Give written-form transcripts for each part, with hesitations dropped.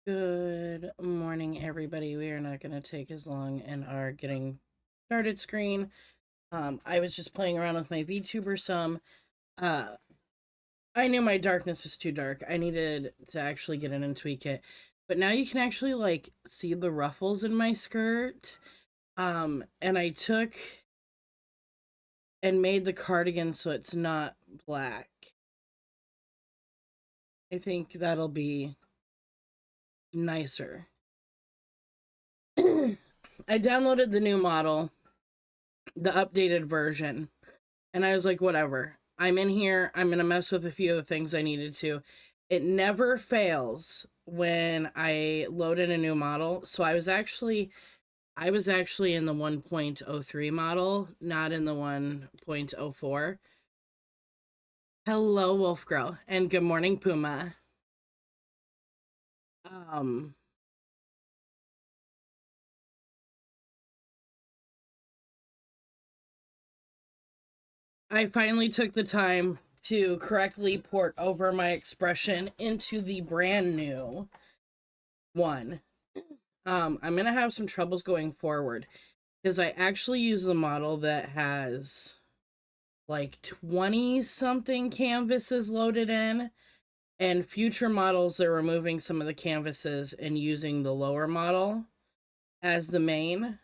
Good morning, everybody. We are not going to take as long in our getting started screen. I was just playing around with my VTuber some. Uh, I knew my darkness was too dark. I needed to actually get in and tweak it. But now you can actually like see the ruffles in my skirt. And I took and made the cardigan so it's not black. I think that'll be nicer. I downloaded the new model, the updated version, and I was like, whatever. I'm in here. I'm going to mess with a few of the things I needed to. It never fails when I load in a new model. So I was actually in the 1.03 model, not in the 1.04. Hello, Wolf Girl, and good morning, Puma. Um, I finally took the time to correctly port over my expression into the brand new one. I'm gonna have some troubles going forward because I actually use the model that has like 20 something canvases loaded in, and future models are removing some of the canvases and using the lower model as the main,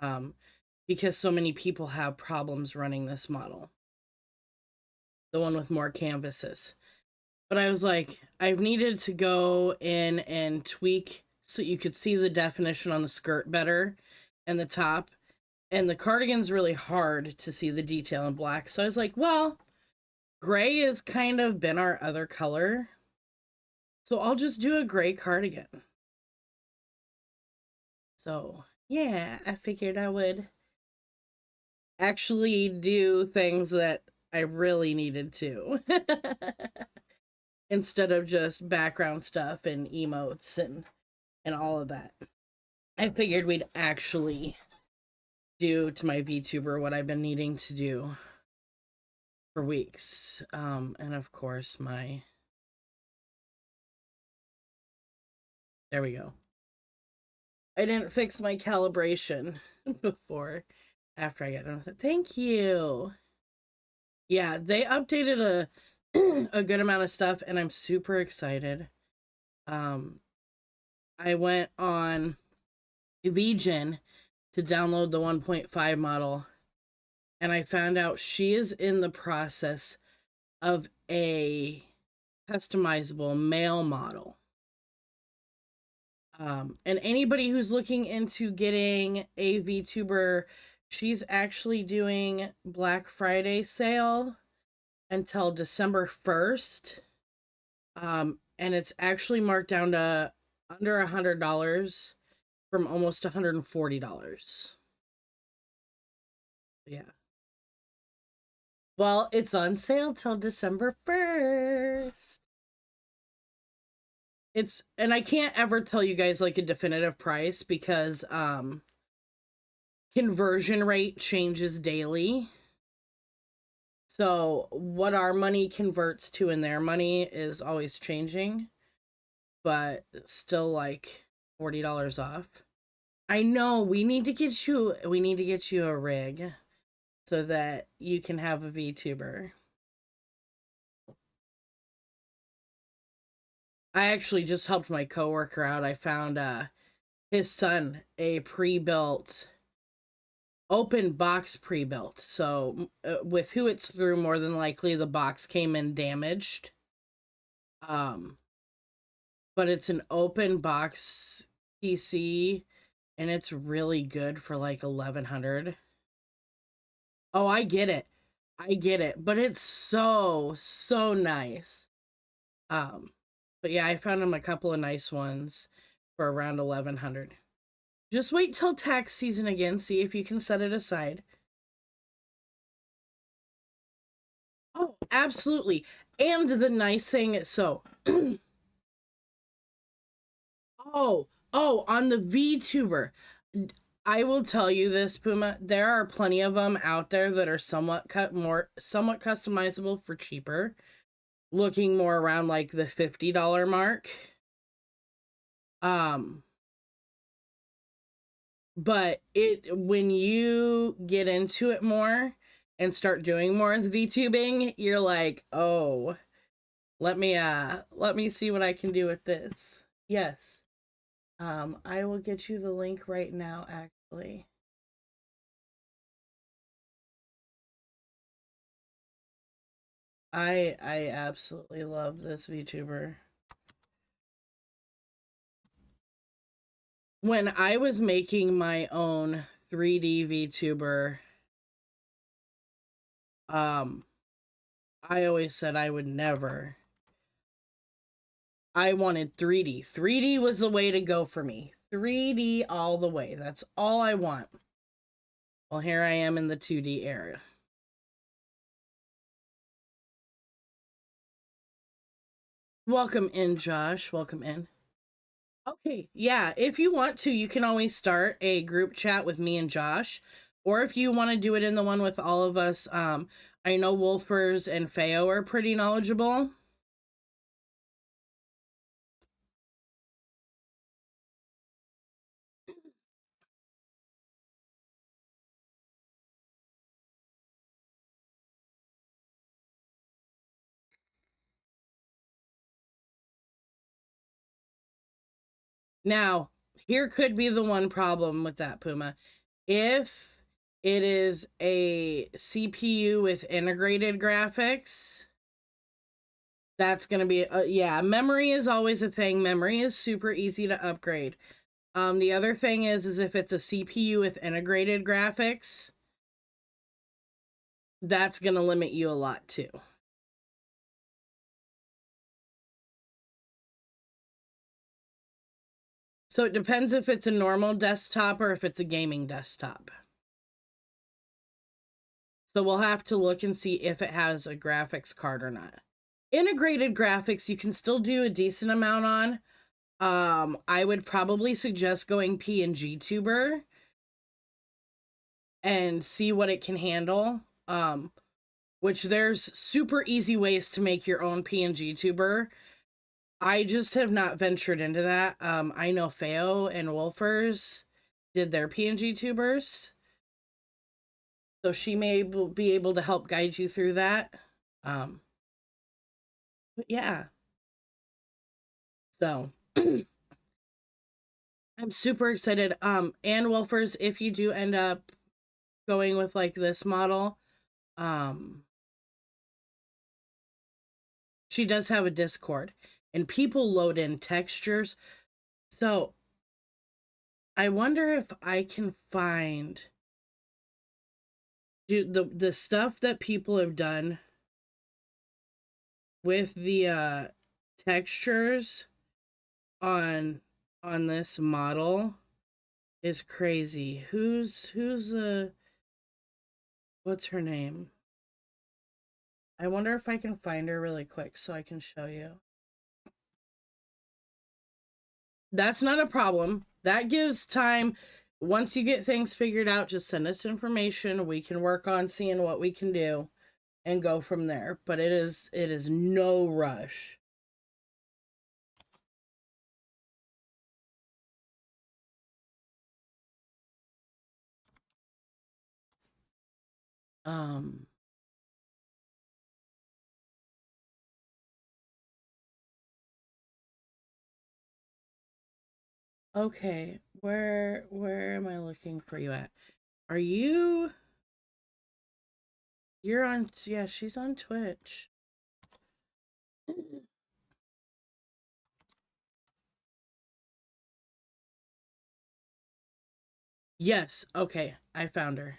um, because so many people have problems running this model, the one with more canvases. But I was like, I've needed to go in and tweak so you could see the definition on the skirt better and the top. And the cardigan's really hard to see the detail in black. So I was like, well, gray has kind of been our other color. So I'll just do a gray cardigan. So yeah, I figured I would actually do things that I really needed to instead of just background stuff and emotes and all of that. I figured we'd actually do to my VTuber what I've been needing to do for weeks. And of course, there we go. I didn't fix my calibration before, after I got done with it. Thank you. Yeah, they updated a a good amount of stuff, and I'm super excited. Um, I went on VGen to download the 1.5 model, and I found out she is in the process of a customizable male model. And anybody who's looking into getting a VTuber, she's actually doing Black Friday sale until December 1st. And it's actually marked down to under $100 from almost $140. Yeah. Well, it's on sale till December 1st. And I can't ever tell you guys like a definitive price because conversion rate changes daily. So what our money converts to in their money is always changing, but still like $40 off. I know we need to get you a rig so that you can have a VTuber. I actually just helped my coworker out. I found his son a pre-built open box pre-built. So with who it's through, more than likely the box came in damaged. Um, but it's an open box PC, and it's really good for like 1100. Oh, I get it. I get it, but it's so nice. Um, but yeah, I found him a couple of nice ones for around 1100. Just wait till tax season again, see if you can set it aside. Oh, absolutely. And the nice thing, so on the VTuber. I will tell you this, Puma. There are plenty of them out there that are somewhat customizable for cheaper, looking more around like the $50 mark. Um, but when you get into it more and start doing more of the VTubing, you're like, oh, let me see what I can do with this. Yes. I will get you the link right now, actually. I absolutely love this VTuber. When I was making my own 3D VTuber, I always said I would never. I wanted 3D. 3D was the way to go for me. 3D all the way. That's all I want. Well, here I am in the 2D era. Welcome in, Josh. Welcome in. Okay, yeah, if you want to, you can always start a group chat with me and Josh. Or if you want to do it in the one with all of us, I know Wolfers and Feo are pretty knowledgeable. Now, here could be the one problem with that, Puma. If it is a CPU with integrated graphics, that's going to be, yeah, memory is always a thing. Memory is super easy to upgrade. The other thing is if it's a CPU with integrated graphics, that's going to limit you a lot too. So it depends if it's a normal desktop or if it's a gaming desktop. So we'll have to look and see if it has a graphics card or not. Integrated graphics, you can still do a decent amount on. I would probably suggest going PNG Tuber and see what it can handle. Which there's super easy ways to make your own PNG Tuber. I just have not ventured into that. I know Feo and Wolfers did their PNG Tubers. So she may be able to help guide you through that. But yeah. So I'm super excited. And Wolfers, if you do end up going with like this model, she does have a Discord and people load in textures. So I wonder if I can find the stuff that people have done with the textures on this model is crazy. Who's what's her name? I wonder if I can find her really quick so I can show you. That's not a problem. That gives time. Once you get things figured out, just send us information. We can work on seeing what we can do and go from there. But it is no rush. Um Okay, where am I looking for you at? Are you You're on, yeah, she's on Twitch. Yes, okay, I found her.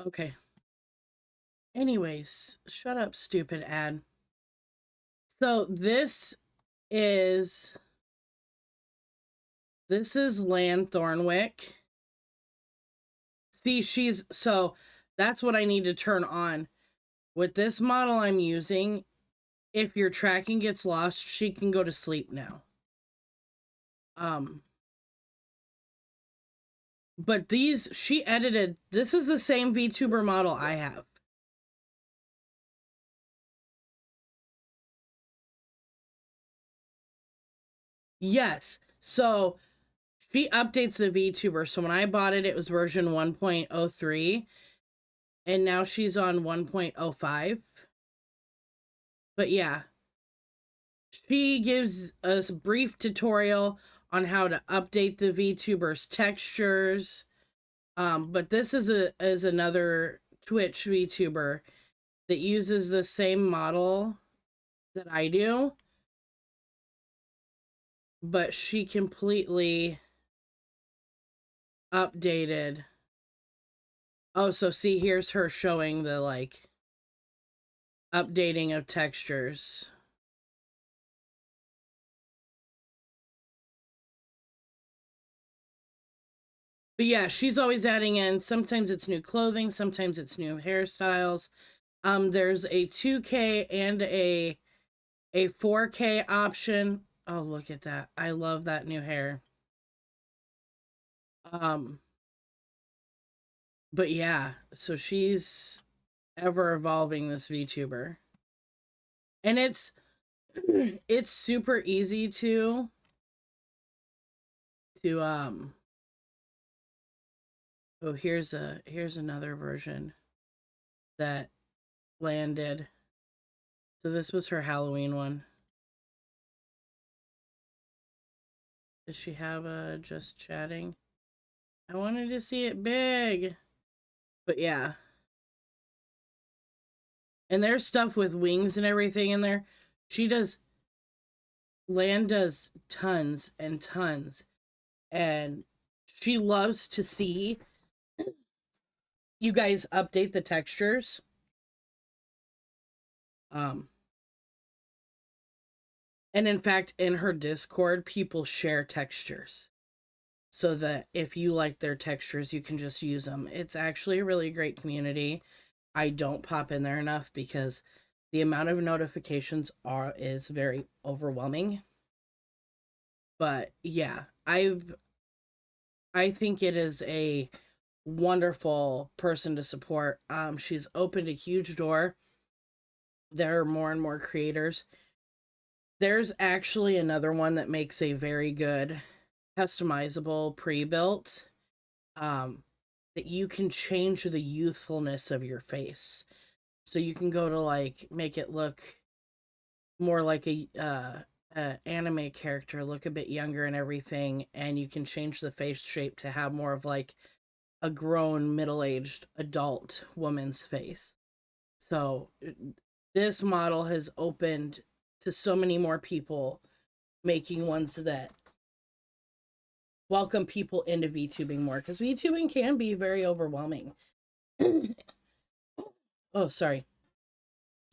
Okay. Anyways, shut up, stupid ad. So is this is Lan Thornwick. See, so that's what I need to turn on. With this model I'm using, if your tracking gets lost, she can go to sleep now. But these, she edited, this is the same VTuber model I have. Yes. So she updates the VTuber. So when I bought it, it was version 1.03, and now she's on 1.05. But yeah, she gives us a brief tutorial on how to update the VTuber's textures. But this is another Twitch VTuber that uses the same model that I do, but she completely updated. Oh, so see, here's her showing the like updating of textures. But yeah, she's always adding in, sometimes it's new clothing, sometimes it's new hairstyles. There's a 2K and a 4K option. Oh, look at that. I love that new hair. Um but yeah, so she's ever evolving, this VTuber. And it's super easy to oh, here's another version that landed. So this was her Halloween one. Does she have a just chatting? I wanted to see it big. But yeah. And there's stuff with wings and everything in there. She does, Land does tons and tons. And she loves to see you guys update the textures. Um and in fact, in her Discord, people share textures, so that if you like their textures, you can just use them. It's actually a really great community. I don't pop in there enough because the amount of notifications is very overwhelming. But yeah, I think it is a wonderful person to support. She's opened a huge door. There are more and more creators. There's actually another one that makes a very good customizable pre-built, um, that you can change the youthfulness of your face. So you can go to like make it look more like a anime character, look a bit younger and everything, and you can change the face shape to have more of like a grown middle-aged adult woman's face. So this model has opened to so many more people, making ones that welcome people into VTubing more, because VTubing can be very overwhelming. Oh, sorry.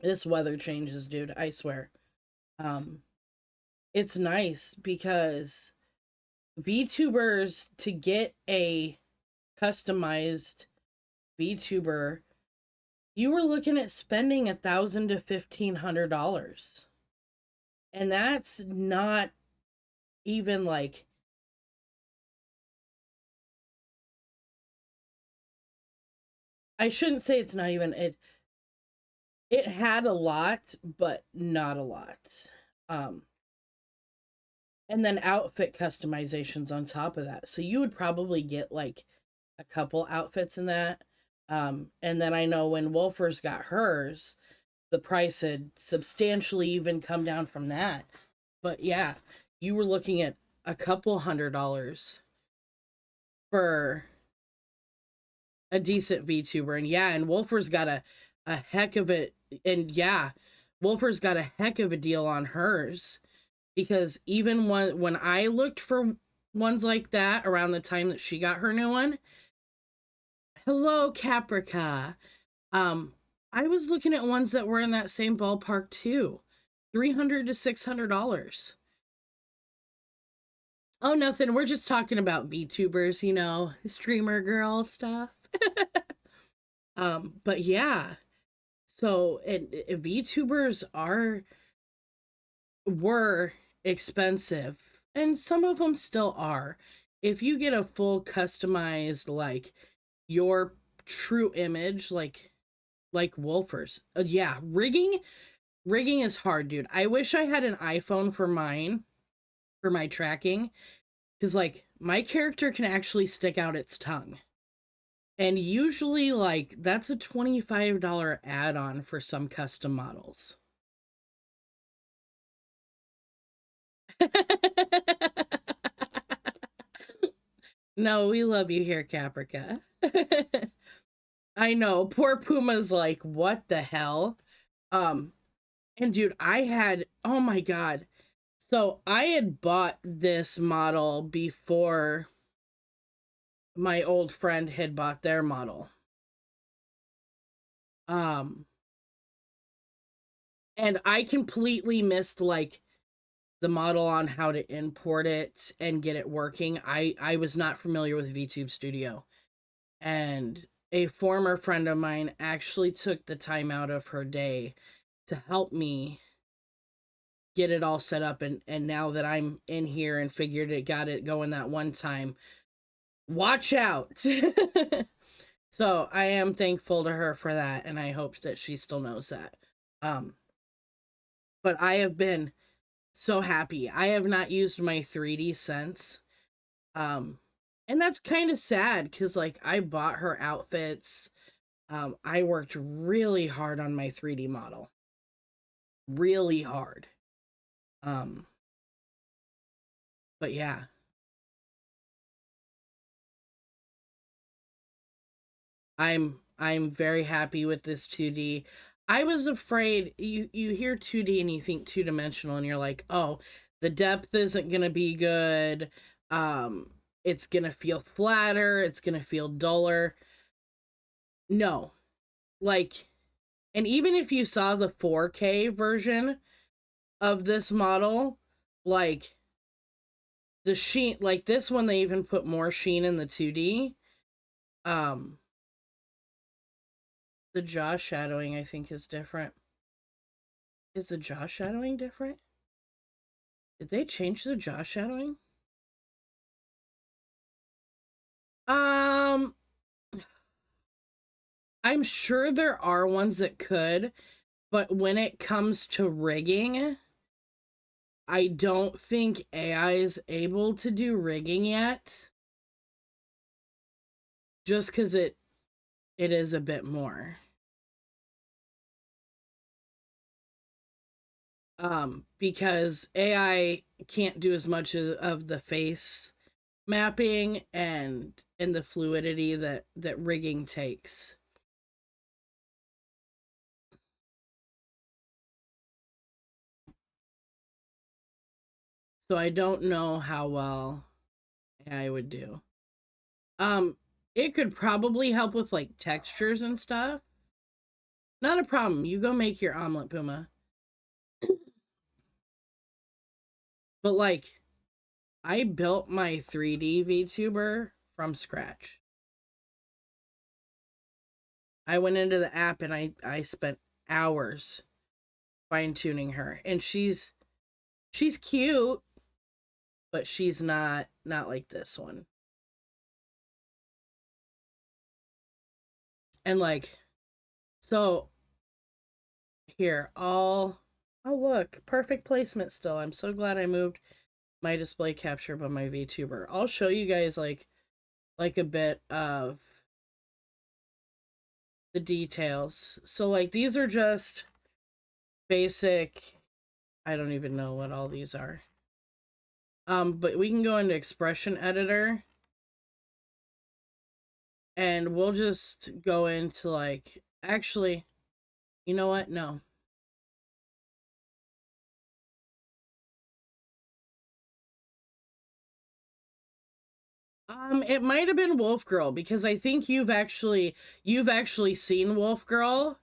This weather changes, dude. I swear. Um, it's nice because VTubers, to get a customized VTuber, you were looking at spending $1,000 to $1,500, and that's not even like, I shouldn't say it's not even it. It had a lot, but not a lot. Um, and then outfit customizations on top of that. So you would probably get like a couple outfits in that. And then I know when Wolfers got hers, the price had substantially even come down from that. But yeah, you were looking at a couple $100 for a decent VTuber. And yeah, and Wolfer's got a heck of it. And yeah, Wolfer's got a heck of a deal on hers, because even when I looked for ones like that around the time that she got her new one, hello Caprica, um, I was looking at ones that were in that same ballpark too, $300 to $600. Oh, nothing. We're just talking about VTubers, streamer girl stuff. But yeah, so VTubers were expensive, and some of them still are. if you get a full customized, like, your true image, like Wolfers, yeah, rigging is hard, dude. I wish I had an iPhone for mine, for my tracking, because, like, my character can actually stick out its tongue. And usually, like, that's a $25 add-on for some custom models. No, we love you here, Caprica. I know, poor Puma's like, what the hell? Um, and dude, oh my God. So I had bought this model before my old friend had bought their model. Um, and I completely missed, like, the model on how to import it and get it working. I was not familiar with VTube Studio. And a former friend of mine actually took the time out of her day to help me get it all set up, and now that I'm in here and got it going that one time, watch out. So I am thankful to her for that, and I hope that she still knows that. Um, but I have been so happy. I have not used my 3D since. Um, and that's kind of sad because, like, I bought her outfits. I worked really hard on my 3D model. Really hard. Um, but yeah. I'm very happy with this 2D. I was afraid you hear 2D and you think two-dimensional and you're like, "Oh, the depth isn't going to be good. Um it's going to feel flatter, it's going to feel duller." No. Like, and even if you saw the 4K version of this model, like, the sheen, like this one, they even put more sheen in the 2D. Um the jaw shadowing, I think, is different. Is the jaw shadowing different? Did they change the jaw shadowing? Um, I'm sure there are ones that could, but when it comes to rigging, I don't think AI is able to do rigging yet. Just because it is a bit more. Because AI can't do as much of the face mapping and the fluidity that rigging takes. So I don't know how well AI would do. Um, it could probably help with, like, textures and stuff. Not a problem. You go make your omelet, Puma. But, like, I built my 3D VTuber from scratch. I went into the app and I spent hours fine tuning her, and she's cute, but she's not like this one. And, like, so here, oh, look, perfect placement still. I'm so glad I moved my display capture by my VTuber. I'll show you guys, like a bit of the details. So, like, these are just basic, I don't even know what all these are. But we can go into expression editor and we'll just go into, like, actually, you know what? No. It might have been Wolf Girl, because I think you've actually seen Wolf Girl,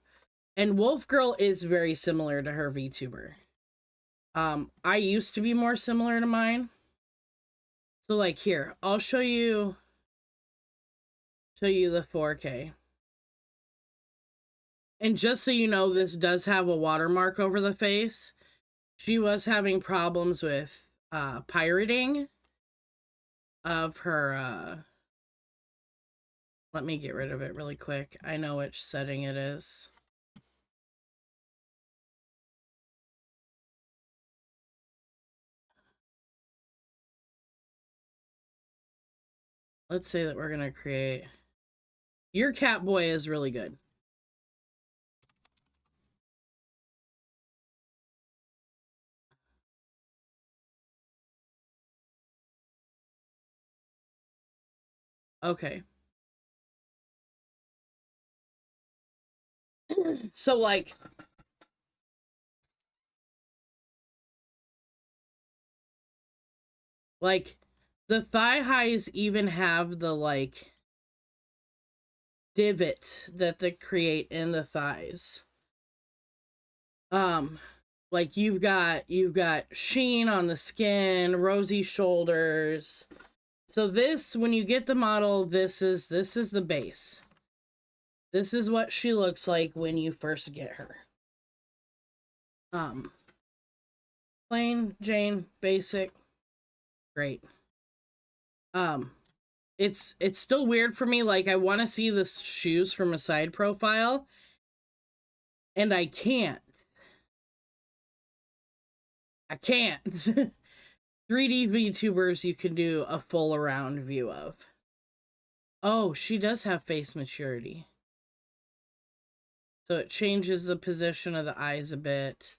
and Wolf Girl is very similar to her VTuber. I used to be more similar to mine. So, like, here, I'll show you the 4K. And just so you know, this does have a watermark over the face. She was having problems with pirating. of her, let me get rid of it really quick. I know which setting it is. Let's say that we're gonna create, your cat boy is really good. Okay. So like the thigh highs even have the like divot that they create in the thighs. Like you've got sheen on the skin, rosy shoulders. So this, when you get the model, this is the base. This is what she looks like when you first get her. Plain Jane, basic, great. It's still weird for me. Like I want to see the shoes from a side profile, and I can't. I can't. 3D VTubers you can do a full around view of. Oh, she does have face maturity. So it changes the position of the eyes a bit.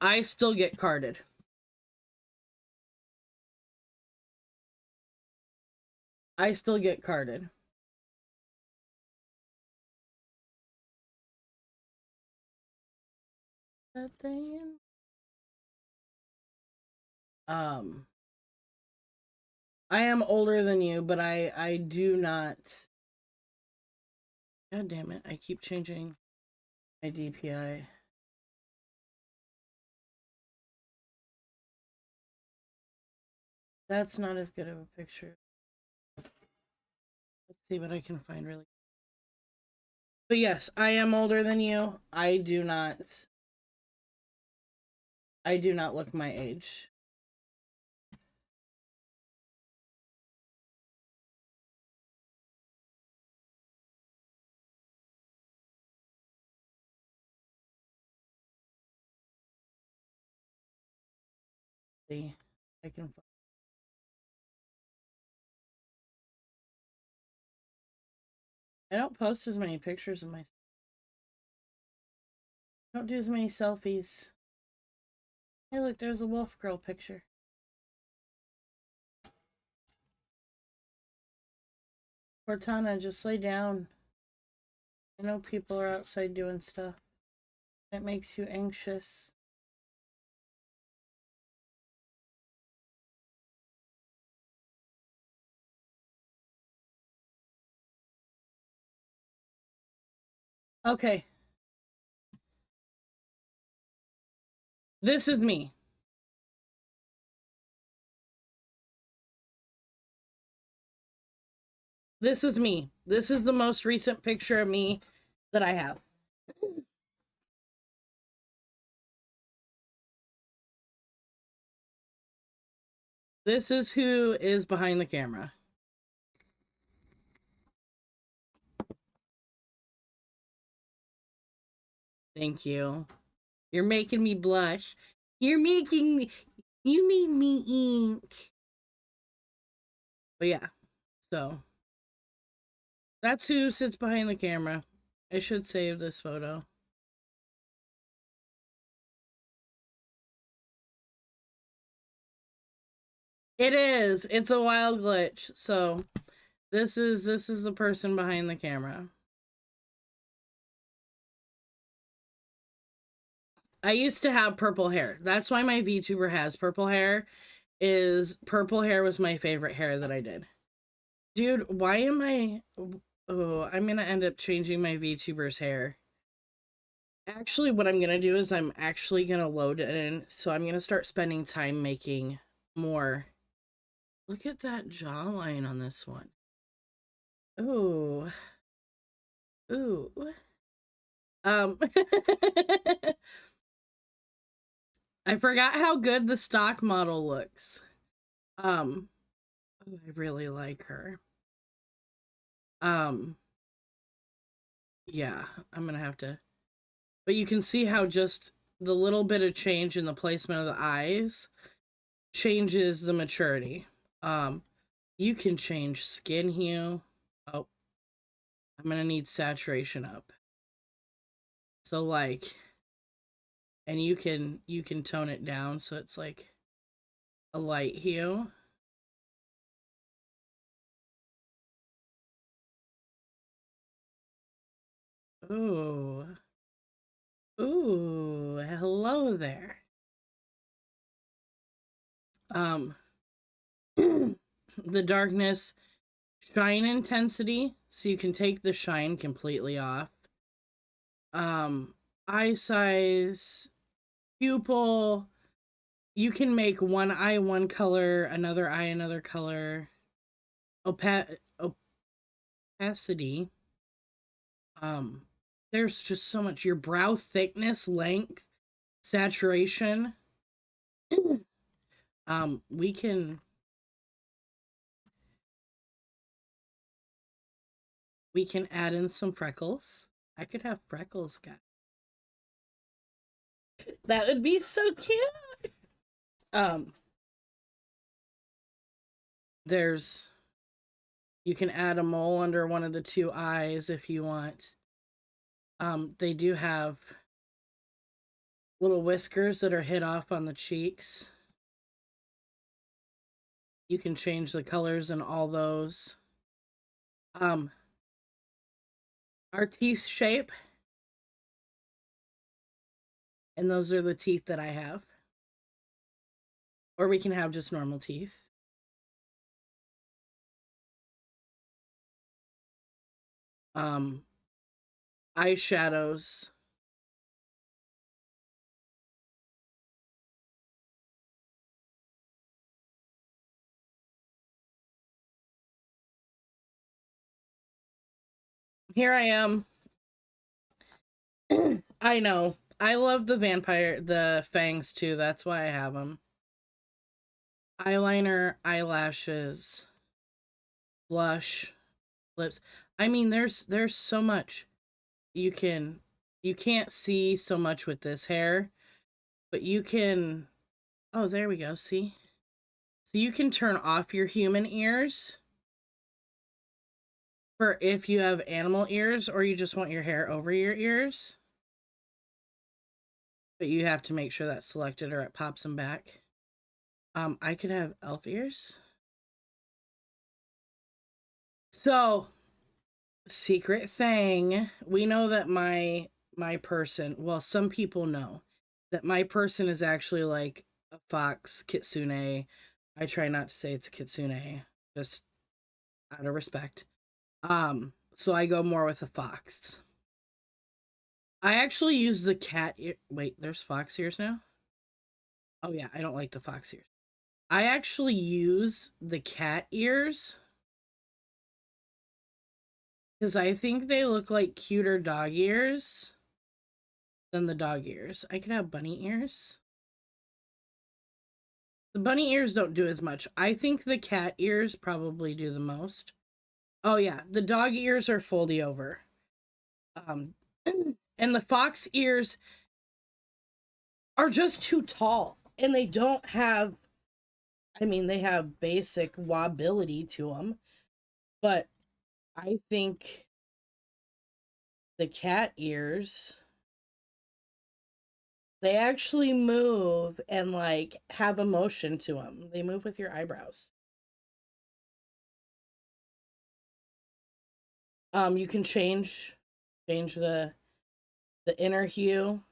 I still get carded. I still get carded. That thing. I am older than you, but I do not. God damn it! I keep changing my DPI. That's not as good of a picture. Let's see what I can find really. But yes, I am older than you. I do not look my age. See, I can. I don't post as many pictures of myself. I don't do as many selfies. Hey, look, there's a wolf girl picture. Cortana, just lay down. I know people are outside doing stuff. It makes you anxious. Okay. This is me. This is me. This is the most recent picture of me that I have. This is who is behind the camera. Thank you. You're making me blush. You're making me, you made me ink. But yeah, so that's who sits behind the camera. I should save this photo. It is. It's a wild glitch. So this is the person behind the camera. I used to have purple hair. That's why my VTuber has purple hair. Is purple hair was my favorite hair that I did. Dude, why am I... Oh, I'm gonna end up changing my VTuber's hair. Actually, what I'm gonna do is I'm actually gonna load it in. So I'm gonna start spending time making more. Look at that jawline on this one. Oh. Ooh. I forgot how good the stock model looks. Um, oh, I really like her. Um, yeah, I'm gonna have to. But you can see how just the little bit of change in the placement of the eyes changes the maturity. Um, you can change skin hue. Oh, I'm gonna need saturation up. So like, and you can tone it down so it's like a light hue. Ooh. Ooh, hello there. Um the darkness, shine intensity, so you can take the shine completely off. Um eye size, pupil, you can make one eye one color, another eye another color. Opa- opacity. Um there's just so much, your brow thickness, length, saturation. We can add in some freckles. I could have freckles, guys. That would be so cute. Um, there's you can add a mole under one of the two eyes if you want. They do have little whiskers that are hit off on the cheeks. You can change the colors in all those. Um, our teeth shape, and those are the teeth that I have. Or we can have just normal teeth. Um, eyeshadows. Here I am. I know. I love the fangs too. That's why I have them. Eyeliner, eyelashes, blush, lips. I mean, there's so much. You can you can't see so much with this hair, but you can. Oh, there we go. See? So you can turn off your human ears for if you have animal ears or you just want your hair over your ears. But you have to make sure that's selected or it pops them back. I could have elf ears. So, secret thing. We know that my person, well, some people know that my person is actually like a fox kitsune. I try not to say it's a kitsune, just out of respect. So I go more with a fox. I actually use the cat ear. Wait, there's fox ears now? Oh yeah, I don't like the fox ears. I actually use the cat ears because I think they look like cuter dog ears than the dog ears. I could have bunny ears. The bunny ears don't do as much. I think the cat ears probably do the most. Oh yeah, the dog ears are foldy over. Um, and the fox ears are just too tall, and they don't have. I mean, they have basic wobbility to them, but I think the cat ears, they actually move and like have emotion to them. They move with your eyebrows. You can change the inner hue,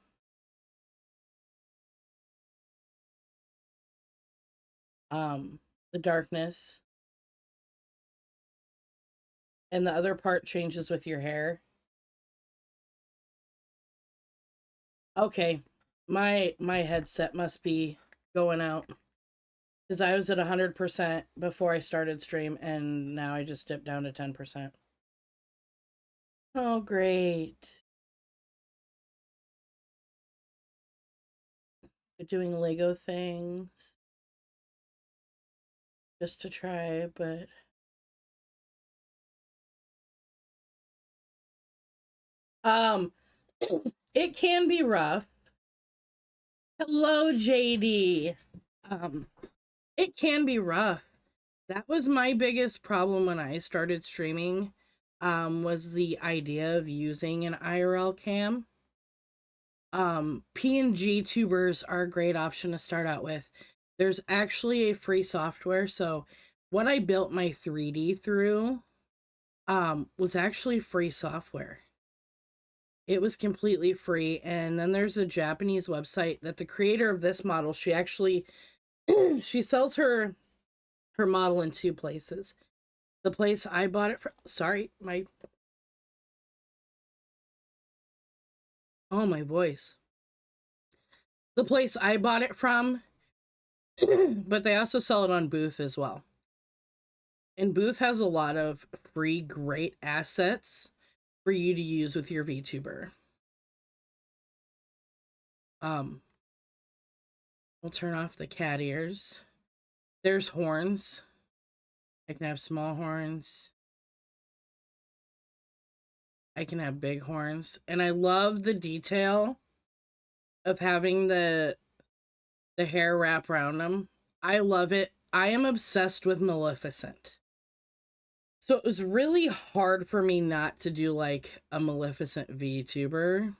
um, the darkness, and the other part changes with your hair. Okay, my headset must be going out because I was at 100% before I started stream, and now I just dipped down to 10%. Oh, great. Doing Lego things just to try, but um it can be rough. Hello, JD. Um it can be rough. That was my biggest problem when I started streaming, was the idea of using an IRL cam. PNG tubers are a great option to start out with. There's actually a free software, so what I built my 3D through was actually free software. It was completely free, and then there's a Japanese website that the creator of this model, she actually she sells her model in two places. The place I bought it from, sorry, my voice. The place I bought it from, but they also sell it on Booth as well. And Booth has a lot of free great assets for you to use with your VTuber. Um, we'll turn off the cat ears. There's horns. I can have small horns. I can have big horns. And I love the detail of having the hair wrap around them. I love it. I am obsessed with Maleficent. So it was really hard for me not to do like a Maleficent VTuber.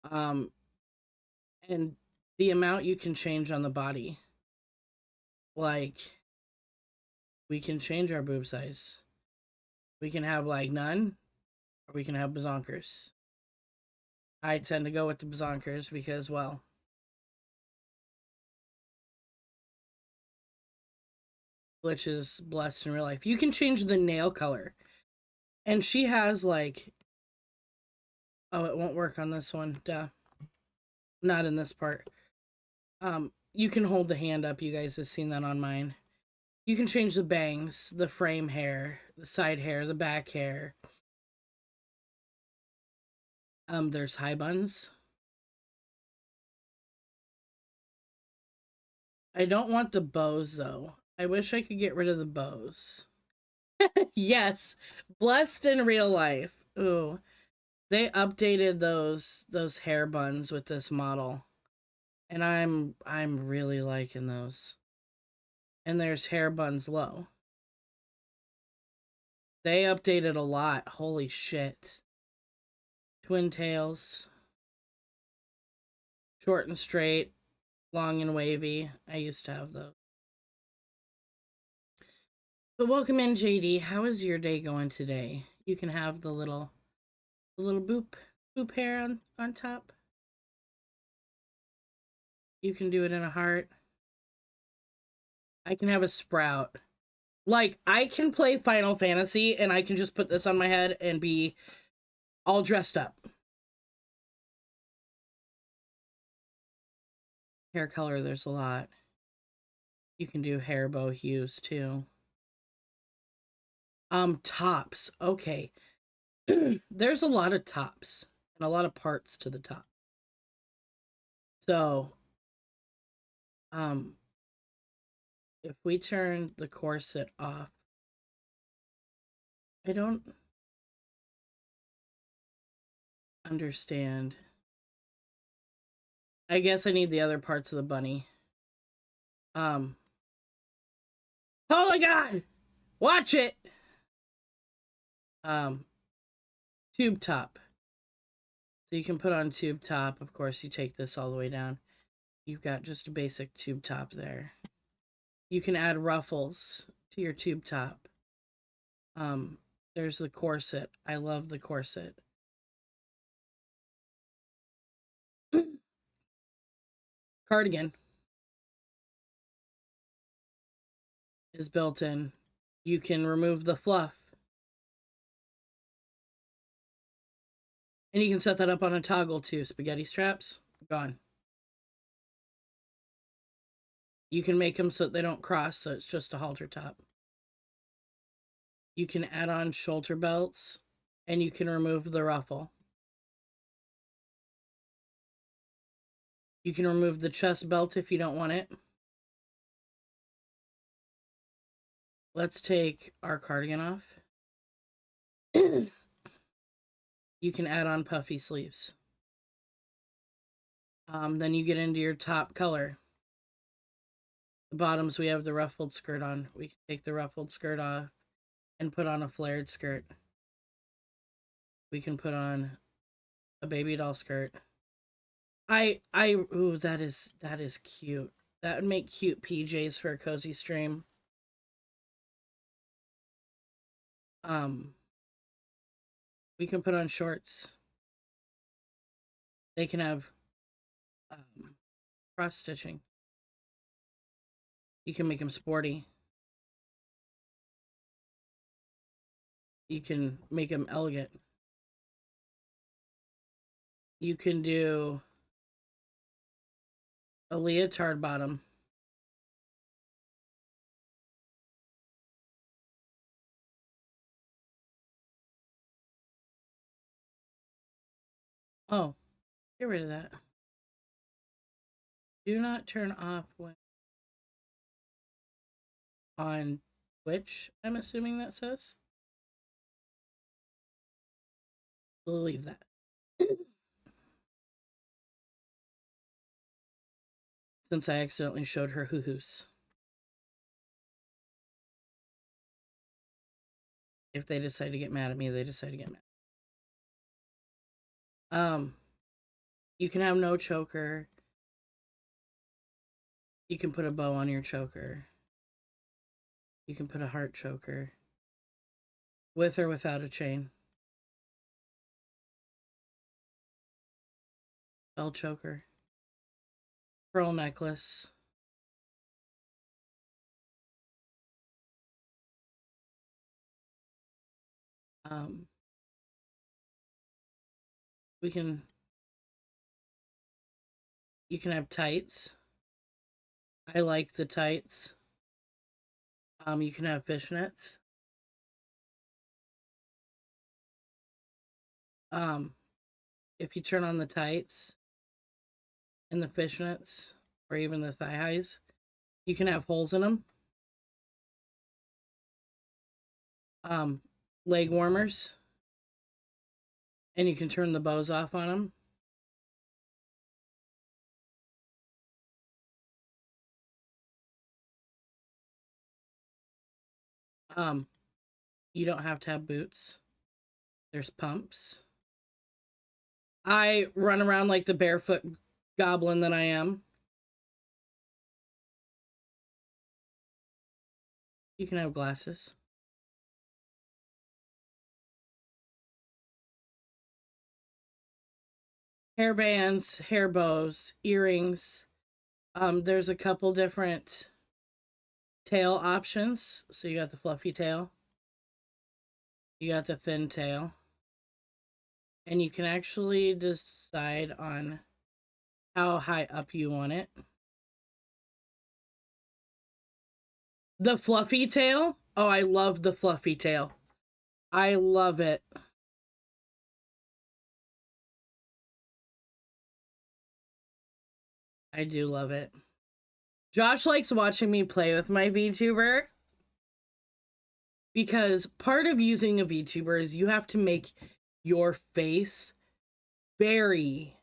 Um, and the amount you can change on the body. Like, we can change our boob size. We can have like none, or we can have bazonkers. I tend to go with the bazonkers because, well, Glitch is blessed in real life. You can change the nail color. And she has like, oh, it won't work on this one. Duh. Not in this part. You can hold the hand up. You guys have seen that on mine. You can change the bangs, the frame hair, the side hair, the back hair. There's high buns. I don't want the bows though. I wish I could get rid of the bows. Yes, blessed in real life. Ooh, they updated those hair buns with this model, and I'm really liking those. And there's hair buns low. They updated a lot. Holy shit. Twin tails, short and straight, long and wavy. I used to have those. But welcome in, JD. How is your day going today? You can have the little boop hair on top. You can do it in a heart. I can have a sprout. Like, I can play Final Fantasy and I can just put this on my head and be all dressed up. Hair color, there's a lot. You can do hair bow hues too. Tops. Okay. There's a lot of tops and a lot of parts to the top. So, um, if we turn the corset off, I don't understand. I guess I need the other parts of the bunny. Um, oh my god! Watch it! Um, tube top. So you can put on tube top. Of course, you take this all the way down. You've got just a basic tube top there. You can add ruffles to your tube top. Um, there's the corset. I love the corset. Cardigan is built in. You can remove the fluff. And you can set that up on a toggle too. Spaghetti straps, gone. You can make them so they don't cross, so it's just a halter top. You can add on shoulder belts, and you can remove the ruffle. You can remove the chest belt if you don't want it. Let's take our cardigan off. You can add on puffy sleeves. Then you get into your top color. The bottoms, we have the ruffled skirt on. We can take the ruffled skirt off and put on a flared skirt. We can put on a baby doll skirt. Ooh, that is cute. That would make cute PJs for a cozy stream. We can put on shorts. They can have cross stitching. You can make them sporty. You can make them elegant. You can do a leotard bottom. Oh, get rid of that. Do not turn off when on Twitch, I'm assuming that says. We'll leave that. Since I accidentally showed her hoo-hoos. If they decide to get mad at me, they decide to get mad. You can have no choker. You can put a bow on your choker. You can put a heart choker. With or without a chain. Bell choker. Pearl necklace. You can have tights. I like the tights. You can have fishnets. If you turn on the tights and the fishnets, or even the thigh highs, you can have holes in them. Leg warmers. And you can turn the bows off on them. You don't have to have boots. There's pumps. I run around like the barefoot goblin that I am. You can have glasses. Hair bands, hair bows, earrings. There's a couple different tail options. So you got the fluffy tail. You got the thin tail. And you can actually decide on how high up you want it. The fluffy tail? Oh, I love the fluffy tail. I love it. I do love it. Josh likes watching me play with my VTuber. Because part of using a VTuber is you have to make your face very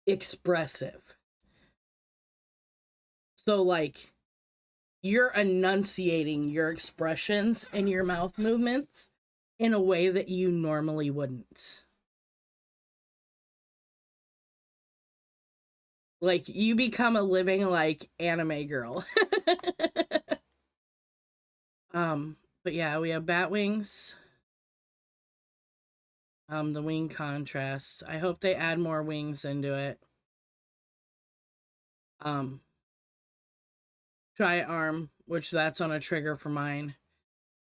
expressive. So like you're enunciating your expressions and your mouth movements in a way that you normally wouldn't. Like you become a living like anime girl. But yeah, we have bat wings. The wing contrasts. I hope they add more wings into it. Giant arm, which that's on a trigger for mine.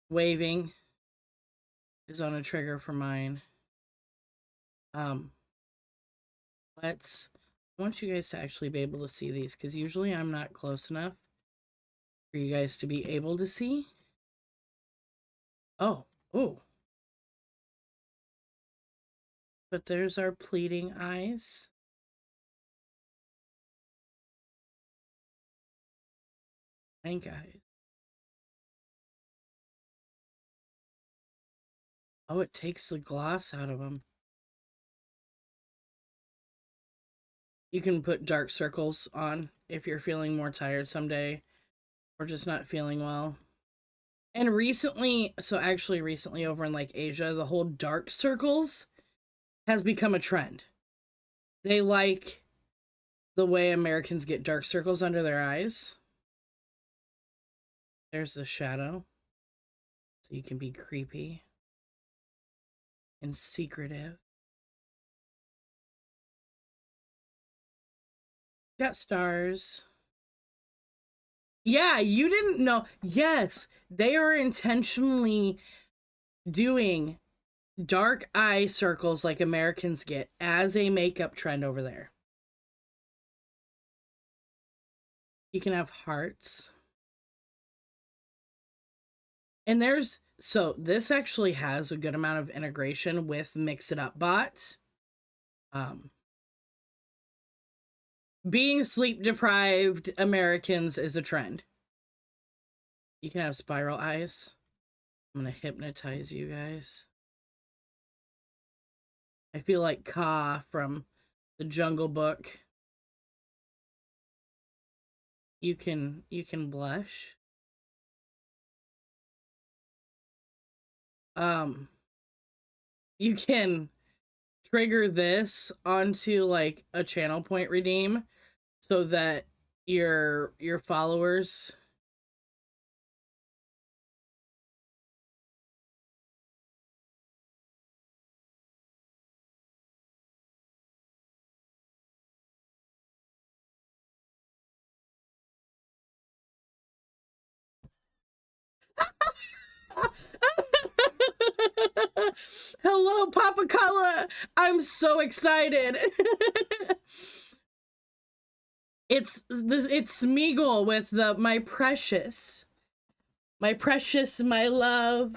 Waving is on a trigger for mine. I want you guys to actually be able to see these because usually I'm not close enough for you guys to be able to see. Oh, oh. But there's our pleading eyes. And guys. Oh, it takes the gloss out of them. You can put dark circles on if you're feeling more tired someday or just not feeling well. And recently, so actually recently over in like Asia, the whole dark circles has become a trend. They like the way Americans get dark circles under their eyes. There's the shadow. So you can be creepy and secretive. Got stars. Yeah, you didn't know. Yes, they are intentionally doing dark eye circles like Americans get as a makeup trend over there. You can have hearts. And there's so this actually has a good amount of integration with Mix It Up Bot. Um, being sleep deprived Americans is a trend. You can have spiral eyes. I'm gonna hypnotize you guys. I feel like Kaa from the Jungle Book. You can blush. Um, you can trigger this onto like a channel point redeem so that your followers Hello, Papa Color. I'm so excited. it's Smeagol with the my precious, my love.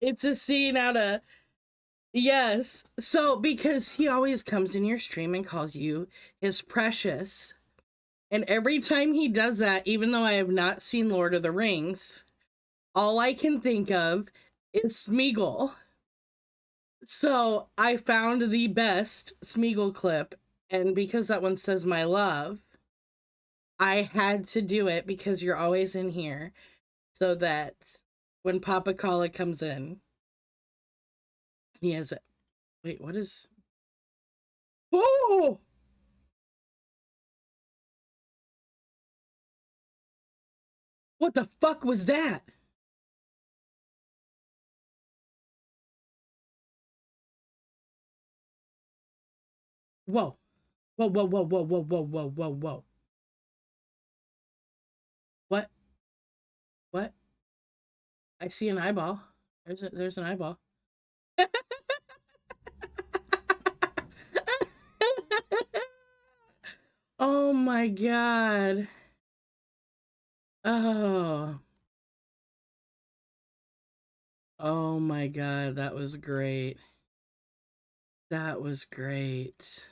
It's a scene out of yes. So because he always comes in your stream and calls you his precious, and every time he does that, even though I have not seen Lord of the Rings, all I can think of is Smeagol. So I found the best Smeagol clip, and because that one says my love, I had to do it because you're always in here, so that when Papa Kala comes in, he has it. Wait, what is? Oh, what the fuck was that? Whoa, whoa, whoa, whoa, whoa, whoa, whoa, whoa, whoa, whoa. What? What? I see an eyeball. There's an eyeball. Oh my god. Oh. Oh my god, that was great. That was great.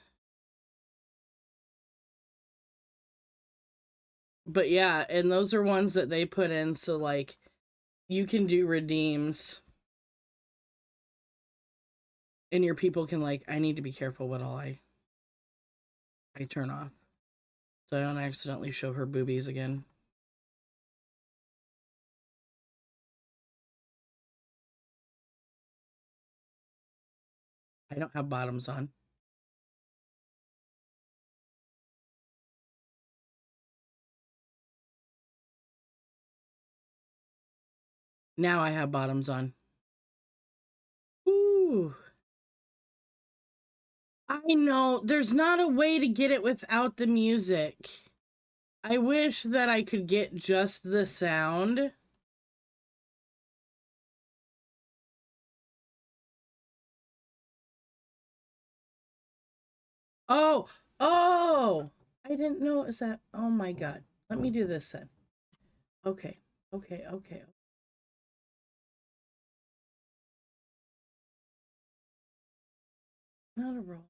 But yeah, and those are ones that they put in so like you can do redeems and your people can like I need to be careful what all I turn off so I don't accidentally show her boobies again. I don't have bottoms on. Now I have bottoms on. Ooh. I know there's not a way to get it without the music. I wish that I could get just the sound. Oh, oh! I didn't know it was that. Oh my god. Let me do this then. Okay, okay, okay. Not a roll.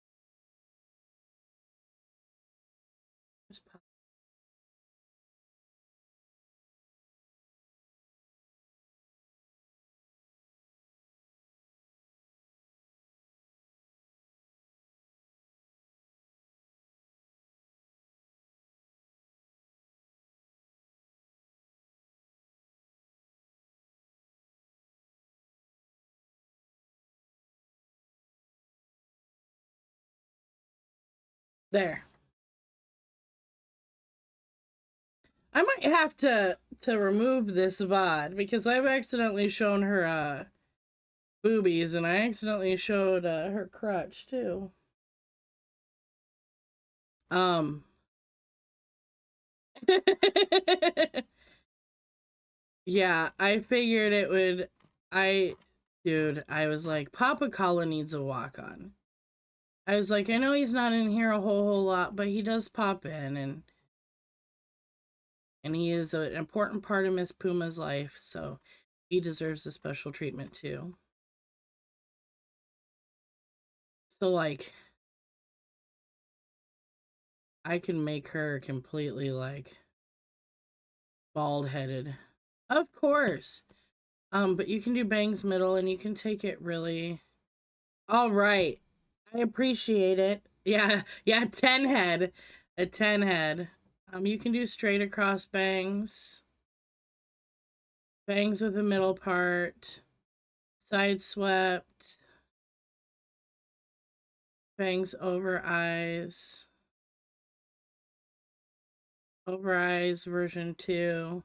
Just pop. There. I might have to remove this VOD because I've accidentally shown her boobies and I accidentally showed her crotch too. Um Yeah, I figured it would I was like, Papa Kala needs a walk on. I was like, I know he's not in here a whole lot, but he does pop in and he is an important part of Miss Puma's life, so he deserves a special treatment too. So like I can make her completely like bald headed. Of course. But you can do bangs middle and you can take it really. All right. I appreciate it. Yeah, yeah, 10 head. A 10 head. You can do straight across bangs. Bangs with the middle part. Side swept. Bangs over eyes. Over eyes version 2.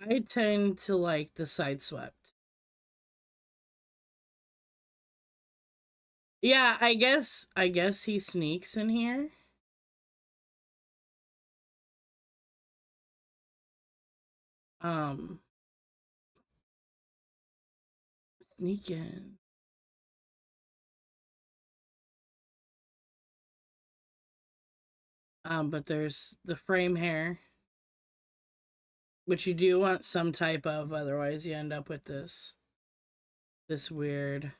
I tend to like the side swept. Yeah, I guess he sneaks in here. Um Sneak in. But there's the frame hair, which you do want some type of, otherwise you end up with this weird.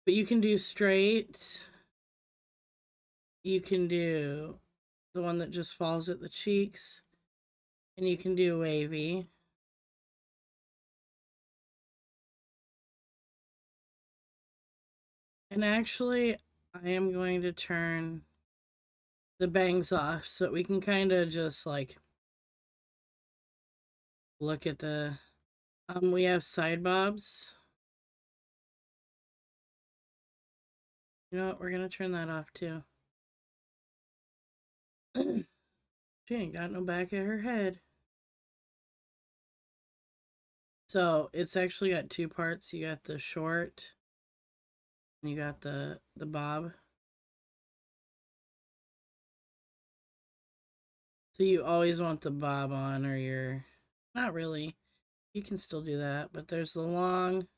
But you can do straight. You can do the one that just falls at the cheeks, and you can do wavy. And actually, I am going to turn the bangs off so that we can kind of just like look at the we have side bobs. You know what, we're gonna turn that off too. She ain't got no back of her head. So it's actually got two parts. You got the short and you got the bob. So you always want the bob on, or you're not really. You can still do that, but there's the long,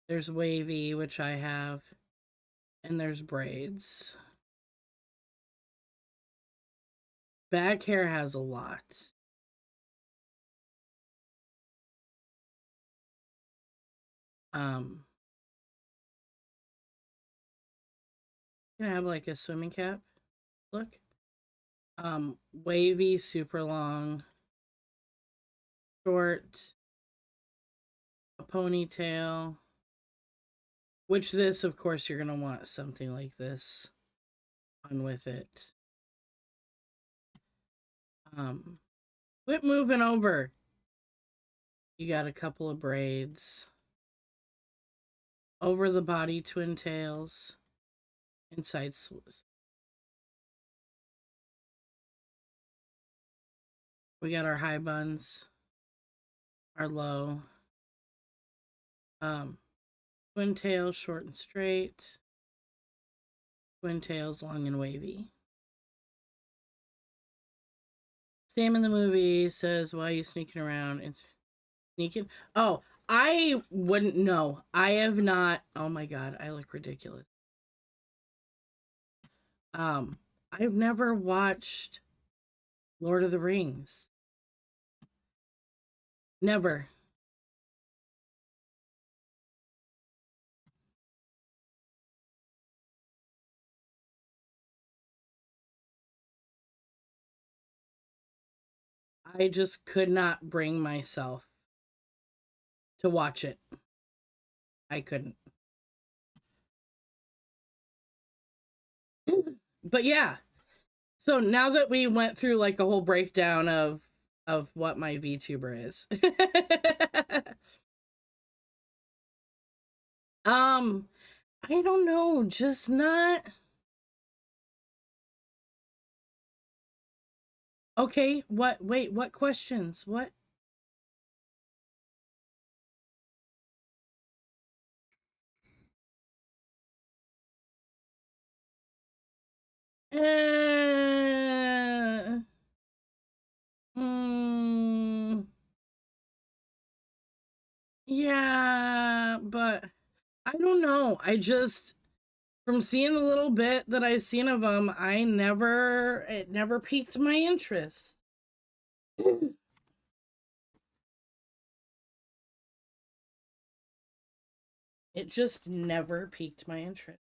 there's wavy, which I have, and there's braids. Back hair has a lot. Um, you can have like a swimming cap look. Wavy, super long, short, a ponytail. Which this, of course, you're gonna want something like this on with it. Quit moving over. You got a couple of braids over the body, twin tails, inside slits. We got our high buns, our low, um, twin tails, short and straight, twin tails, long and wavy. Sam in the movie says, "Why are you sneaking around and sneaking?" Oh, I wouldn't know. I have not. Oh my god, I look ridiculous. Um, I've never watched Lord of the Rings. Never. I just could not bring myself to watch it. I couldn't. But yeah. So now that we went through like a whole breakdown of what my VTuber is. um I don't know, just not okay. What wait, what questions? What uh, mm, yeah, but I don't know. I just from seeing the little bit that I've seen of them, it never piqued my interest. It just never piqued my interest.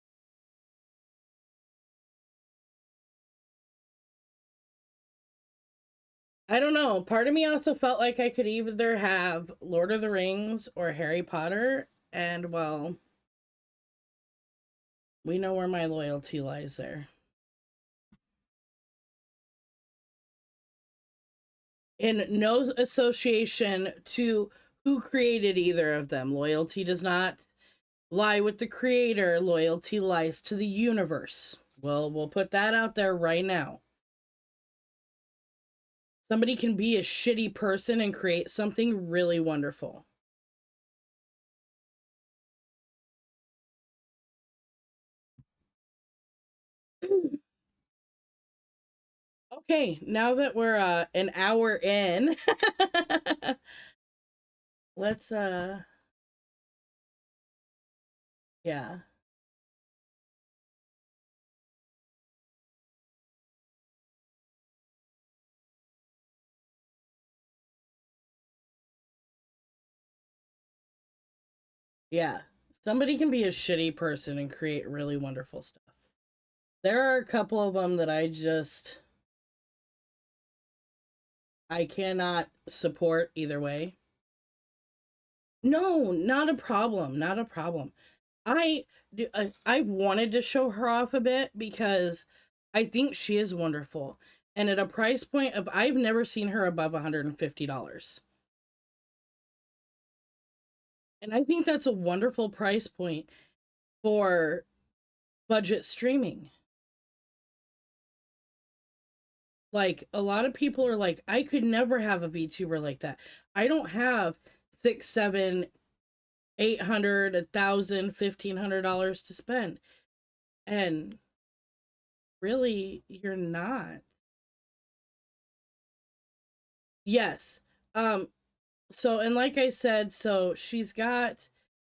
I don't know. Part of me also felt like I could either have Lord of the Rings or Harry Potter, and well, we know where my loyalty lies there. In no association to who created either of them. Loyalty does not lie with the creator, loyalty lies to the universe. Well, we'll put that out there right now. Somebody can be a shitty person and create something really wonderful. Okay, now that we're an hour in, let's yeah. Yeah. Somebody can be a shitty person and create really wonderful stuff. There are a couple of them that I cannot support either way. No, not a problem, not a problem. I've wanted to show her off a bit because I think she is wonderful. And at a price point of I've never seen her above $150. And I think that's a wonderful price point for budget streaming. Like a lot of people are like, I could never have a VTuber like that. I don't have six, seven, 800, 1,000, $1,500 to spend. And really, you're not. Yes. Um, so and like I said, so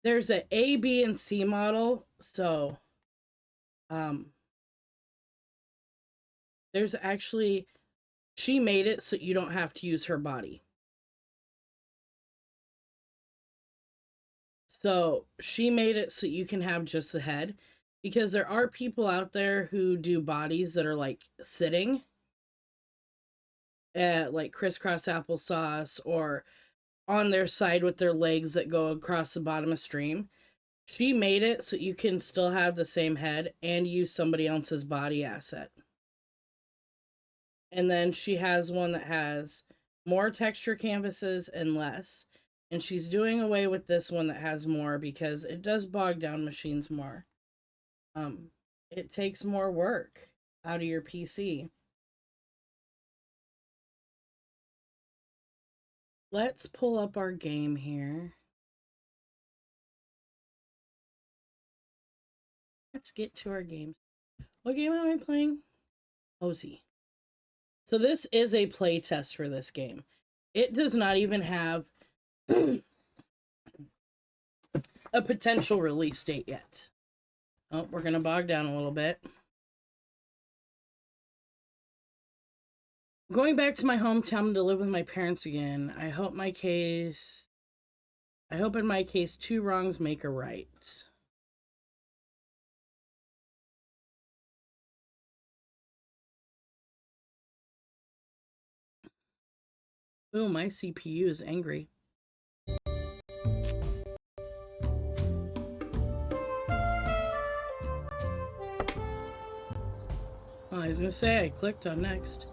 there's a B, and C model. So um there's actually she made it so you don't have to use her body. So she made it so you can have just the head because there are people out there who do bodies that are like sitting at like crisscross applesauce or on their side with their legs that go across the bottom of stream. She made it so you can still have the same head and use somebody else's body asset. And then she has one that has more texture canvases and less. And she's doing away with this one that has more because it does bog down machines more. Um, it takes more work out of your PC. Let's pull up our game here. Let's get to our game. What game am I playing? Hozy. So this is a play test for this game. It does not even have a potential release date yet. Oh, we're gonna bog down a little bit. Going back to my hometown to live with my parents again. I hope in my case two wrongs make a right. Ooh, my CPU is angry. Oh, I was gonna say I clicked on next.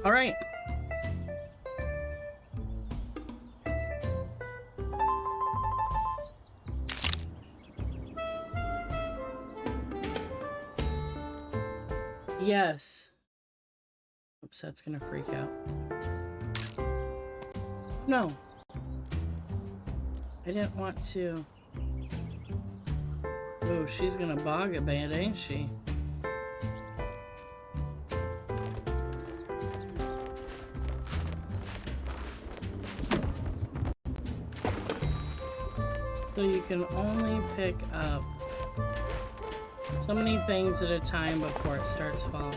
All right. Yes. Oops, that's gonna freak out. No. I didn't want to. Oh, she's gonna bog a bit, ain't she? So you can only pick up so many things at a time before it starts falling.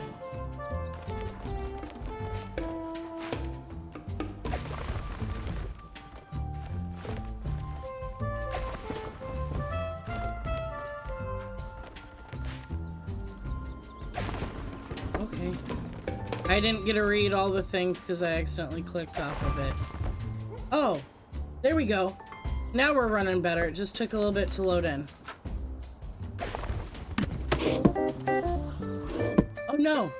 Okay. I didn't get to read all the things because I accidentally clicked off of it. Oh, there we go. Now we're running better. It just took a little bit to load in. Oh no.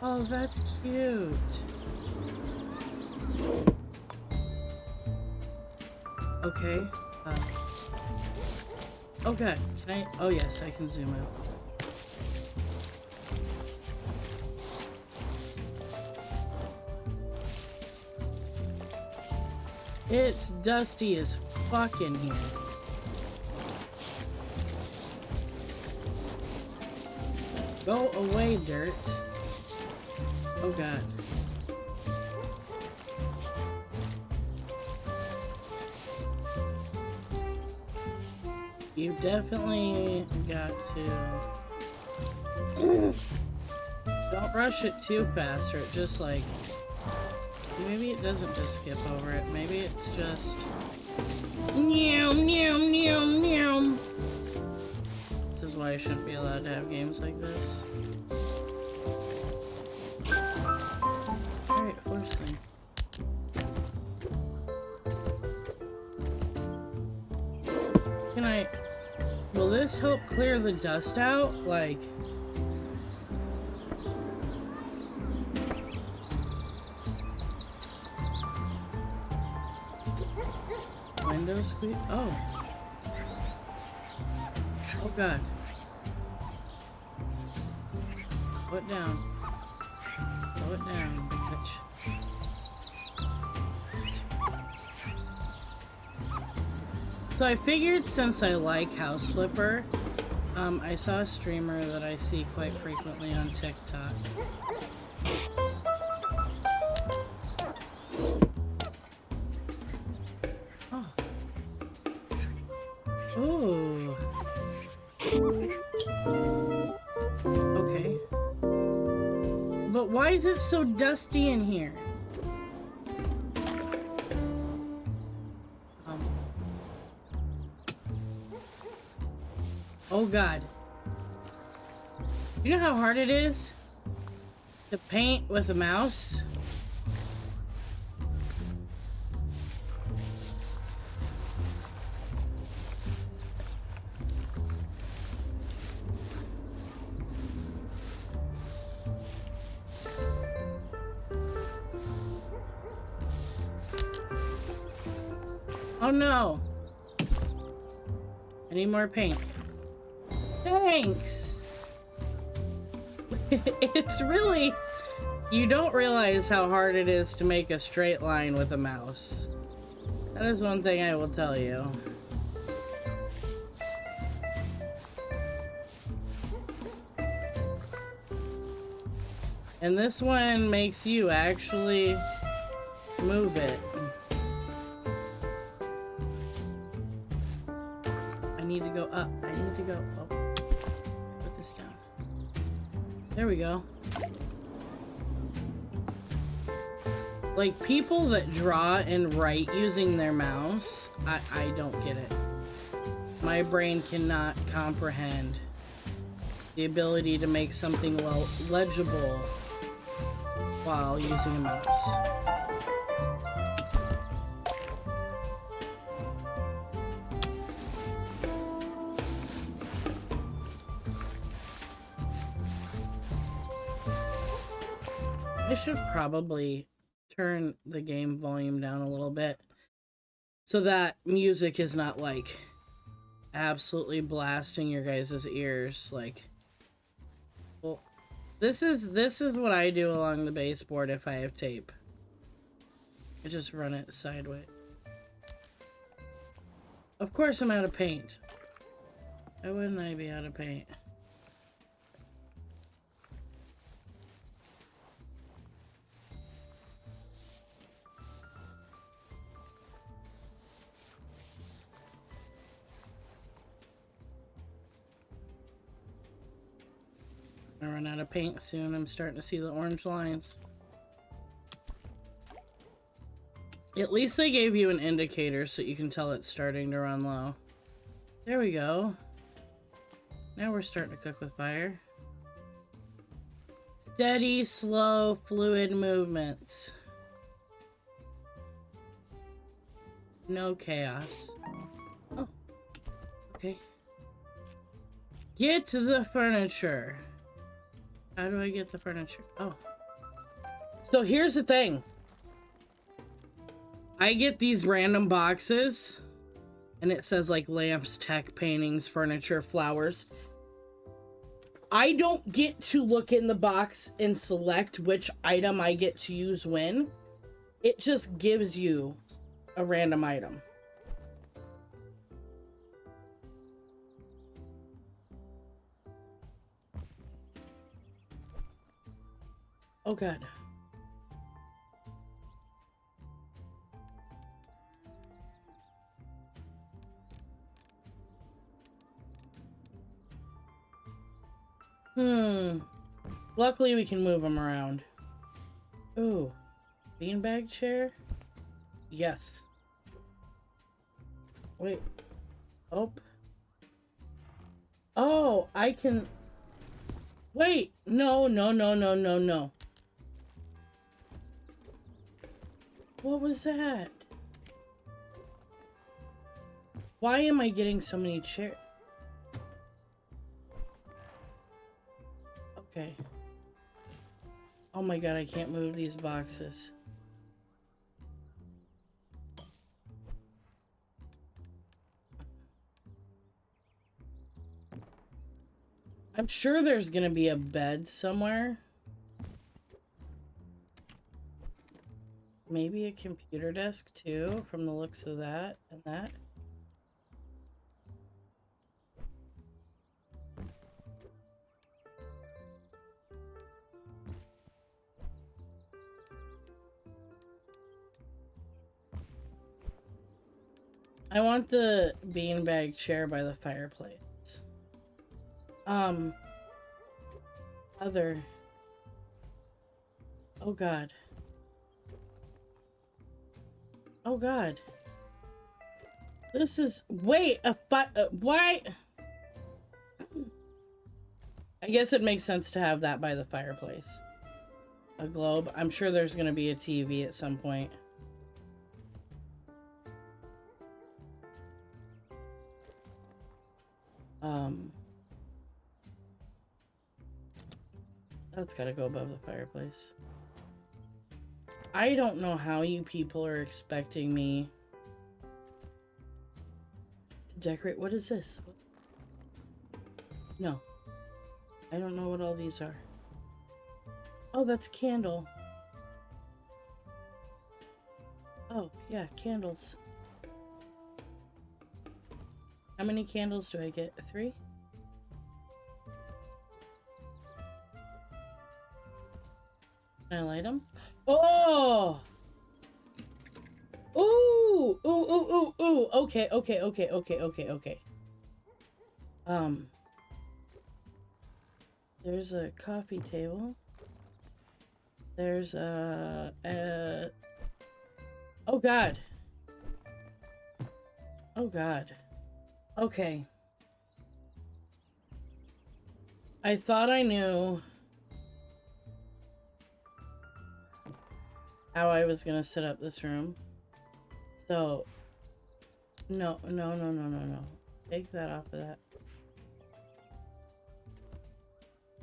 Oh, that's cute. Okay. Okay. Can I? Oh yes, I can zoom out. It's dusty as fuck in here. Go away, dirt. Oh god. You definitely got to... Don't rush it too fast or it just like... Maybe it doesn't just skip over it. Maybe it's just... Meow, meow, meow, meow. This is why I shouldn't be allowed to have games like this. Alright, horse thing. Can I... Will this help clear the dust out? Like... Window squeeze? Oh. Oh god. Slow it down. Slow it down, bitch. So I figured since I like House Flipper, I saw a streamer that I see quite frequently on TikTok. Ooh. Okay. But why is it so dusty in here? Oh god. You know how hard it is to paint with a mouse? Oh no! I need more paint. Thanks! It's really... You don't realize how hard it is to make a straight line with a mouse. That is one thing I will tell you. And this one makes you actually move it. I need to go up. I need to go... Oh. Put this down. There we go. Like, people that draw and write using their mouse, I don't get it. My brain cannot comprehend the ability to make something legible while using a mouse. I should probably turn the game volume down a little bit so that music is not like absolutely blasting your guys' ears. Like, well, this is what I do along the baseboard if I have tape. I just run it sideways. Of course I'm out of paint. Why wouldn't I be out of paint? I run out of paint soon. I'm starting to see the orange lines. At least they gave you an indicator so you can tell it's starting to run low. There we go. Now we're starting to cook with fire. Steady, slow, fluid movements. No chaos. Oh. Okay. Get to the furniture. How do I get the furniture? Oh. So here's the thing. I get these random boxes and it says like lamps, tech, paintings, furniture, flowers. I don't get to look in the box and select which item I get to use when. It just gives you a random item. Oh god. Luckily we can move them around. Ooh. Beanbag chair? Yes. Wait. Oh. Oh, I can... Wait. No. What was that? Why am I getting so many chairs? Okay. Oh my god, I can't move these boxes. I'm sure there's gonna be a bed somewhere. Maybe a computer desk too, from the looks of that and that. I want the beanbag chair by the fireplace. Other. Oh god. Oh god. This is... Wait, why? I guess it makes sense to have that by the fireplace. A globe. I'm sure there's gonna be a TV at some point. That's gotta go above the fireplace. I don't know how you people are expecting me to decorate. What is this? No. I don't know what all these are. Oh, that's a candle. Oh, yeah, candles. How many candles do I get? 3? Can I light them? Oh! Ooh! Ooh. Okay. There's a coffee table. There's a... Oh god. Oh god. Okay. I thought I knew how I was gonna set up this room. So, no. Take that off of that.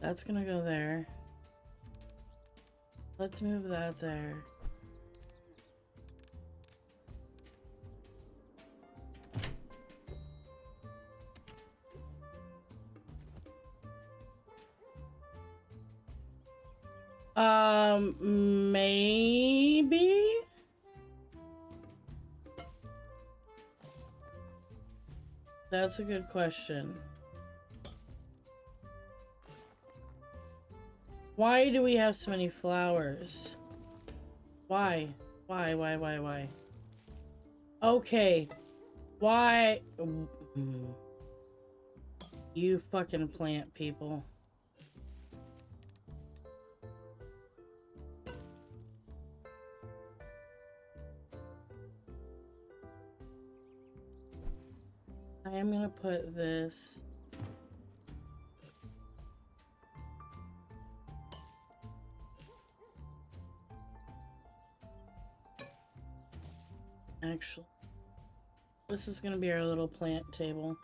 That's gonna go there. Let's move that there. Maybe? That's a good question. Why do we have so many flowers? Why? Why? Okay. Why? You fucking plant people. I am gonna put this. Actually, this is gonna be our little plant table.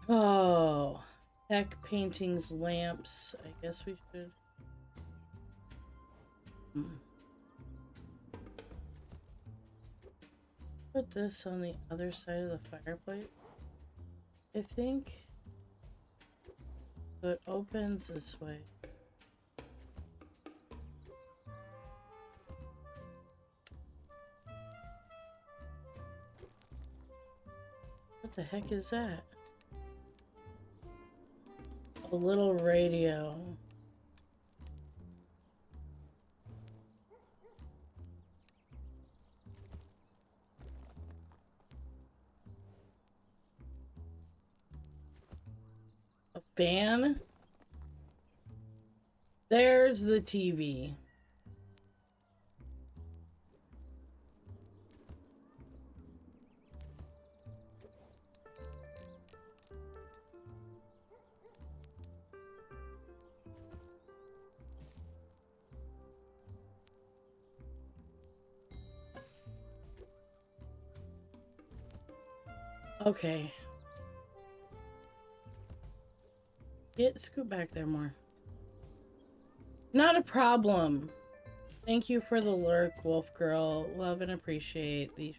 Oh, heck, paintings, lamps. I guess we should. Put this on the other side of the fireplace. I think so it opens this way. What the heck is that? A little radio. A fan? There's the TV. Okay. Scoot back there more. Not a problem. Thank you for the lurk, Wolf Girl. Love and appreciate these.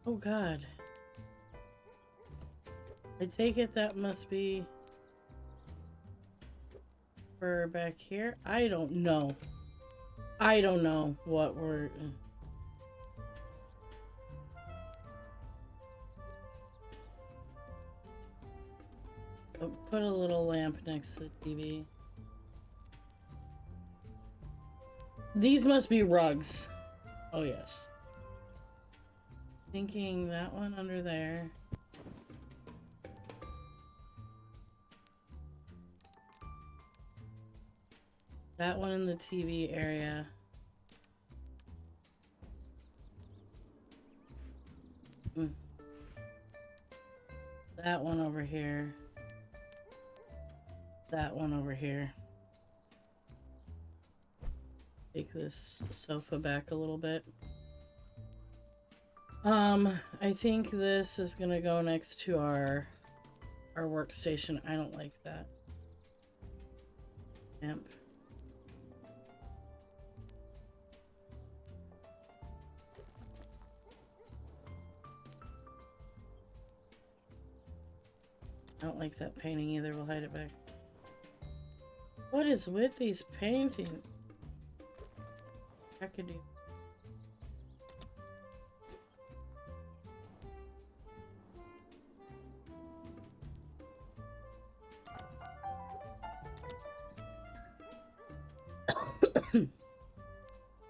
Oh god. I take it that must be for back here. I don't know. I don't know what we're... Oh, put a little lamp next to the TV. These must be rugs. Oh yes. Thinking that one under there. That one in the TV area. That one over here. That one over here. Take this sofa back a little bit. I think this is gonna go next to our workstation. I don't like that. Lamp. I don't like that painting either. We'll hide it back. What is with these paintings? I could do.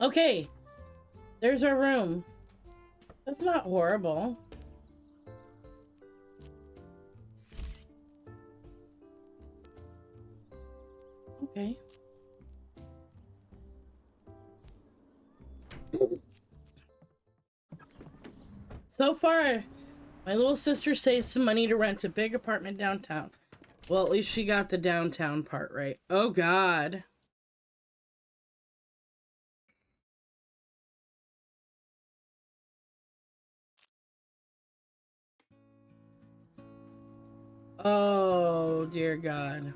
Okay, there's our room. That's not horrible. Okay. So far, my little sister saved some money to rent a big apartment downtown. Well, at least she got the downtown part right. Oh, God. Oh, dear God.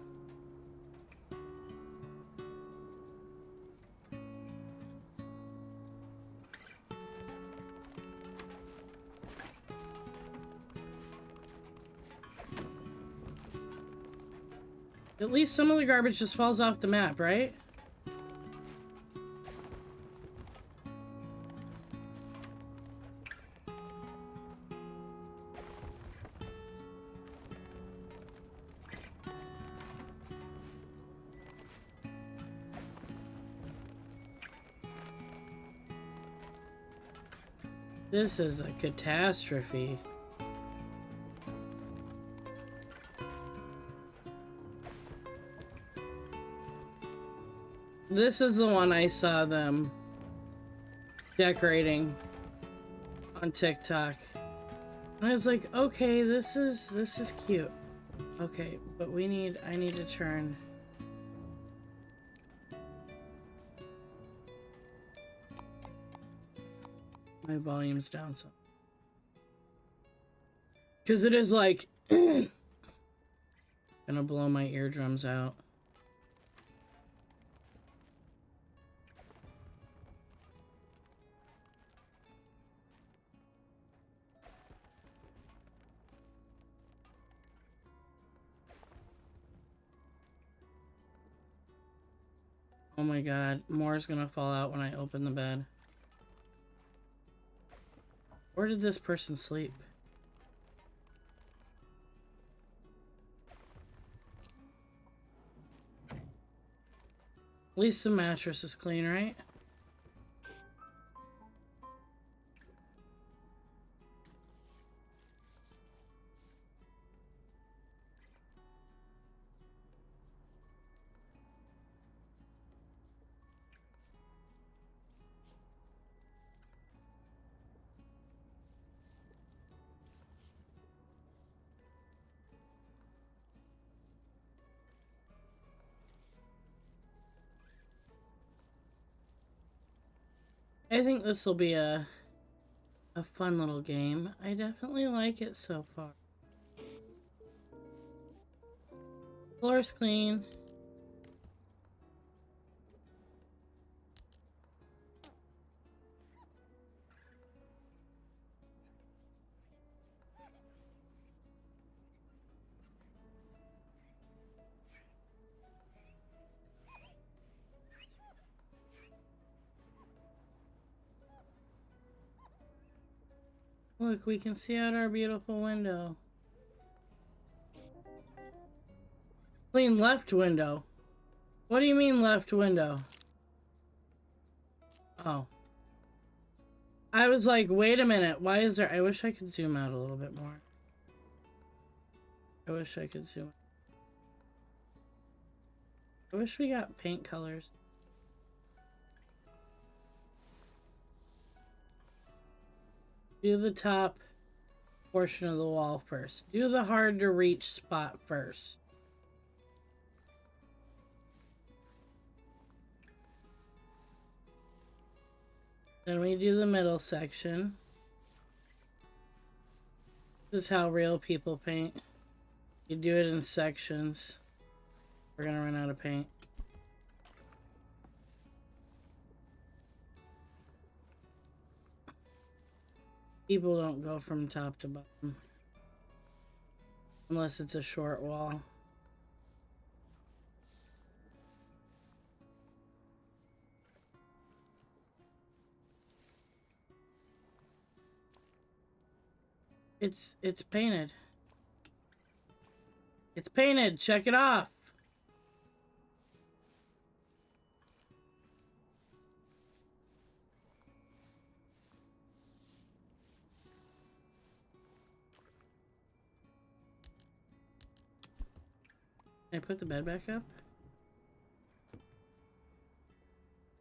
At least some of the garbage just falls off the map, right? This is a catastrophe. This is the one I saw them decorating on TikTok. And I was like, okay, this is cute. Okay, but I need to turn. My volume's down some. Because it is like gonna blow my eardrums out. Oh my God, more's gonna fall out when I open the bed. Where did this person sleep? At least the mattress is clean, right? I think this will be a fun little game. I definitely like it so far. Floor's clean. Look, we can see out our beautiful window. Clean left window. What do you mean left window? Oh. I was like, wait a minute. Why is there... I wish I could zoom out a little bit more. I wish I could zoom. I wish we got paint colors. Do the top portion of the wall first. Do the hard to reach spot first. Then we do the middle section. This is how real people paint. You do it in sections. We're gonna run out of paint. People don't go from top to bottom. Unless it's a short wall. It's painted. It's painted. Check it off. Can I put the bed back up?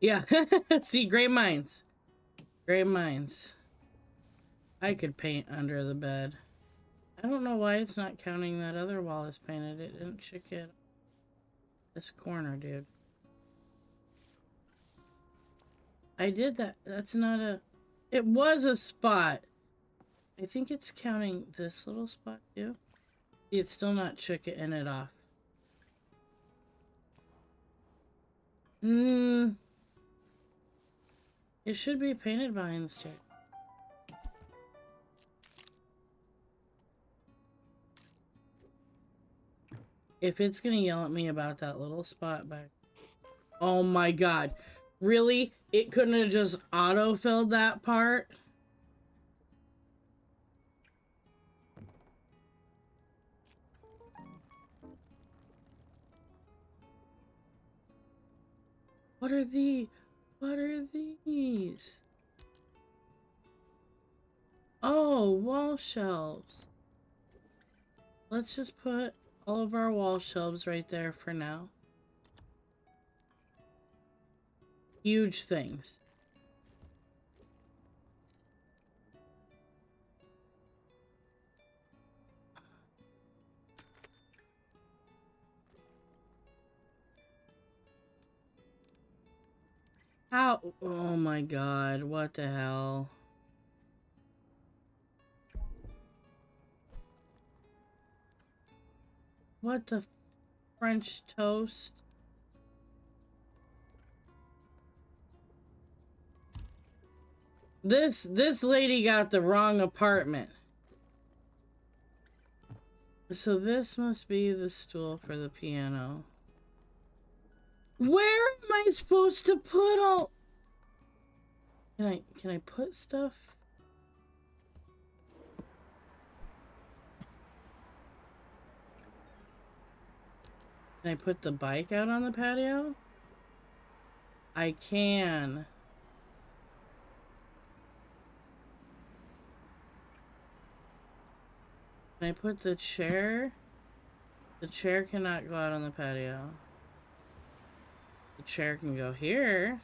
Yeah. See, great minds. Great minds. I could paint under the bed. I don't know why it's not counting that other wall is painted. It didn't check it. This corner, dude. I did that. That's not a... It was a spot. I think it's counting this little spot, too. See, it's still not checking it off. It should be painted behind the stairs. If it's gonna yell at me about that little spot back... Oh my god. Really? It couldn't have just auto-filled that part? What are these? What are these? Oh, wall shelves. Let's just put all of our wall shelves right there for now. Huge things. How? Oh my god, what the hell? What the French toast? This lady got the wrong apartment. So this must be the stool for the piano. Where am I supposed to put all... Can I put stuff? Can I put the bike out on the patio? I can. Can I put the chair? The chair cannot go out on the patio. The chair can go here.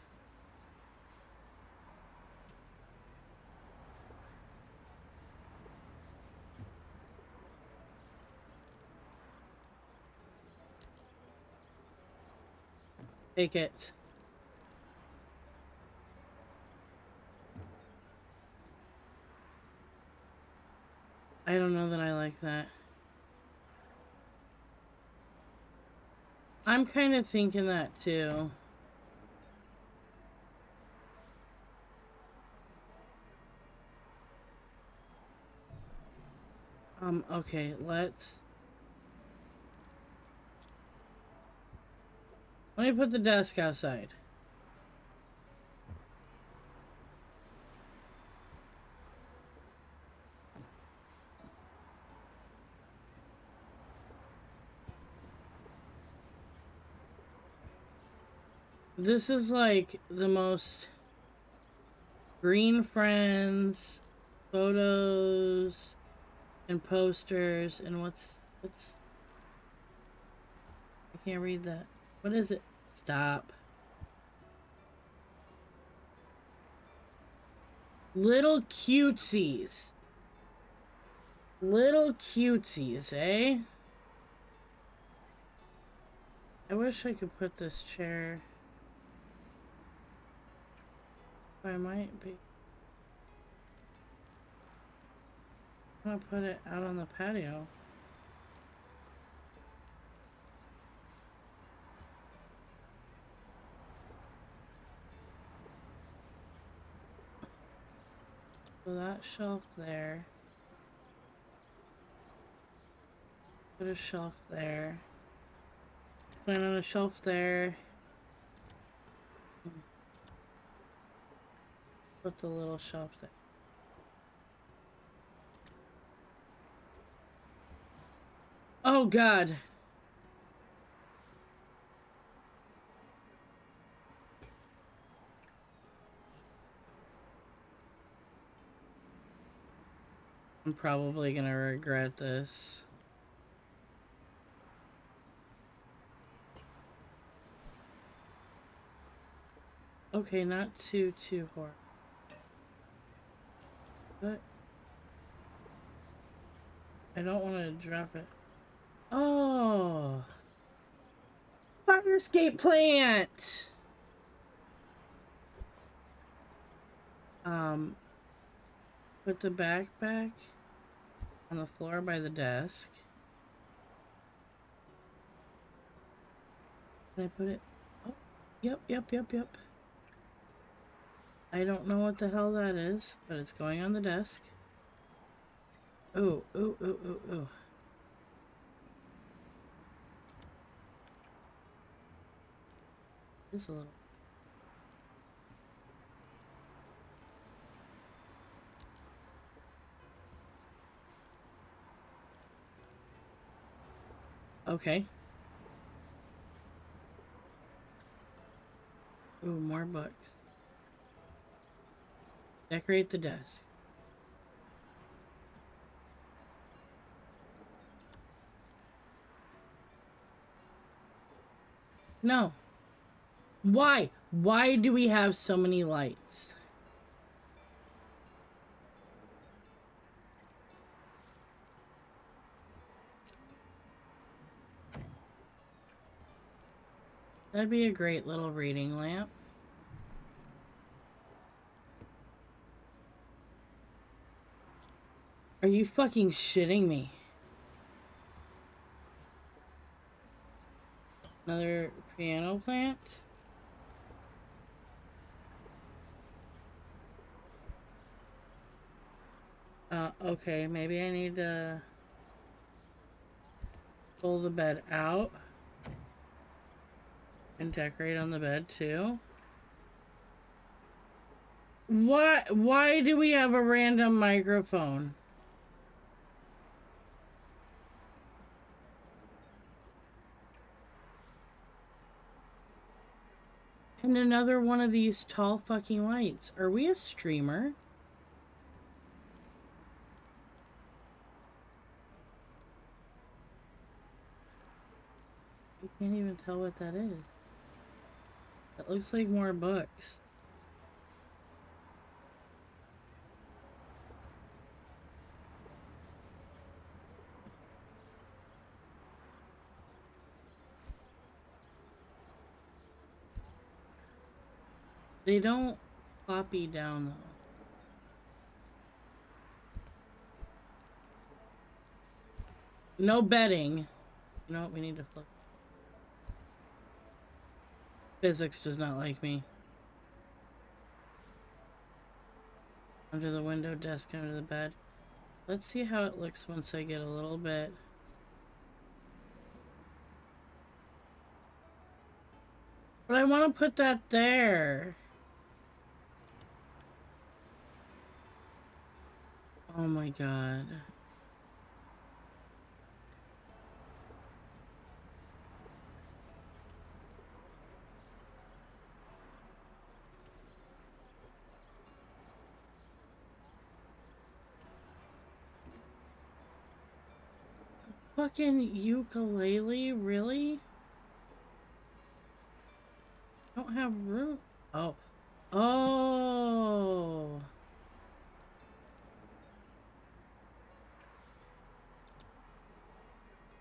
Take it. I don't know that I like that. I'm kind of thinking that too. Okay, let me put the desk outside. This is like the most green friends, photos, and posters, and what's... I can't read that. What is it? Stop. Little cutesies. Little cutesies, eh? I wish I could put this chair... I might be... I'm gonna put it out on the patio. So that shelf there. Put a shelf there. Put on a shelf there. Put the little shelf there. Oh god. I'm probably gonna regret this. Okay, not too hard. But I don't want to drop it. Oh, fire escape plant. Put the backpack on the floor by the desk. Can I put it? Oh, yep. I don't know what the hell that is, but it's going on the desk. Ooh. It's a little. Okay. Ooh, more books. Decorate the desk. No. Why? Why do we have so many lights? That'd be a great little reading lamp. Are you fucking shitting me? Another piano plant? Okay, maybe I need to pull the bed out and decorate on the bed too. Why do we have a random microphone? And another one of these tall fucking lights. Are we a streamer? I can't even tell what that is. That looks like more books. They don't floppy down though. No bedding. You know what? We need to flip. Physics does not like me. Under the window, desk, under the bed. Let's see how it looks once I get a little bit. But I want to put that there. Oh my god. Fucking ukulele, really? Don't have room. Oh. Oh.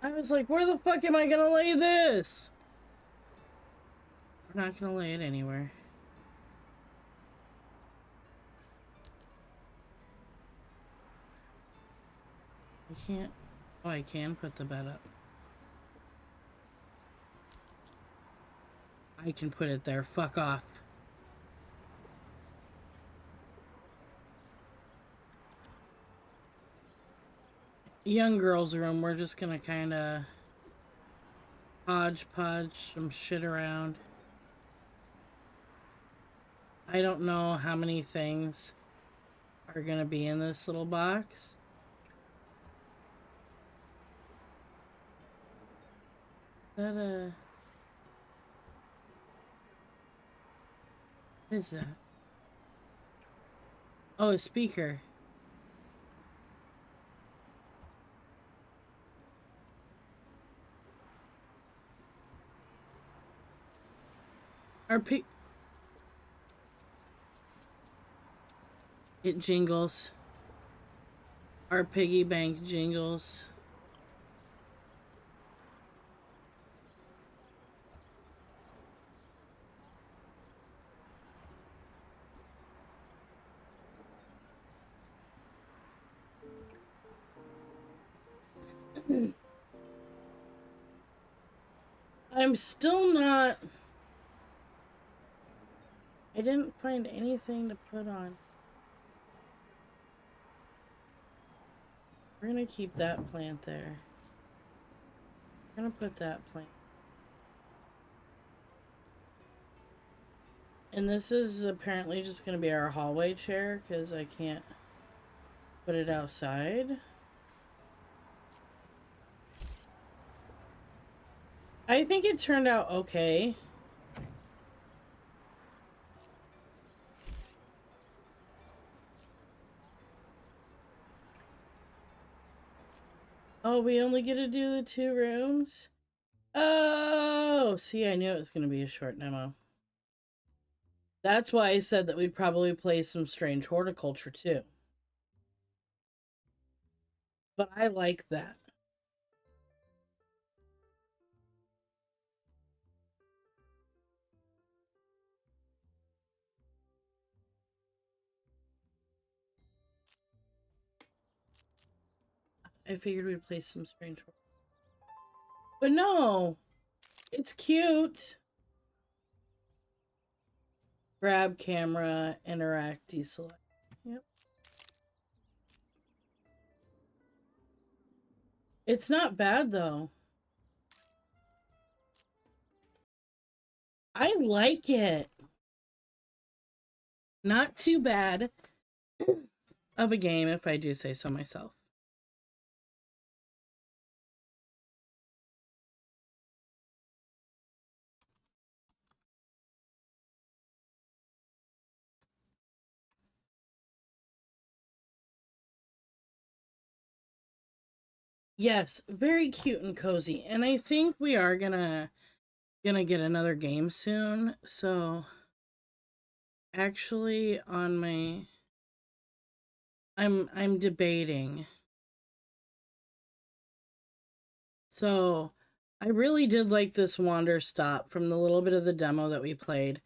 I was like, where the fuck am I gonna lay this? We're not gonna lay it anywhere. I can't. Oh, I can put the bed up. I can put it there. Fuck off. Young girl's room. We're just gonna kind of hodgepodge some shit around. I don't know how many things are gonna be in this little box. Is that what is that? Oh, a speaker. Our It jingles. Our piggy bank jingles. I'm still not... I didn't find anything to put on. We're gonna keep that plant there. We're gonna put that plant. And this is apparently just gonna be our hallway chair because I can't put it outside. I think it turned out okay. Oh, we only get to do the 2 rooms? Oh, see, I knew it was going to be a short demo. That's why I said that we'd probably play some strange horticulture too. But I like that. I figured we'd play some strange horticulture. But no, it's cute. Grab camera, interact, deselect. Yep. It's not bad though. I like it. Not too bad of a game, if I do say so myself. Yes, very cute and cozy. And I think we are gonna get another game soon. So actually on my I'm debating. So I really did like this Wander Stop from the little bit of the demo that we played.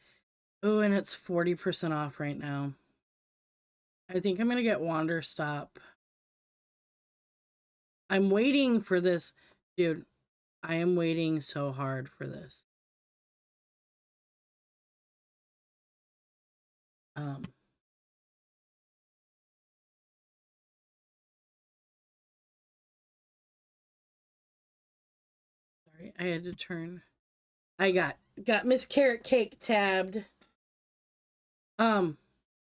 Oh, and it's 40% off right now. I think I'm gonna get Wander Stop. I'm waiting for this. Dude, I am waiting so hard for this. Sorry, I had to turn. I got Miss Carrot Cake tabbed.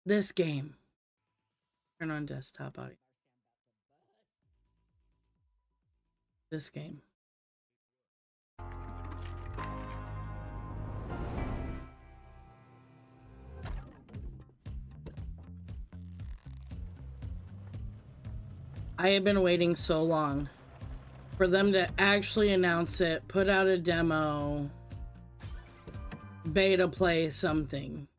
This game. Turn on desktop audio. This game. I have been waiting so long for them to actually announce it, put out a demo, beta play something.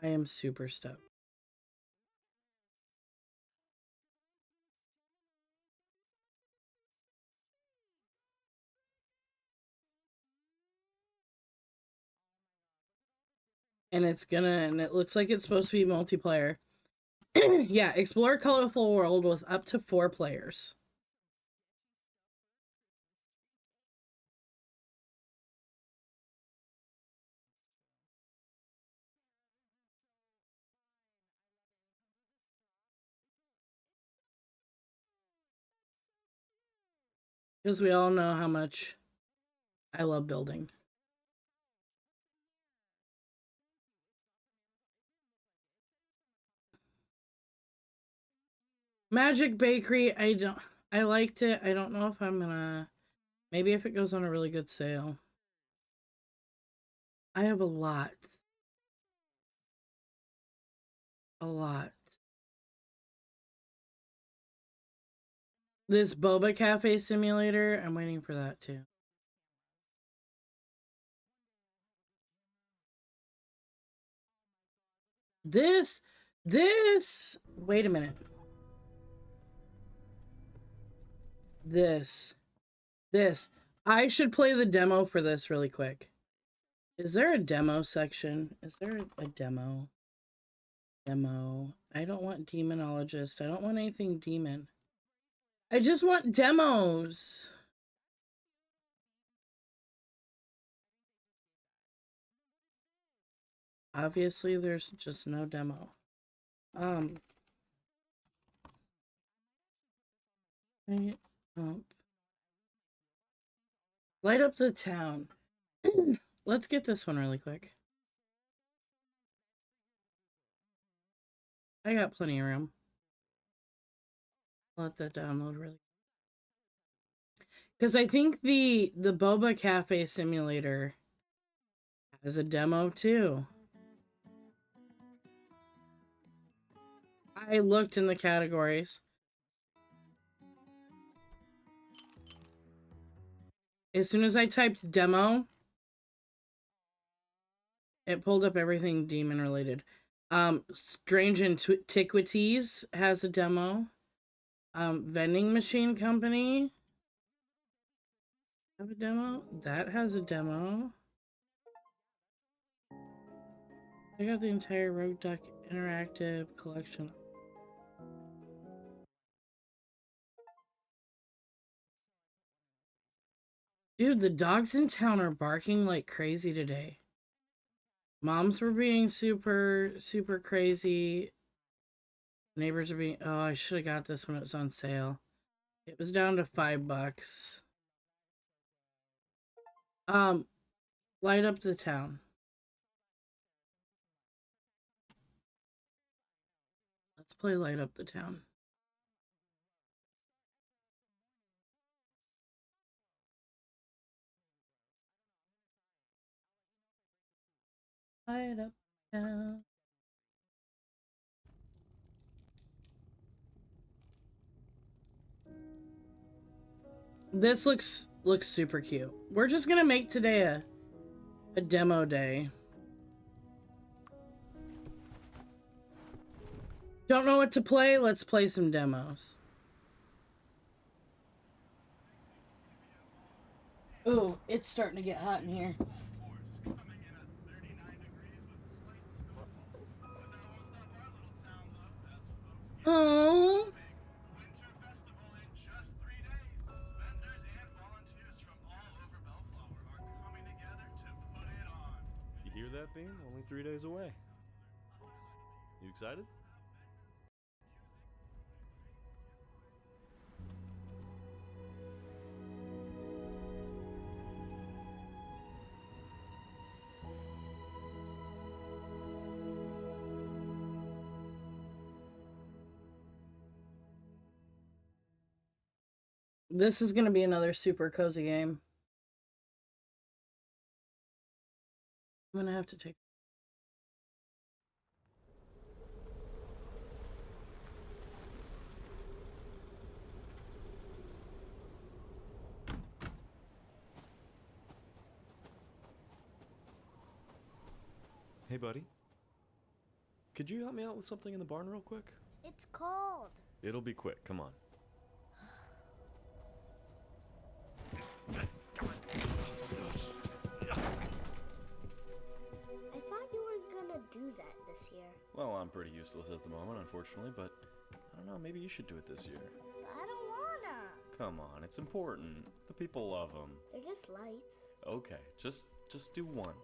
I am super stoked. And it looks like it's supposed to be multiplayer. Yeah, explore a colorful world with up to 4 players. Because we all know how much I love building. Magic Bakery, I liked it. I don't know if I'm gonna, maybe if it goes on a really good sale. I have a lot. A lot. This Boba Cafe simulator, I'm waiting for that too. This, wait a minute. This. I should play the demo for this really quick. Is there a demo section? Is there a demo? Demo. I don't want demonologist. I don't want anything demon. I just want demos. Obviously, there's just no demo. Light up the town. Let's get this one really quick. I got plenty of room. Let that download really. Because I think the Boba Cafe simulator has a demo too. I looked in the categories. As soon as I typed demo, it pulled up everything demon related. Strange Antiquities has a demo. Vending Machine Company have a demo. That has a demo. I got the entire Rogue Duck Interactive collection. Dude, the dogs in town are barking like crazy today. Moms were being super crazy. Neighbors are being, oh, I should have got this when it was on sale. It was down to $5. Light up the town. Let's play Light Up the Town. Light up the town. This looks super cute. We're just gonna make today a demo day. Don't know what to play? Let's play some demos. Ooh, it's starting to get hot in here. Oh. You hear that, Bean? Only 3 days away. You excited? This is gonna be another super cozy game. I'm gonna have to take. Hey, buddy. Could you help me out with something in the barn real quick? It's cold. It'll be quick, come on. I thought you were gonna do that this year. Well, I'm pretty useless at the moment, unfortunately, but I don't know, maybe you should do it this year. But I don't wanna. Come on, it's important. The people love them. They're just lights. Okay, just do one.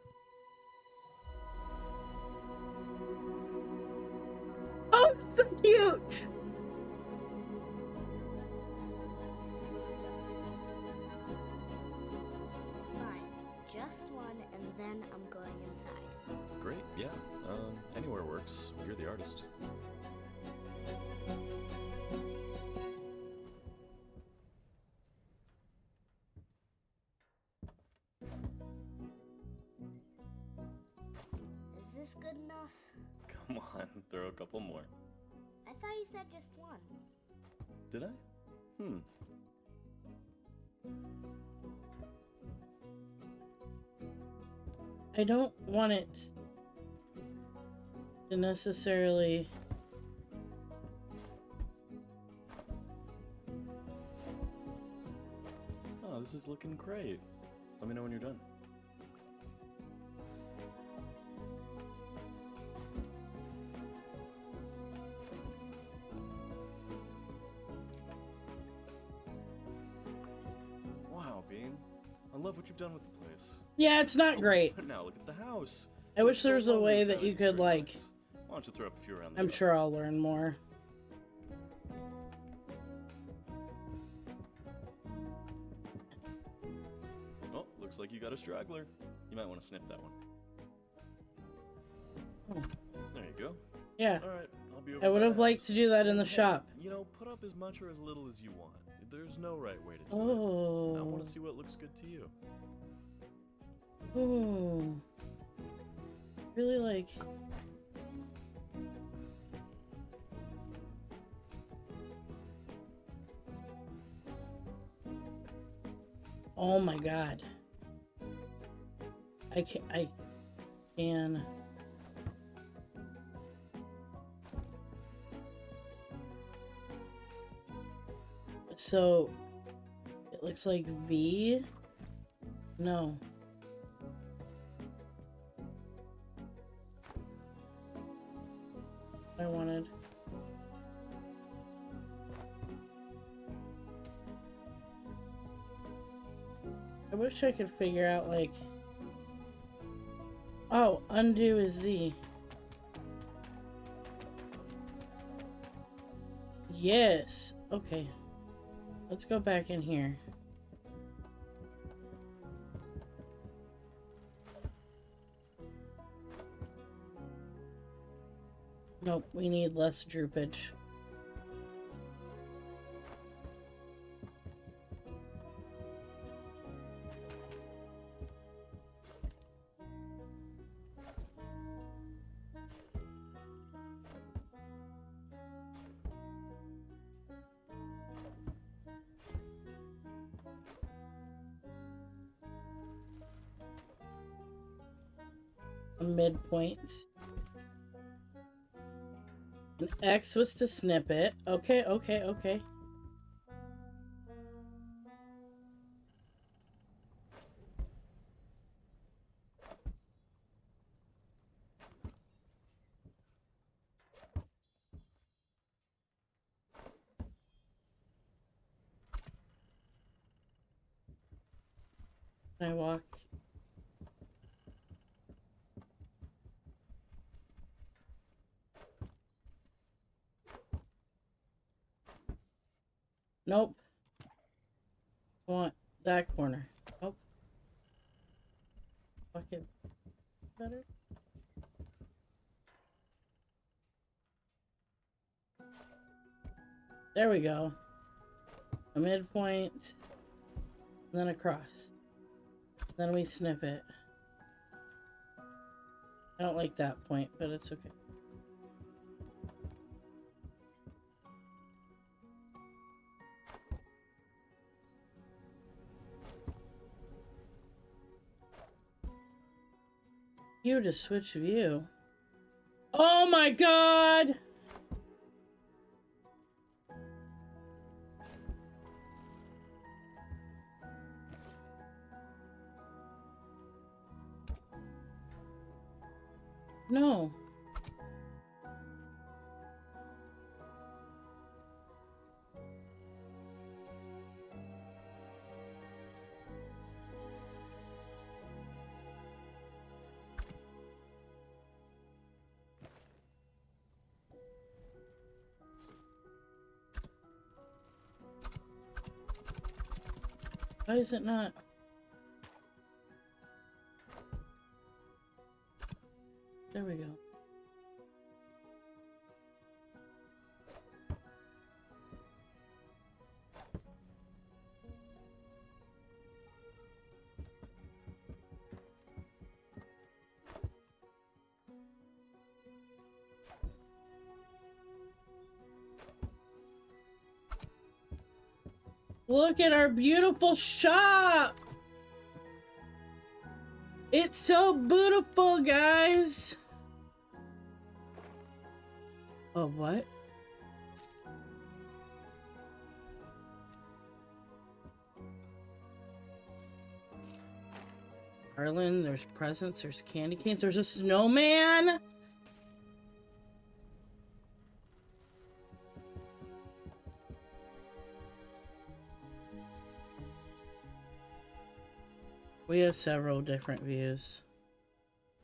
Oh, so cute! works. You're the artist. Is this good enough? Come on, throw a couple more. I thought you said just one. Did I? I don't want it to necessarily... Oh, this is looking great. Let me know when you're done. Wow, Bean. I love what you've done with the place. Yeah, it's not great. But now look at the house. I wish It's there so was a lovely way without that you any could, string like... lights. Why don't you throw up a few around the I'm yard? sure I'll learn more. Oh, looks like you got a straggler. You might want to snip that one. Oh. There you go. Yeah. Alright, I'll be over I would by have the liked house. to do that in the And hey, shop. You know, put up as much or as little as you want. There's no right way to do it. I want Oh. to see what looks good to you. Oh. Really like... Oh my god. I can... So, it looks like V? No. I wanted. I wish I could figure out, like... Oh, undo is Z. Yes. Okay. Let's go back in here. Nope, we need less droopage. A midpoint. An X was to snip it. Okay, okay, okay. Can I walk? Nope. I want that corner. Nope. Fucking better. There we go. A midpoint. And then across. Then we snip it. I don't like that point, but it's okay. You to switch view. Oh my god! No. Why is it not? There we go. Look at our beautiful shop! It's so beautiful, guys! Oh, what? Arlen, there's presents, there's candy canes, there's a snowman! We have several different views.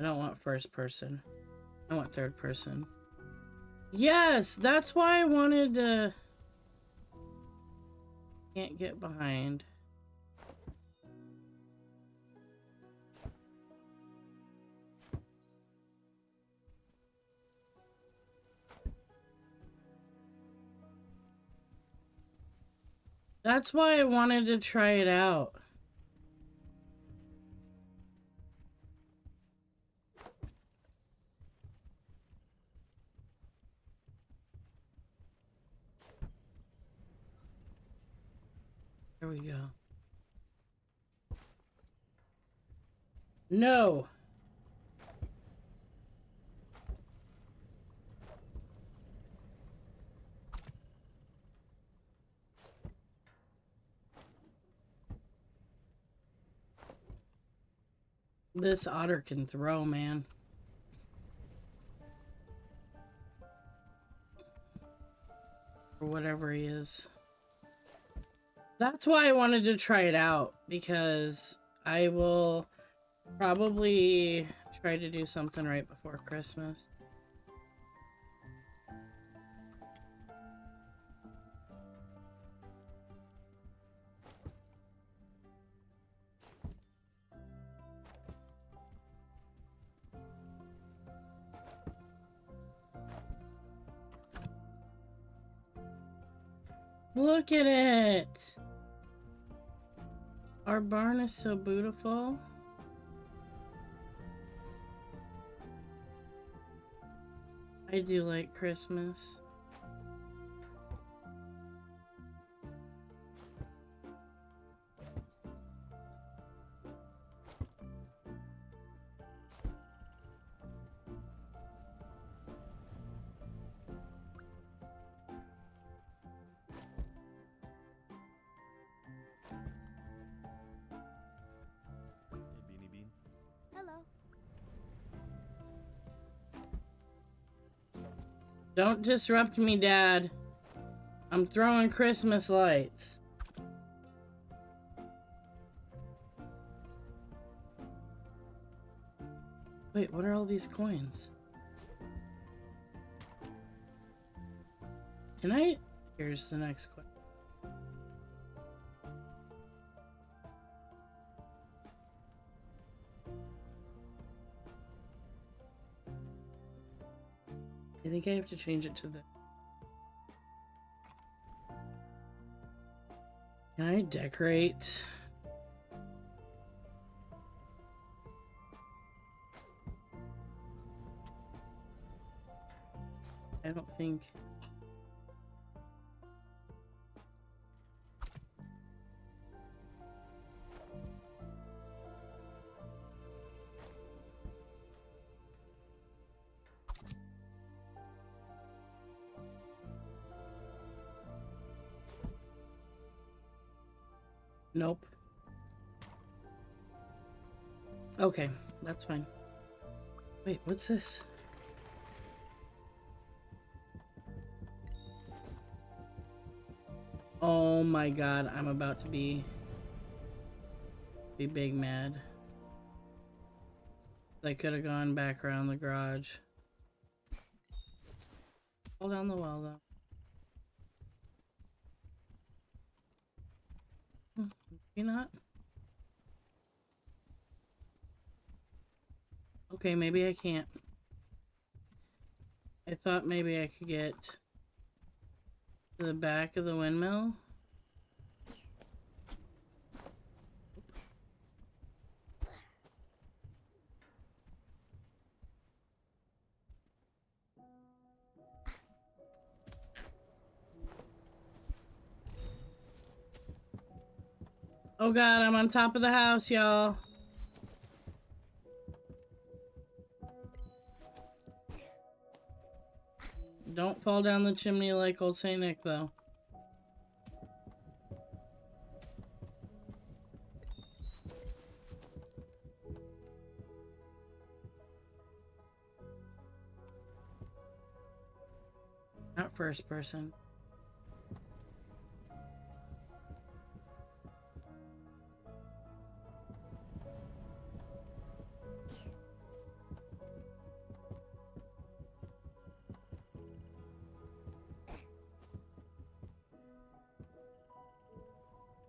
I don't want first person. I want third person. Yes, that's why I wanted to... Can't get behind. That's why I wanted to try it out. There we go. No! This otter can throw, man. Or whatever he is. That's why I wanted to try it out, because I will probably try to do something right before Christmas. Look at it! Our barn is so beautiful. I do like Christmas. Hey, Beanie Bean. Hello. Don't disrupt me, Dad. I'm throwing Christmas lights. Wait, what are all these coins? Can I... Here's the next question. I think I have to change it to the... Can I decorate? I don't think... Nope. Okay, that's fine. Wait, what's this? Oh my god, I'm about to be big mad. I could have gone back around the garage. Fall down the well though. Maybe not. Okay, maybe I can't. I thought maybe I could get to the back of the windmill. Oh god, I'm on top of the house, y'all. Don't fall down the chimney like old Saint Nick, though. Not first person.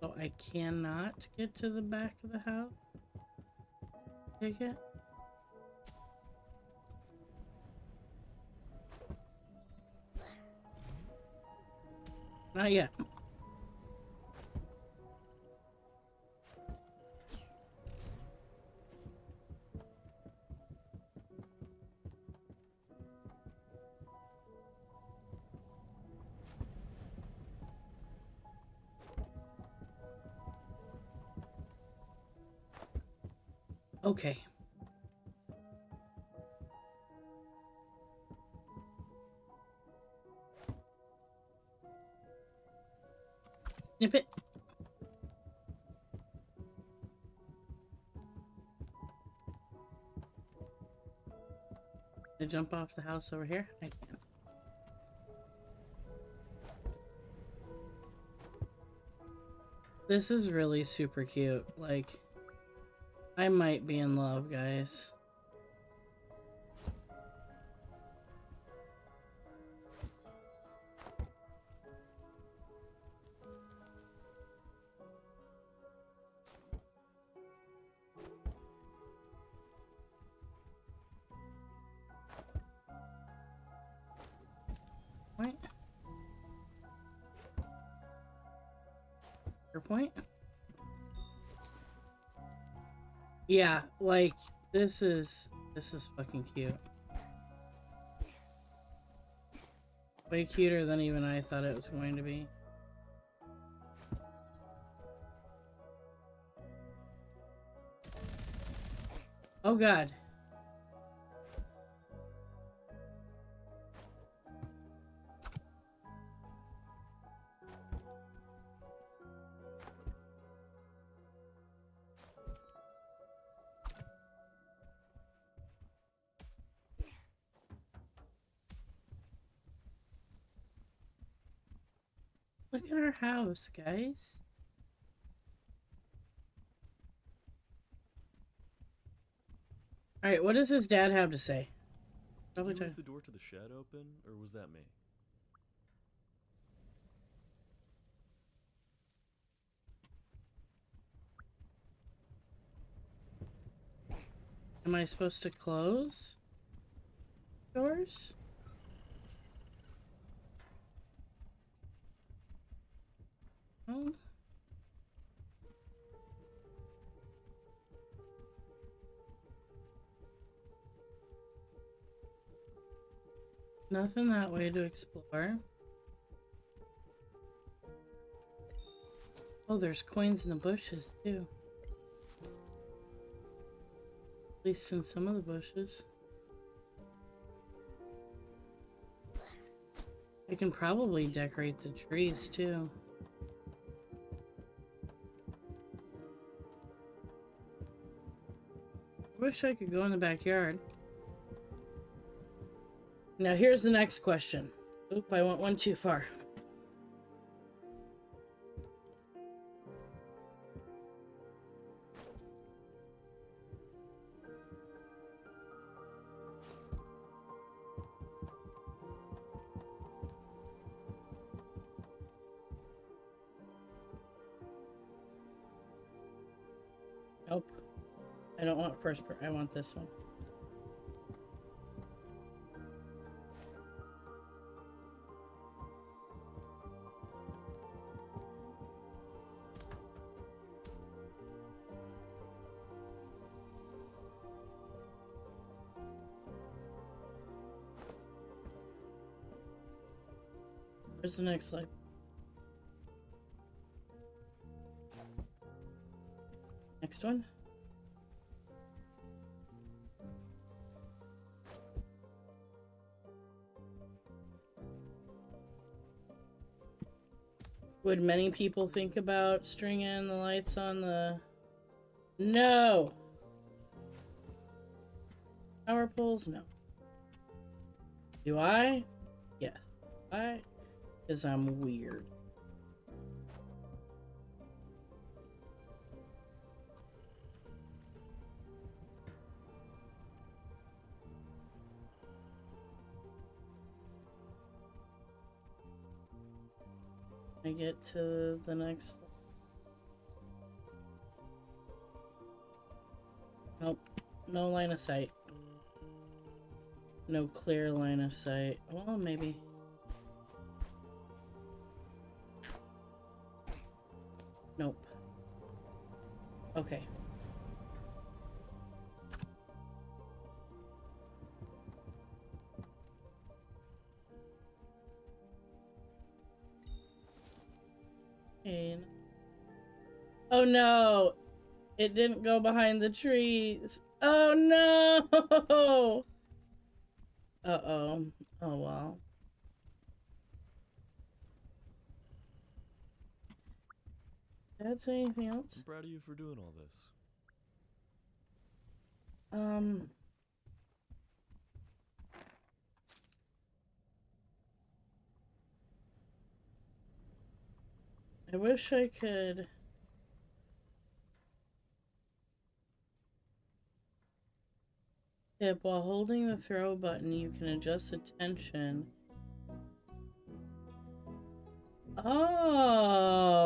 So I cannot get to the back of the house. Take it. Not yet. Okay. Snip it. Can I jump off the house over here? I can. This is really super cute. Like, I might be in love, guys. Point. Your point. Yeah, like this is fucking cute. Way cuter than even I thought it was going to be. Oh god. Look at our house, guys. Alright, what does his dad have to say? Probably Did you leave the door to the shed open, or was that me? Am I supposed to close doors? Oh. Nothing that way to explore. Oh, there's coins in the bushes too. At least in some of the bushes. I can probably decorate the trees too. Wish I could go in the backyard. Now here's the next question. Oop, I went one too far. Nope. I don't want first I want this one. Where's the next slide? next one. Would many people think about stringing the lights on the... No! Power poles? No. Do I? Yes. Why? Because I'm weird. I get to the next... Nope. No line of sight. No clear line of sight. Well, maybe. Nope. Okay. Okay. Oh no! It didn't go behind the trees. Oh no! Uh-oh. Oh well. Did I say anything else? I'm proud of you for doing all this. I wish I could... Tip, while holding the throw button, you can adjust the tension. Oh!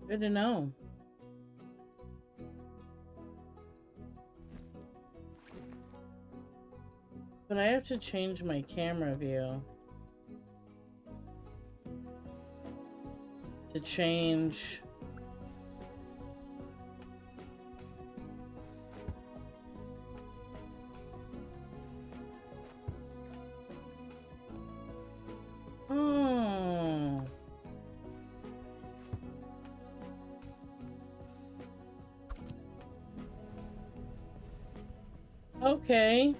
Good to know. But I have to change my camera view. To change... Oh. Okay.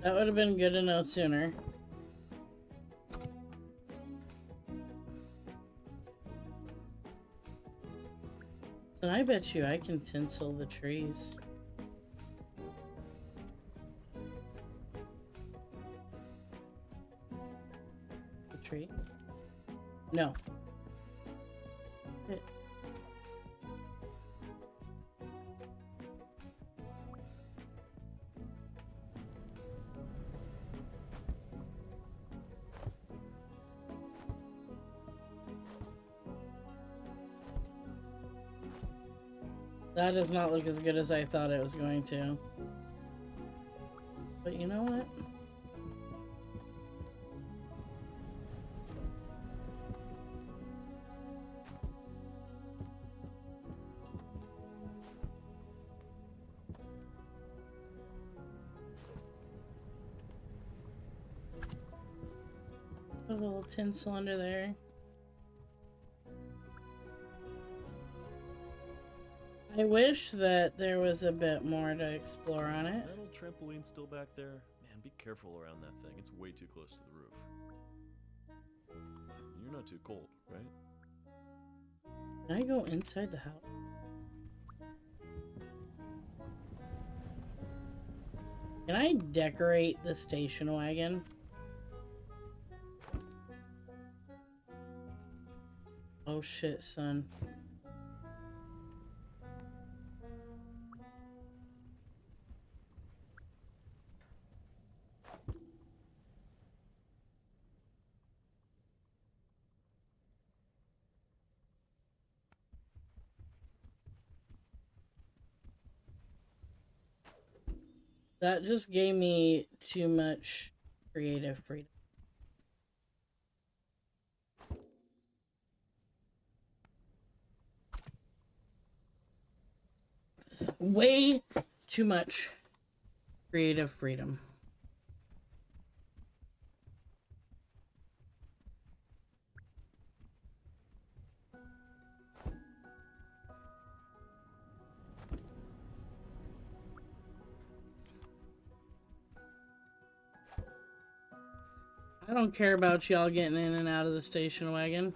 That would have been good to know sooner. And I bet you I can tinsel the trees. The tree? No. It. That does not look as good as I thought it was going to. But you know what? Put a little tinsel under there. I wish that there was a bit more to explore on Is it. that old trampoline still back there? Man, be careful around that thing. It's way too close to the roof. You're not too cold, right? Can I go inside the house? Can I decorate the station wagon? Oh shit, son. That just gave me too much creative freedom. Way too much creative freedom. I don't care about y'all getting in and out of the station wagon.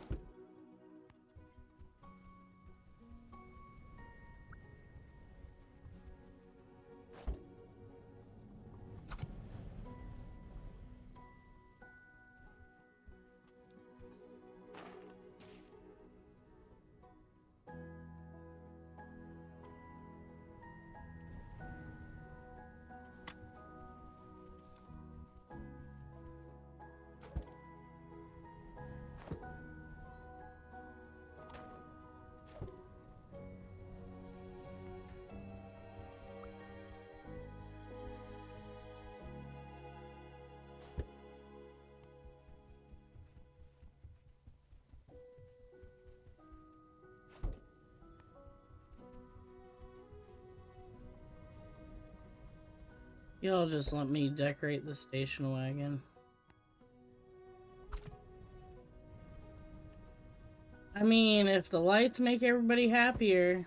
Y'all just let me decorate the station wagon. I mean, if the lights make everybody happier.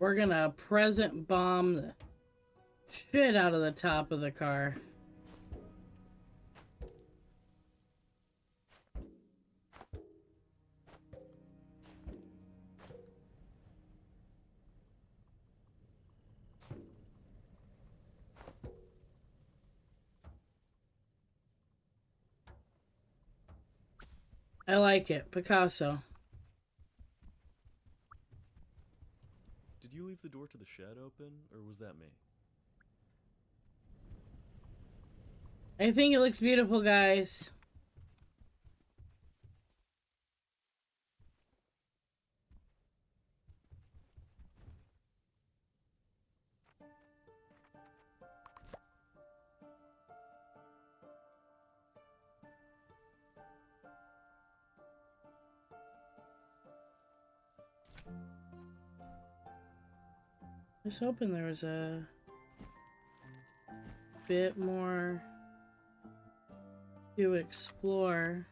We're gonna present bomb the shit out of the top of the car. I like it. Picasso. Did you leave the door to the shed open, or was that me? I think it looks beautiful, guys. I was hoping there was a bit more to explore.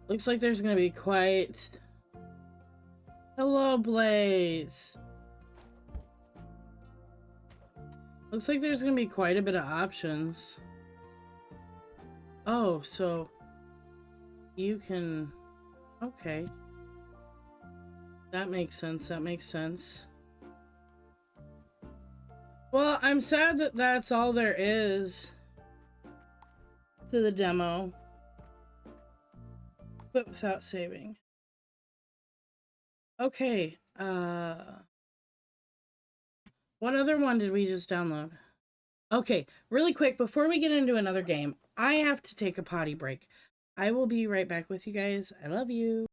Looks like there's gonna be quite... Hello, Blaze! Looks like there's gonna be quite a bit of options. Oh, so... you can... Okay. That makes sense, that makes sense. Well, I'm sad that that's all there is to the demo. But without saving. Okay, what other one did we just download? Okay, really quick, before we get into another game, I have to take a potty break. I will be right back with you guys. I love you.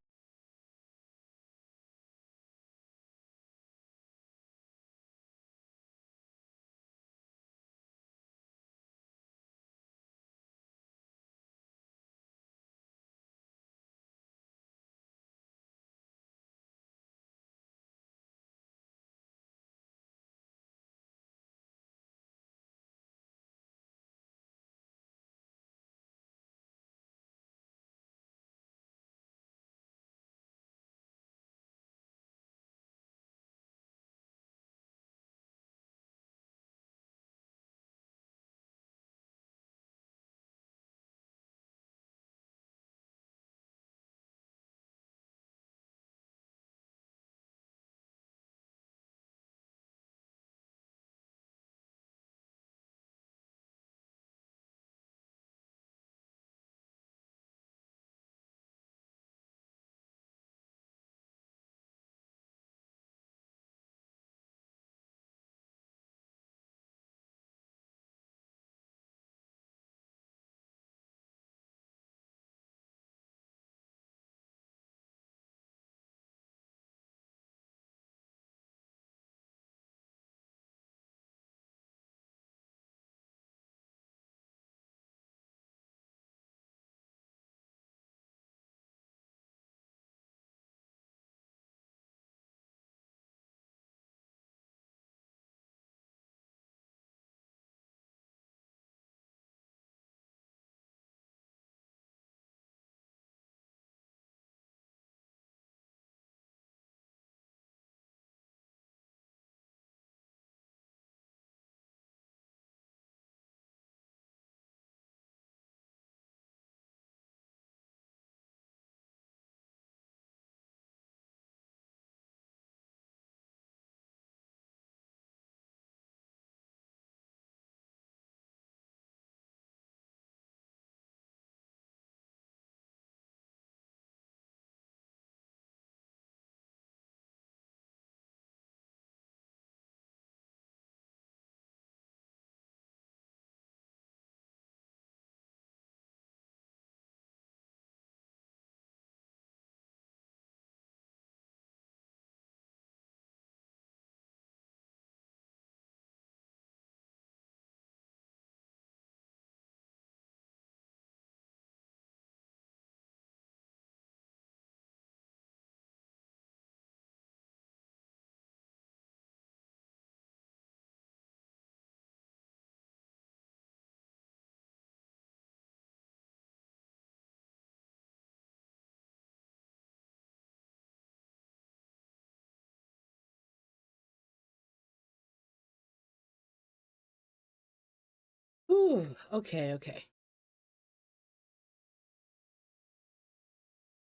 Whew. Okay.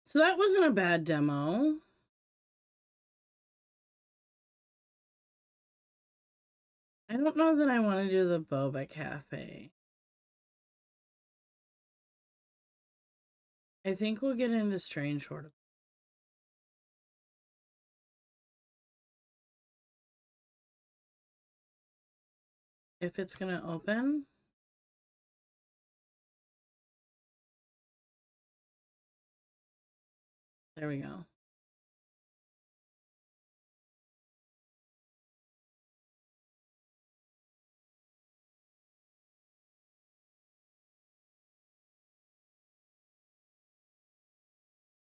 So that wasn't a bad demo. I don't know that I want to do the Boba Cafe. I think we'll get into strange horticulture. If it's gonna open. There we go.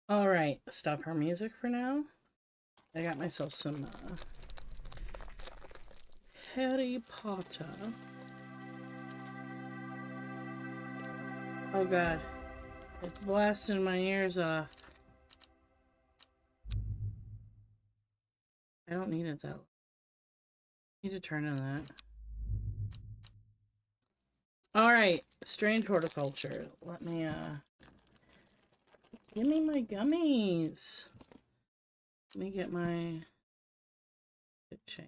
All right, stop our music for now. I got myself some Harry Potter. Oh god, it's blasting my ears off. I don't need it that loud. I need to turn on that. All right, strange horticulture. Let me give me my gummies. Let me get my chain.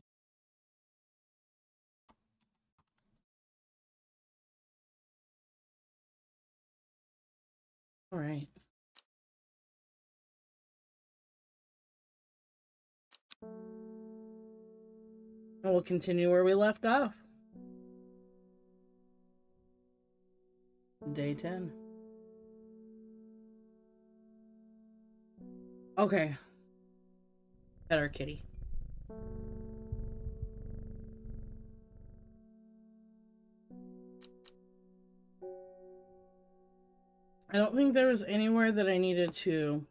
All right. And we'll continue where we left off. Day 10. Okay. Pet our kitty. I don't think there was anywhere that I needed to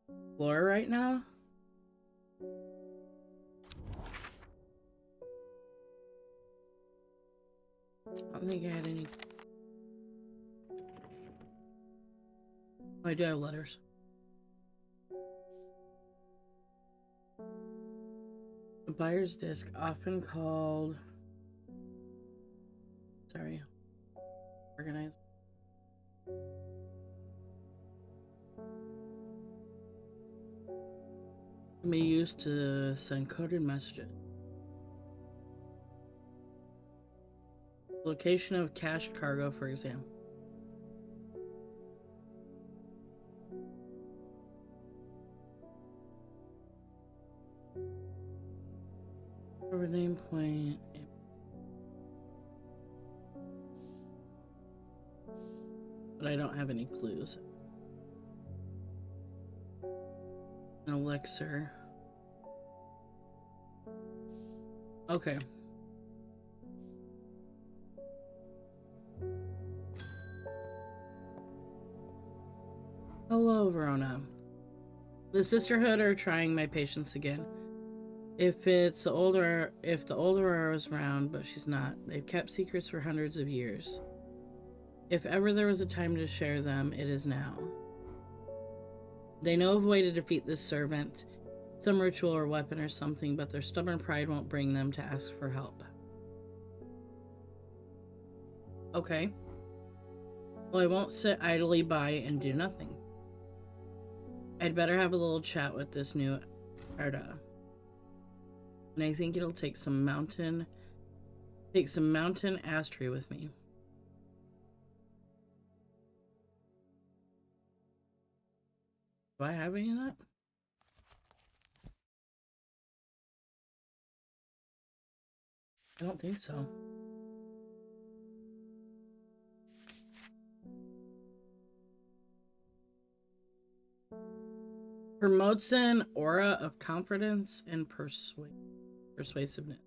explore right now. I don't think I had any. Oh, I do have letters. A buyer's disc, often called. Sorry. Organized. Can be used to send coded messages. Location of cached cargo, for example. Forward name point. But I don't have any clues. An elixir. Okay. Hello, Verona. The Sisterhood are trying my patience again. If the older Aurora was around, but she's not. They've kept secrets for hundreds of years. If ever there was a time to share them, it is now. They know of a way to defeat this servant, some ritual or weapon or something, but their stubborn pride won't bring them to ask for help. Okay. Well, I won't sit idly by and do nothing. I'd better have a little chat with this new Arda. And I think it'll take some mountain astry with me. Do I have any of that? I don't think so. Promotes an aura of confidence and persuasiveness.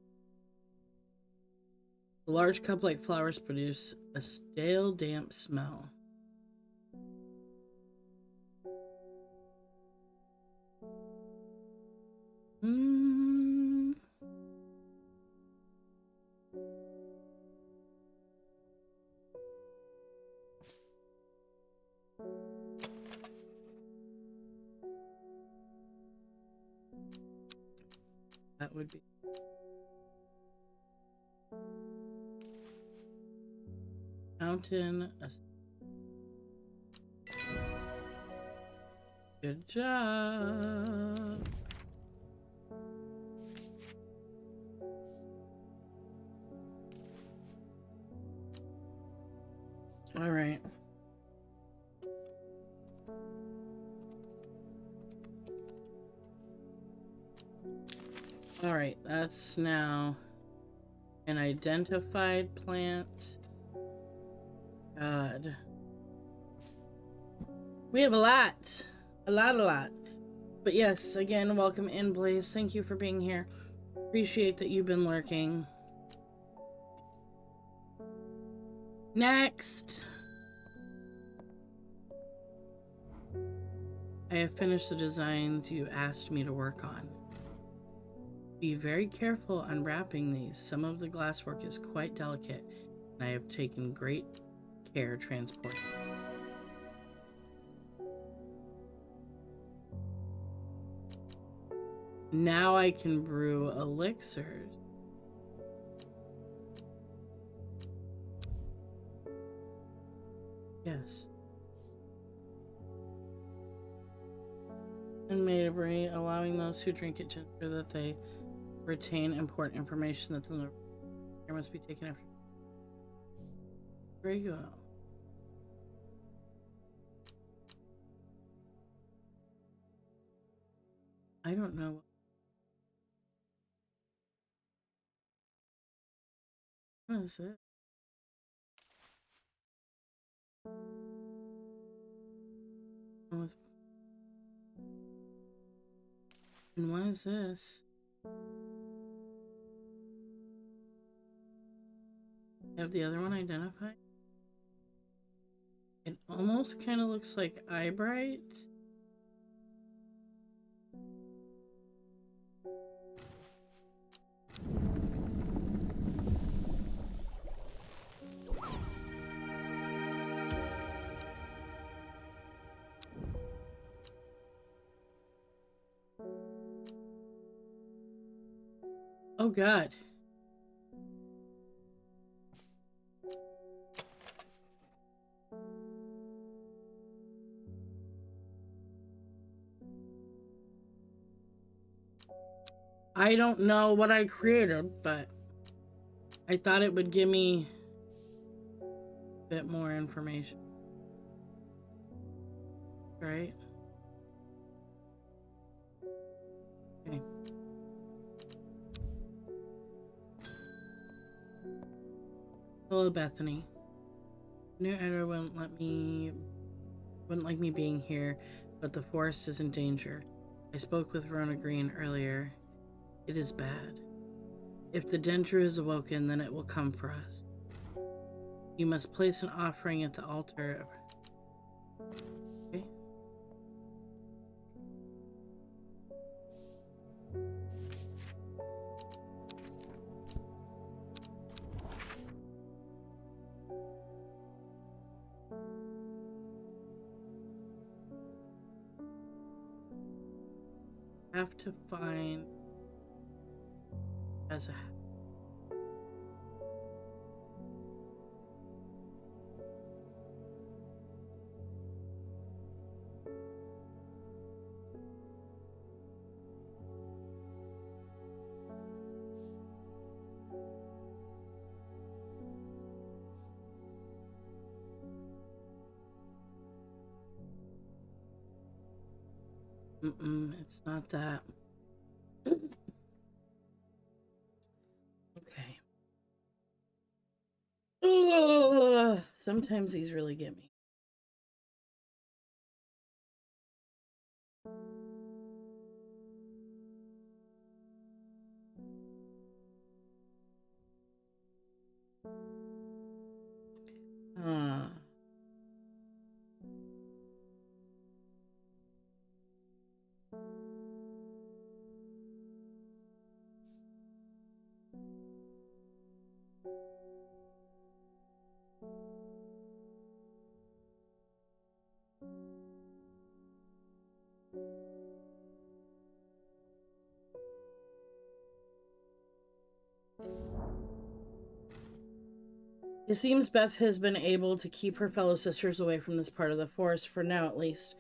The large cup-like flowers produce a stale, damp smell. That would be. Mountain. Good job. All right. All right, that's now an identified plant. God. We have a lot. A lot. But yes, again, welcome in, Blaze. Thank you for being here. Appreciate that you've been lurking. Next. I have finished the designs you asked me to work on. Be very careful unwrapping these. Some of the glasswork is quite delicate, and I have taken great care transporting it. Now I can brew elixirs. Yes. And made a brain, allowing those who drink it to ensure that they retain important information that the care must be taken after. There you go. I don't know. What is it? And what is this? Have the other one identified? It almost kind of looks like eyebright. Oh God. I don't know what I created, but I thought it would give me a bit more information. Right? Okay. Hello, Bethany. New editor wouldn't like me being here, but the forest is in danger. I spoke with Rona Green earlier. It is bad. If the danger is awoken, then it will come for us. You must place an offering at the altar. Okay. Have to find as a it's not that. Okay. Sometimes these really get me. Ah. It seems Beth has been able to keep her fellow sisters away from this part of the forest, for now at least.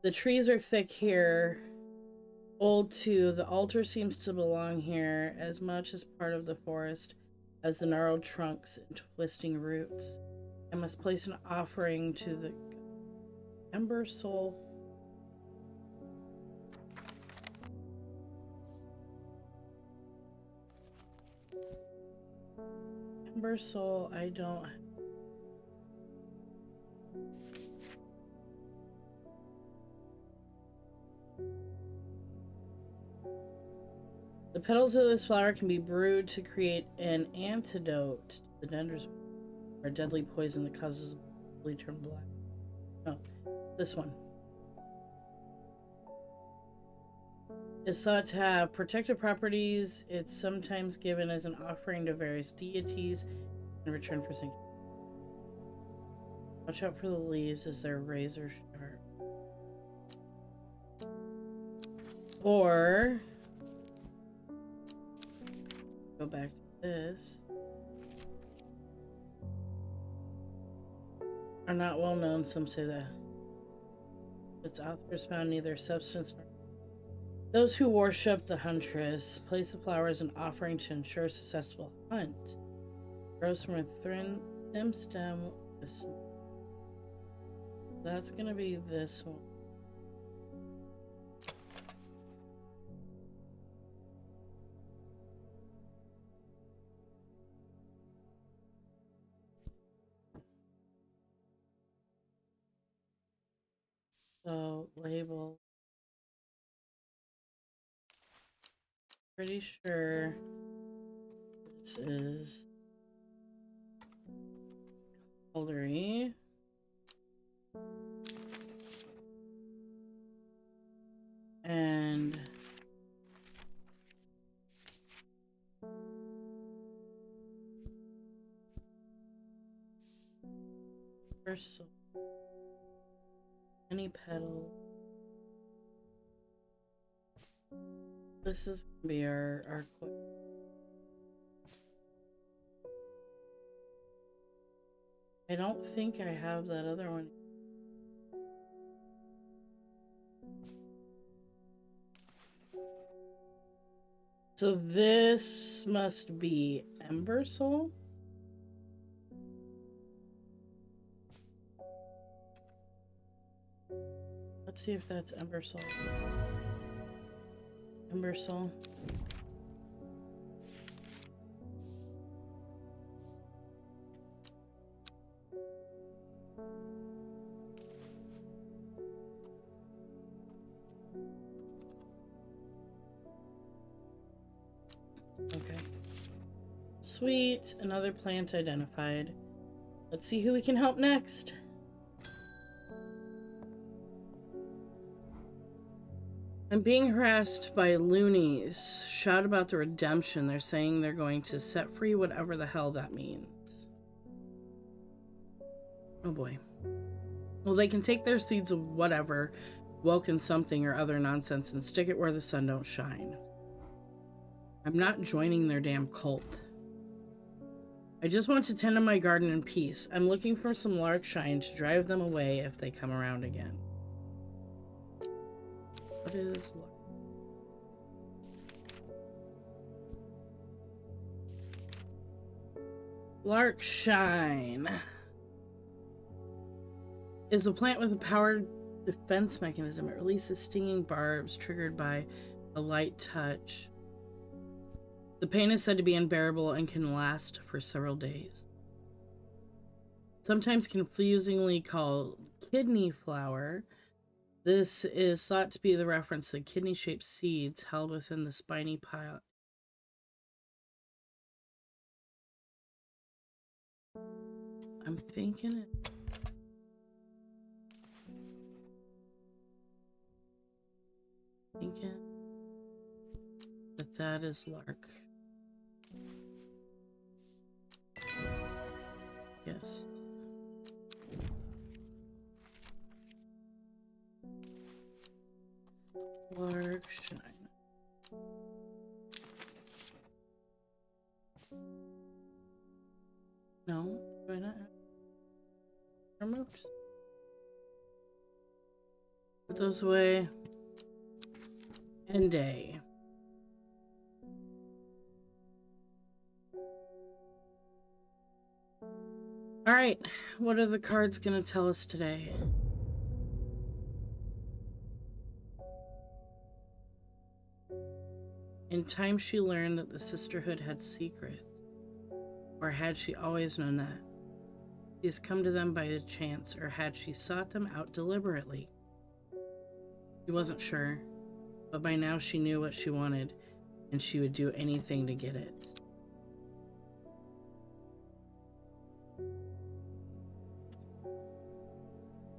The trees are thick here. Old too. The altar seems to belong here as much as part of the forest as the gnarled trunks and twisting roots. I must place an offering to the Ember Soul. Ember Soul, I don't. The petals of this flower can be brewed to create an antidote to the Dender's or deadly poison that causes the turn black. Oh, this one. It's thought to have protective properties. It's sometimes given as an offering to various deities in return for sanctuary. Watch out for the leaves as they're razor sharp. Or go back to this. Are not well known, some say that its authors found neither substance nor. Those who worship the huntress place the flower as an offering to ensure a successful hunt. Grows from a thin stem. That's gonna be this one. So label. Pretty sure this is holdery. And first any petal. This is gonna be our quick. I don't think I have that other one. So this must be Ember Soul. Let's see if that's Ember Soul. Ember Soul. Okay. Sweet. Another plant identified. Let's see who we can help next. I'm being harassed by loonies. Shout about the redemption. They're saying they're going to set free whatever the hell that means. Oh boy. Well, they can take their seeds of whatever, woken something or other nonsense, and stick it where the sun don't shine. I'm not joining their damn cult. I just want to tend to my garden in peace. I'm looking for some lark shine to drive them away if they come around again. What is lark? Lark shine is a plant with a powered defense mechanism. It releases stinging barbs triggered by a light touch. The pain is said to be unbearable and can last for several days. Sometimes confusingly called kidney flower, this is thought to be the reference to kidney-shaped seeds held within the spiny pile. I'm thinking that is lark. Yes. Lark shine. No. Do I not have moves? Put those away. End day. Alright, what are the cards gonna tell us today? In time she learned that the sisterhood had secrets. Or had she always known that? She has come to them by a chance, or had she sought them out deliberately? She wasn't sure, but by now she knew what she wanted, and she would do anything to get it.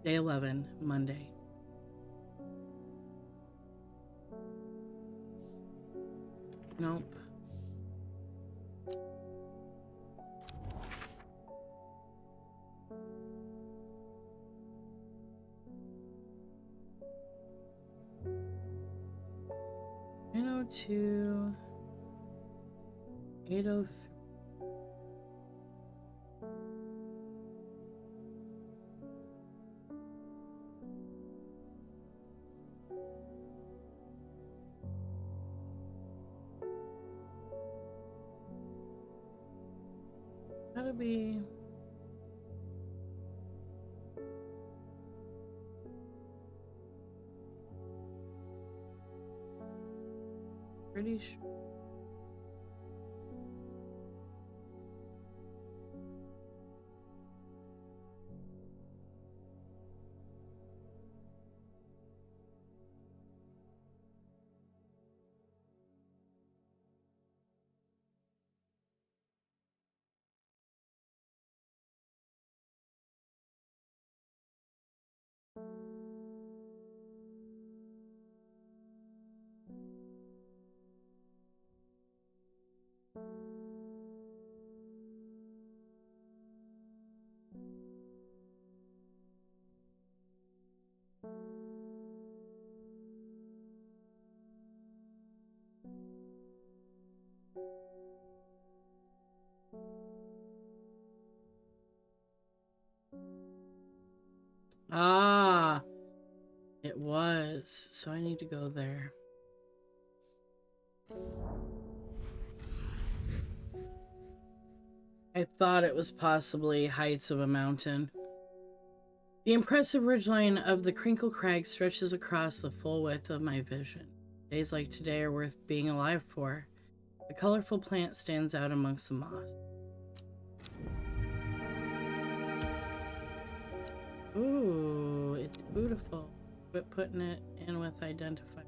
Day 11, Monday. Nope. $902, 803. Gotta be pretty sure. Ah, it was. So I need to go there. I thought it was possibly heights of a mountain. The impressive ridgeline of the Crinkle Crag stretches across the full width of my vision. Days like today are worth being alive for. A colorful plant stands out amongst the moss. Ooh, it's beautiful. But putting it in with identify.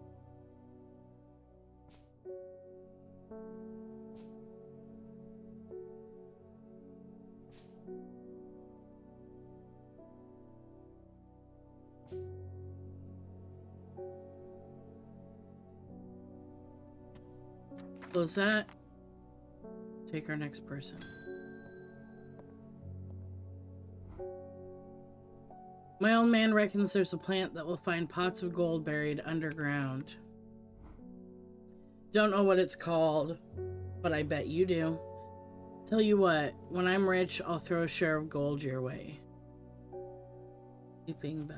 Close that. Take our next person. My old man reckons there's a plant that will find pots of gold buried underground. Don't know what it's called, but I bet you do. Tell you what, when I'm rich, I'll throw a share of gold your way. Sleeping bell.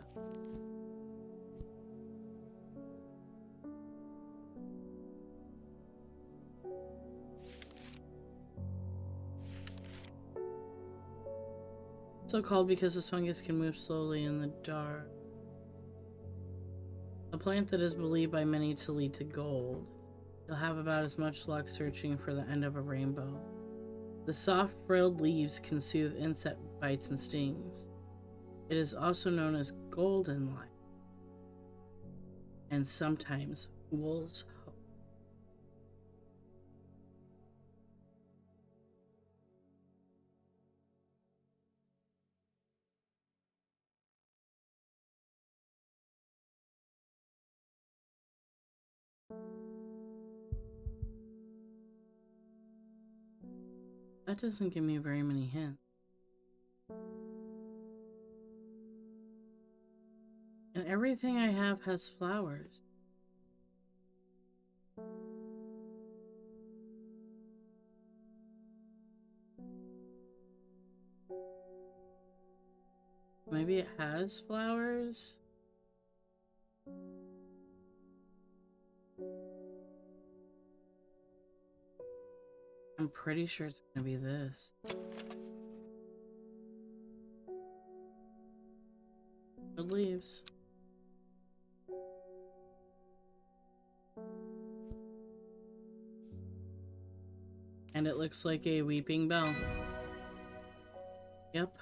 So called because this fungus can move slowly in the dark. A plant that is believed by many to lead to gold. You'll have about as much luck searching for the end of a rainbow. The soft frilled leaves can soothe insect bites and stings. It is also known as golden light, and sometimes fool's hope. That doesn't give me very many hints. And everything I have has flowers. Maybe it has flowers? I'm pretty sure it's gonna be this. Good leaves. And it looks like a weeping bell. Yep.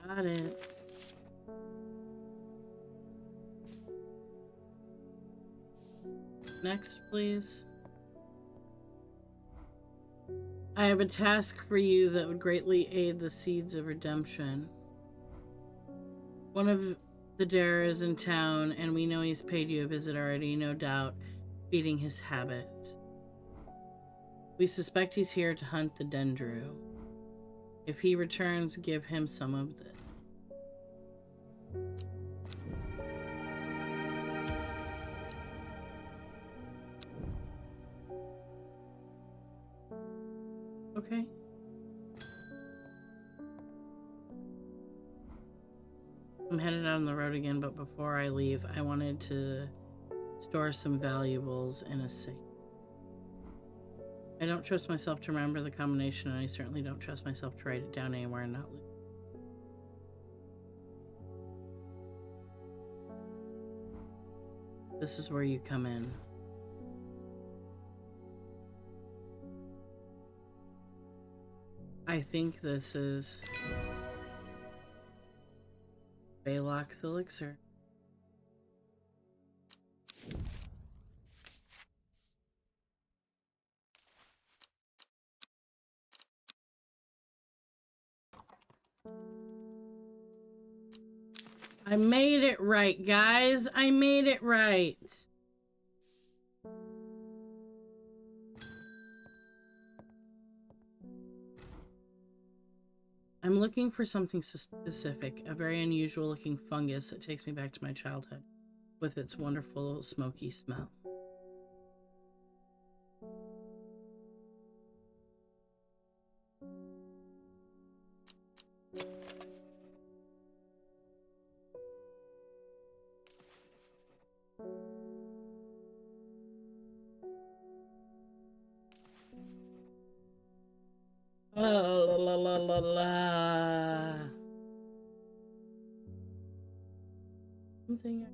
Got it. Next, please. I have a task for you that would greatly aid the seeds of redemption. One of the Dare is in town, and we know he's paid you a visit already, no doubt, feeding his habit. We suspect he's here to hunt the Dendru. If he returns, give him some of this. Okay. I'm headed on the road again, but before I leave, I wanted to store some valuables in a safe. I don't trust myself to remember the combination, and I certainly don't trust myself to write it down anywhere and not lose. This is where you come in. I think this is Baylock's elixir. I made it right, guys. I made it right. I'm looking for something specific, a very unusual looking fungus that takes me back to my childhood with its wonderful smoky smell. La la la la la. Something.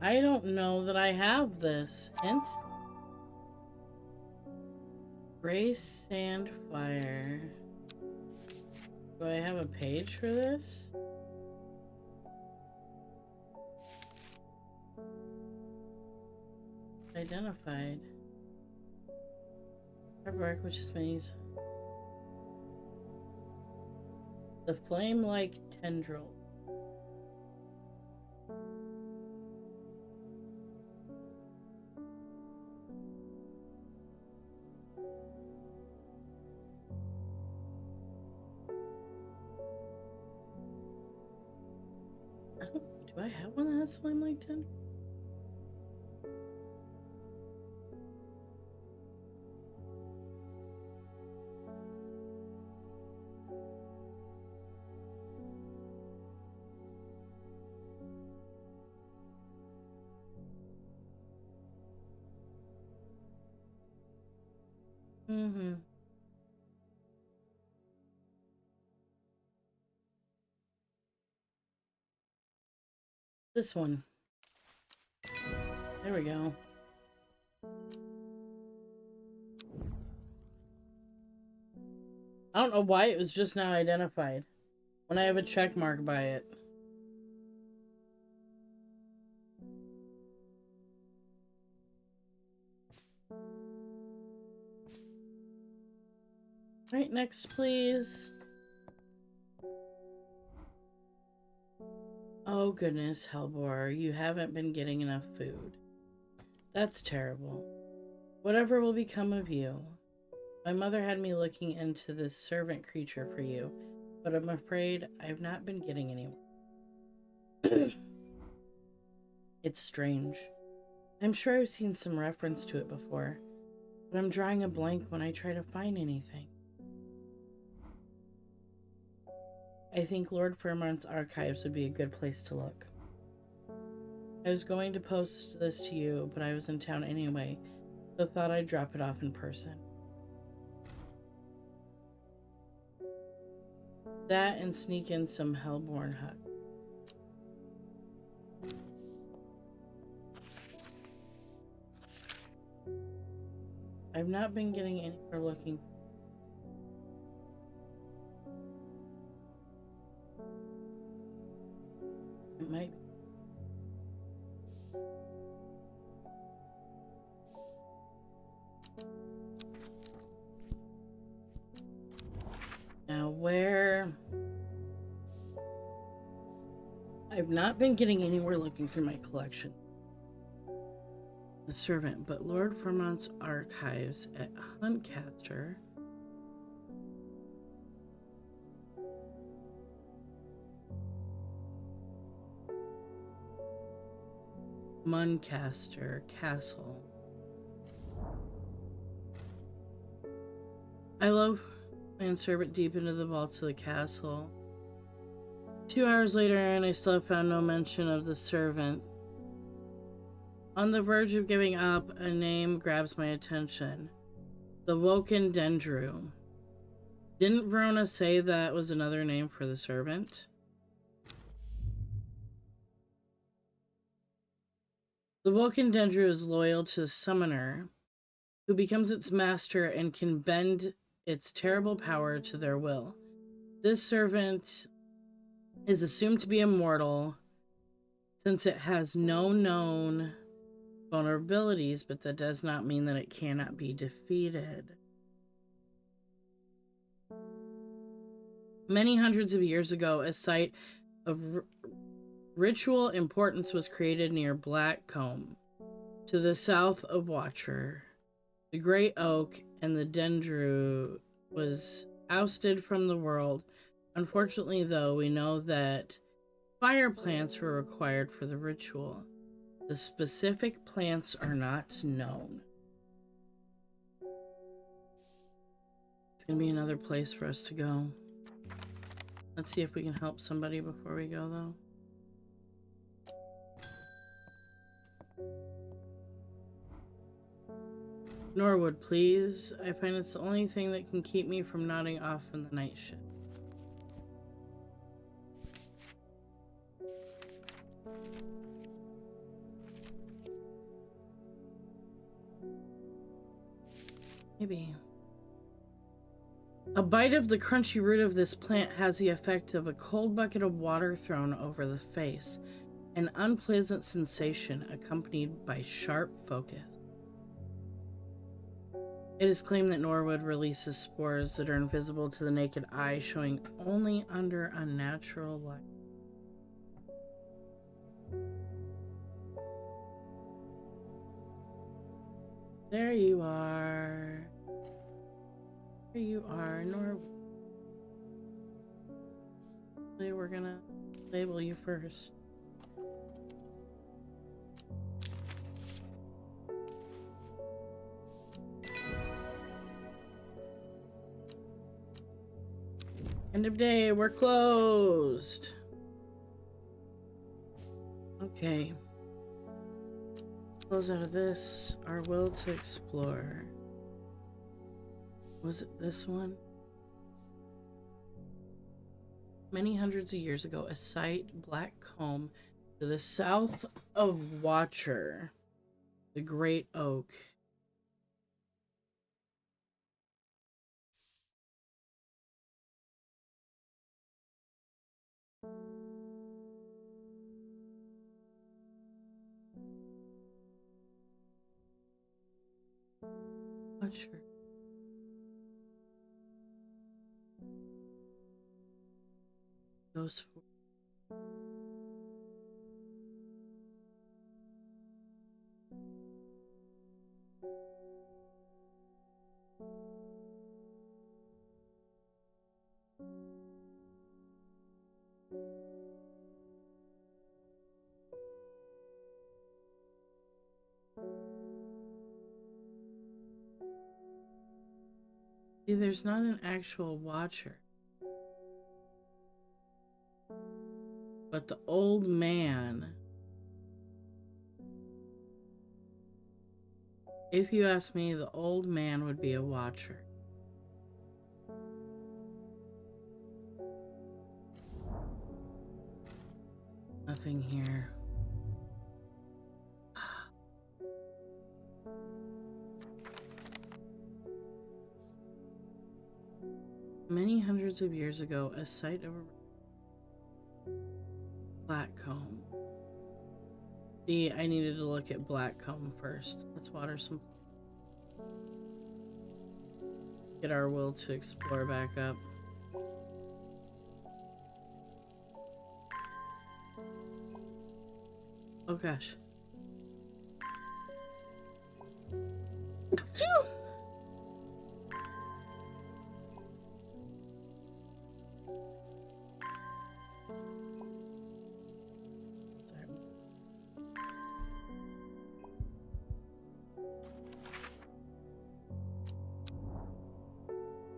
I don't know that I have this. Hint? Gray sand fire. Do I have a page for this? Identified. Artwork, which is been used. The flame-like tendril. Do I have one that has flame-like tendril? Mm-hmm. This one. There we go. I don't know why it was just not identified when I have a check mark by it. Right next, please. Oh goodness, Hellbor, you haven't been getting enough food. That's terrible. Whatever will become of you? My mother had me looking into this servant creature for you, but I'm afraid I've not been getting anywhere. It's strange. I'm sure I've seen some reference to it before, but I'm drawing a blank when I try to find anything. I think Lord Fairmont's archives would be a good place to look. I was going to post this to you, but I was in town anyway, so thought I'd drop it off in person. That and sneak in some Hellborn hut. I've not been getting anywhere looking. It might be. Now where? I've not been getting anywhere looking through my collection. The servant, but Lord Fairmont's archives at Huntcaster. Muncaster Castle. I love my servant deep into the vaults of the castle. 2 hours later, and I still have found no mention of the servant. On the verge of giving up, a name grabs my attention. The Woken Dendru. Didn't Verona say that was another name for the servant? The Woken Dendru is loyal to the summoner, who becomes its master and can bend its terrible power to their will. This servant is assumed to be immortal, since it has no known vulnerabilities, but that does not mean that it cannot be defeated. Many hundreds of years ago, a site of ritual importance was created near Blackcomb, to the south of Watcher. The great oak and the dendru was ousted from the world. Unfortunately, though, we know that fire plants were required for the ritual. The specific plants are not known. It's gonna be another place for us to go. Let's see if we can help somebody before we go, though. Norwood, please. I find it's the only thing that can keep me from nodding off in the night shift. Maybe. A bite of the crunchy root of this plant has the effect of a cold bucket of water thrown over the face, an unpleasant sensation accompanied by sharp focus. It is claimed that Norwood releases spores that are invisible to the naked eye, showing only under unnatural light. There you are. There you are, Norwood. We're gonna label you first. End of day, we're closed. Okay. Close out of this. Our will to explore. Was it this one? Many hundreds of years ago, a site, Blackcomb, to the south of Watcher, the Great Oak. Watcher. goes for. See, there's not an actual watcher. But the old man, if you ask me, the old man would be a watcher. Nothing here. Many hundreds of years ago, a site of a blackcomb. See, I needed to look at blackcomb first. Let's water some. Get our will to explore back up. Oh gosh. Phew! Sorry.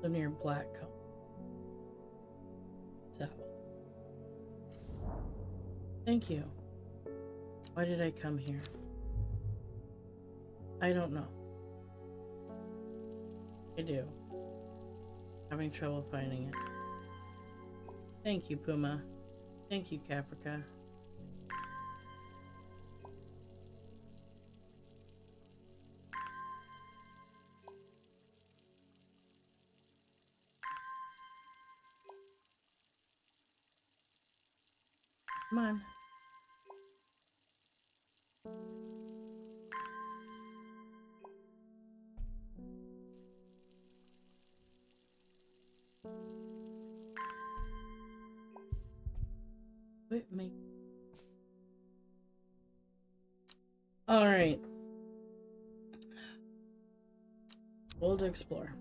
So near Blackcomb. South. Thank you. Why did I come here? I don't know. I do. Having trouble finding it. Thank you, Puma. Thank you, Caprica. Come on. Quit me. All right. World explore.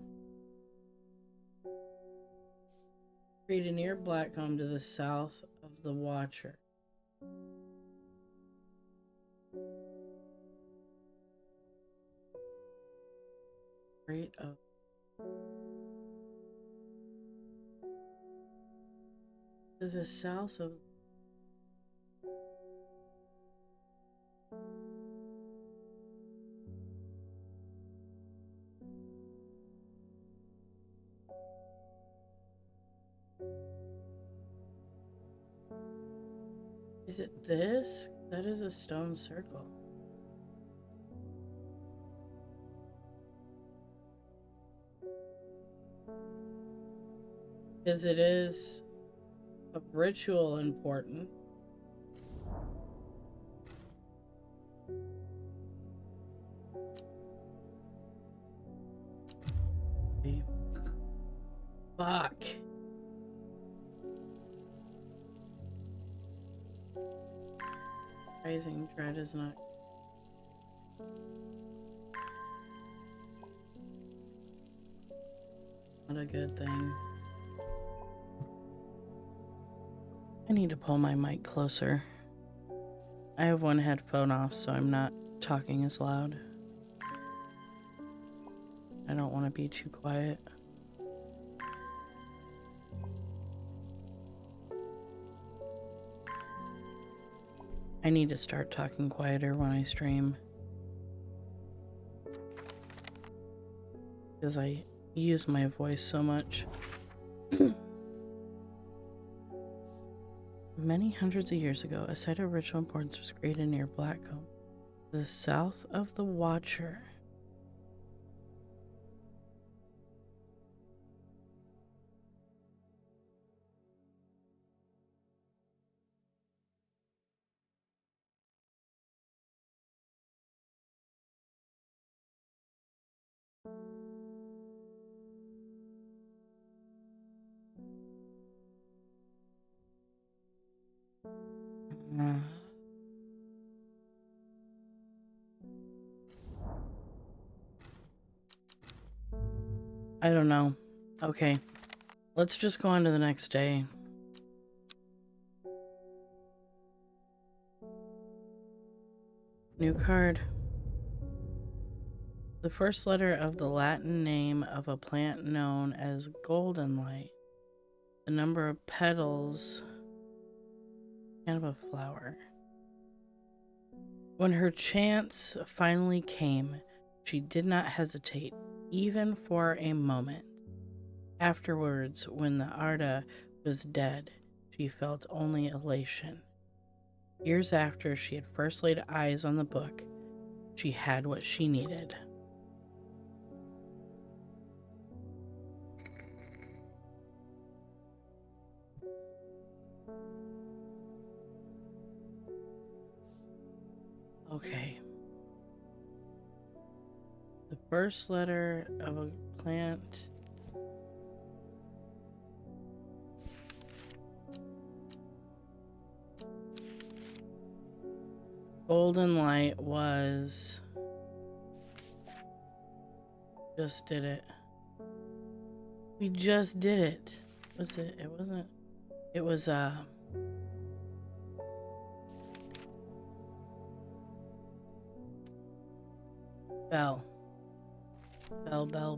Create a near Blackcomb to the south of the Watcher. Great up. To the south of. Is it this? That is a stone circle. Because it is a ritual important. Fuck. Rising dread is not. Not a good thing. I need to pull my mic closer. I have one headphone off, so I'm not talking as loud. I don't want to be too quiet. I need to start talking quieter when I stream. Because I use my voice so much. Many hundreds of years ago, a site of ritual importance was created near Blackcomb, to the south of the Watcher. I don't know. Okay. Let's just go on to the next day. New card. The first letter of the Latin name of a plant known as golden light. The number of petals. Kind of a flower. When her chance finally came, she did not hesitate, even for a moment. Afterwards, when the Arda was dead, she felt only elation. Years after she had first laid eyes on the book, she had what she needed. Okay. The first letter of a plant. Golden light was. Just did it. We just did it. Was it? It wasn't. It was, Bell. Bell.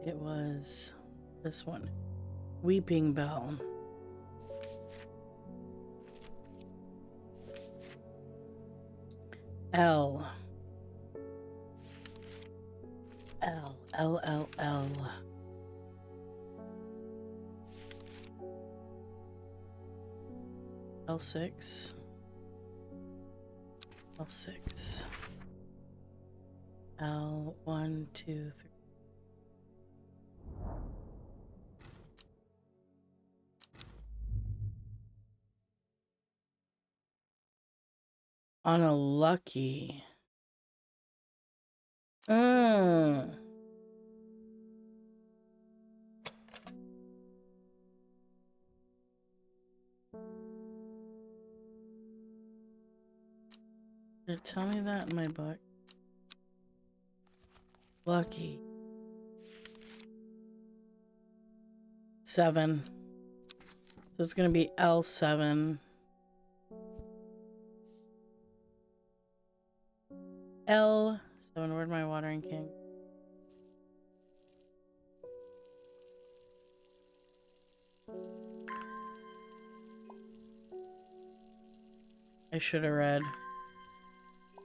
It was this one. Weeping Bell. L. L6. L1, 2, 3. On a lucky. Did it tell me that in my book? Lucky. 7. So it's going to be L7. L7. Where'd my watering can? I should have read.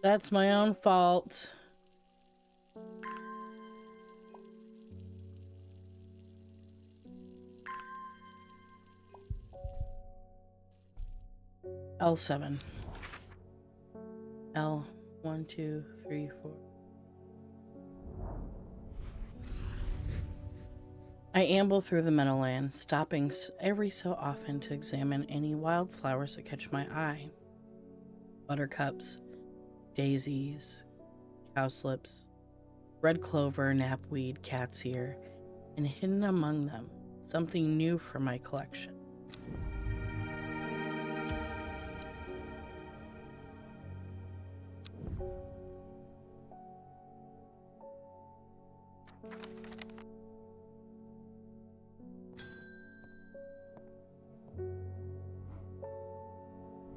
That's my own fault. L7. L, 1, 2, 3, 4. I amble through the meadowland, stopping every so often to examine any wildflowers that catch my eye. Buttercups, daisies, cowslips, red clover, knapweed, cat's ear, and hidden among them, something new for my collection.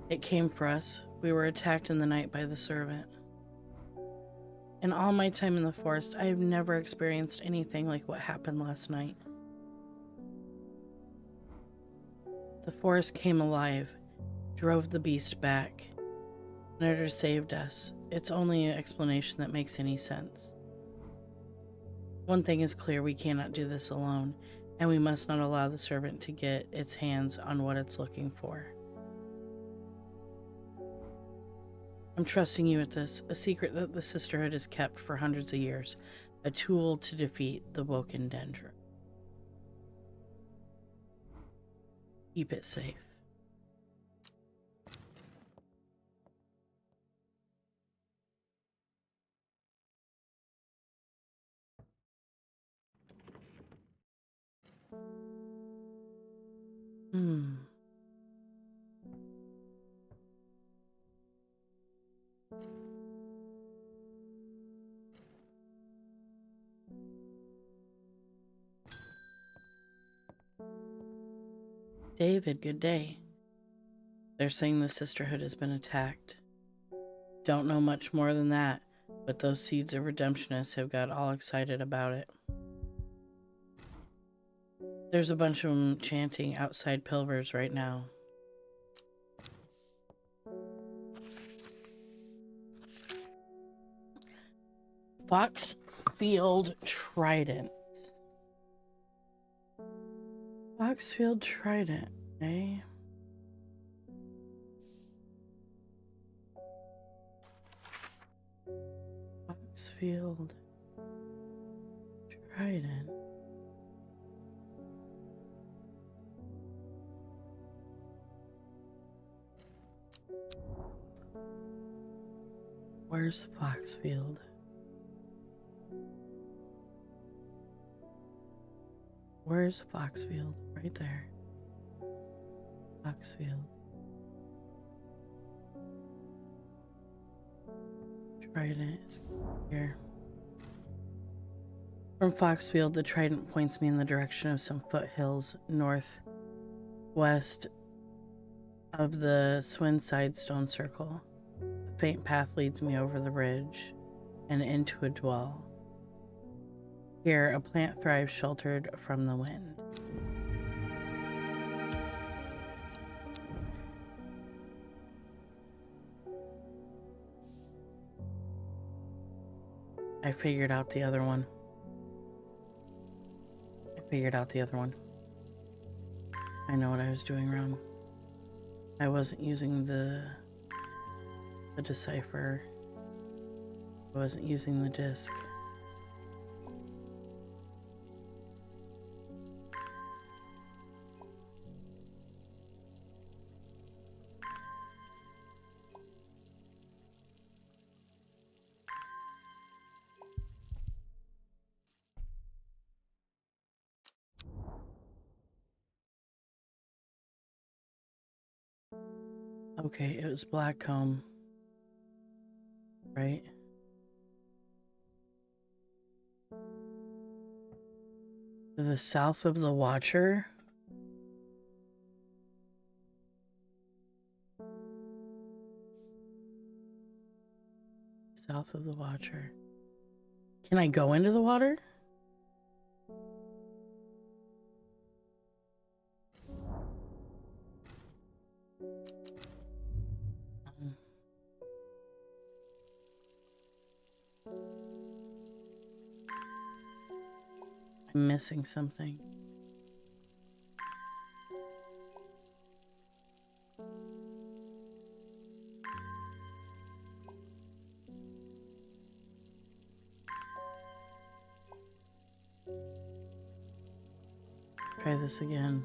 It came for us. We were attacked in the night by the servant. In all my time in the forest, I have never experienced anything like what happened last night. The forest came alive, drove the beast back. Nerder saved us. It's only an explanation that makes any sense. One thing is clear, we cannot do this alone, and we must not allow the servant to get its hands on what it's looking for. I'm trusting you with this, a secret that the Sisterhood has kept for hundreds of years, a tool to defeat the Woken Dendron. Keep it safe. David, good day. They're saying the sisterhood has been attacked. Don't know much more than that, but those seeds of redemptionists have got all excited about it. There's a bunch of them chanting outside Pilvers right now. Foxfield Trident. Foxfield Trident, eh? Foxfield Trident. Where's Foxfield? Where's Foxfield? Right there. Foxfield. Trident is here. From Foxfield, the trident points me in the direction of some foothills northwest of the Swinside Stone Circle. A faint path leads me over the ridge and into a dwell. Here, a plant thrives sheltered from the wind. I figured out the other one. I know what I was doing wrong. I wasn't using the decipher. I wasn't using the disc. Okay, it was Blackcomb, right? To the south of the Watcher? South of the Watcher. Can I go into the water? I'm missing something. Try this again.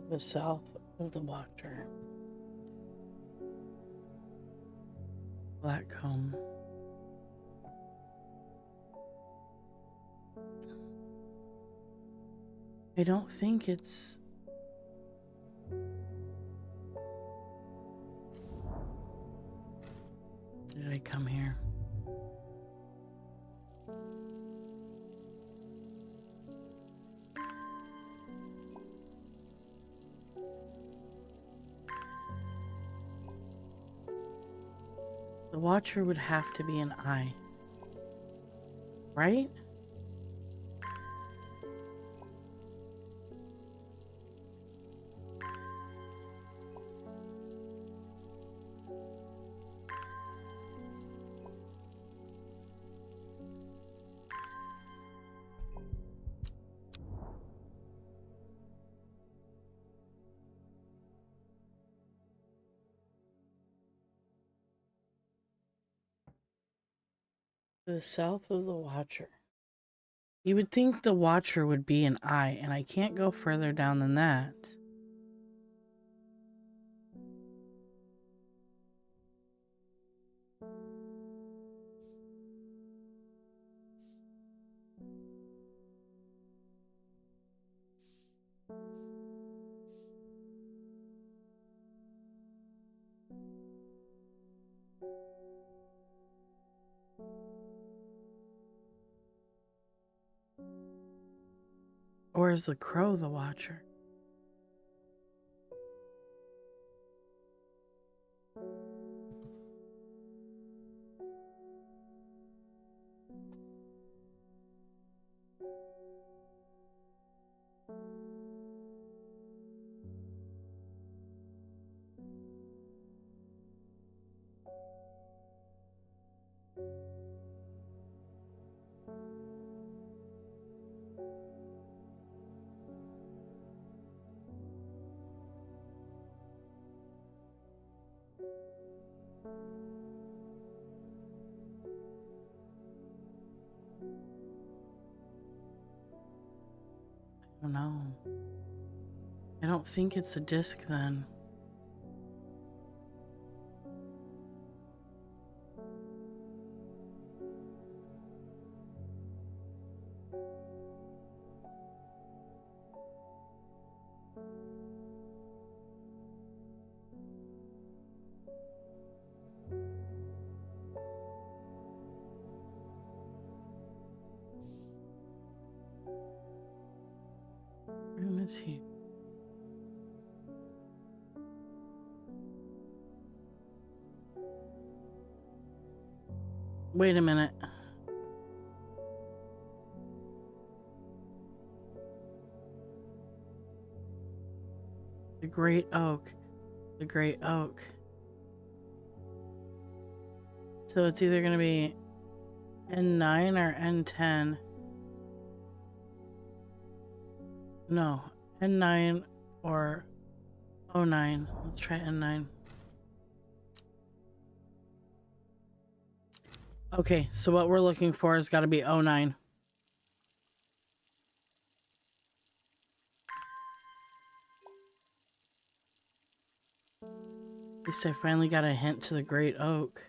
The south of the Watcher. Blackcomb. I don't think it's... Did I come here? The Watcher would have to be an eye, right? To the south of the Watcher. You would think the Watcher would be an eye, and I can't go further down than that. Or is the crow the watcher? I don't know. I don't think it's a disc then. Room is here. Wait a minute. The great oak. The great oak. So it's either going to be N9 or N10. No, N9 or O9. Let's try N9. Okay, so what we're looking for has got to be O9. At least I finally got a hint to the great oak.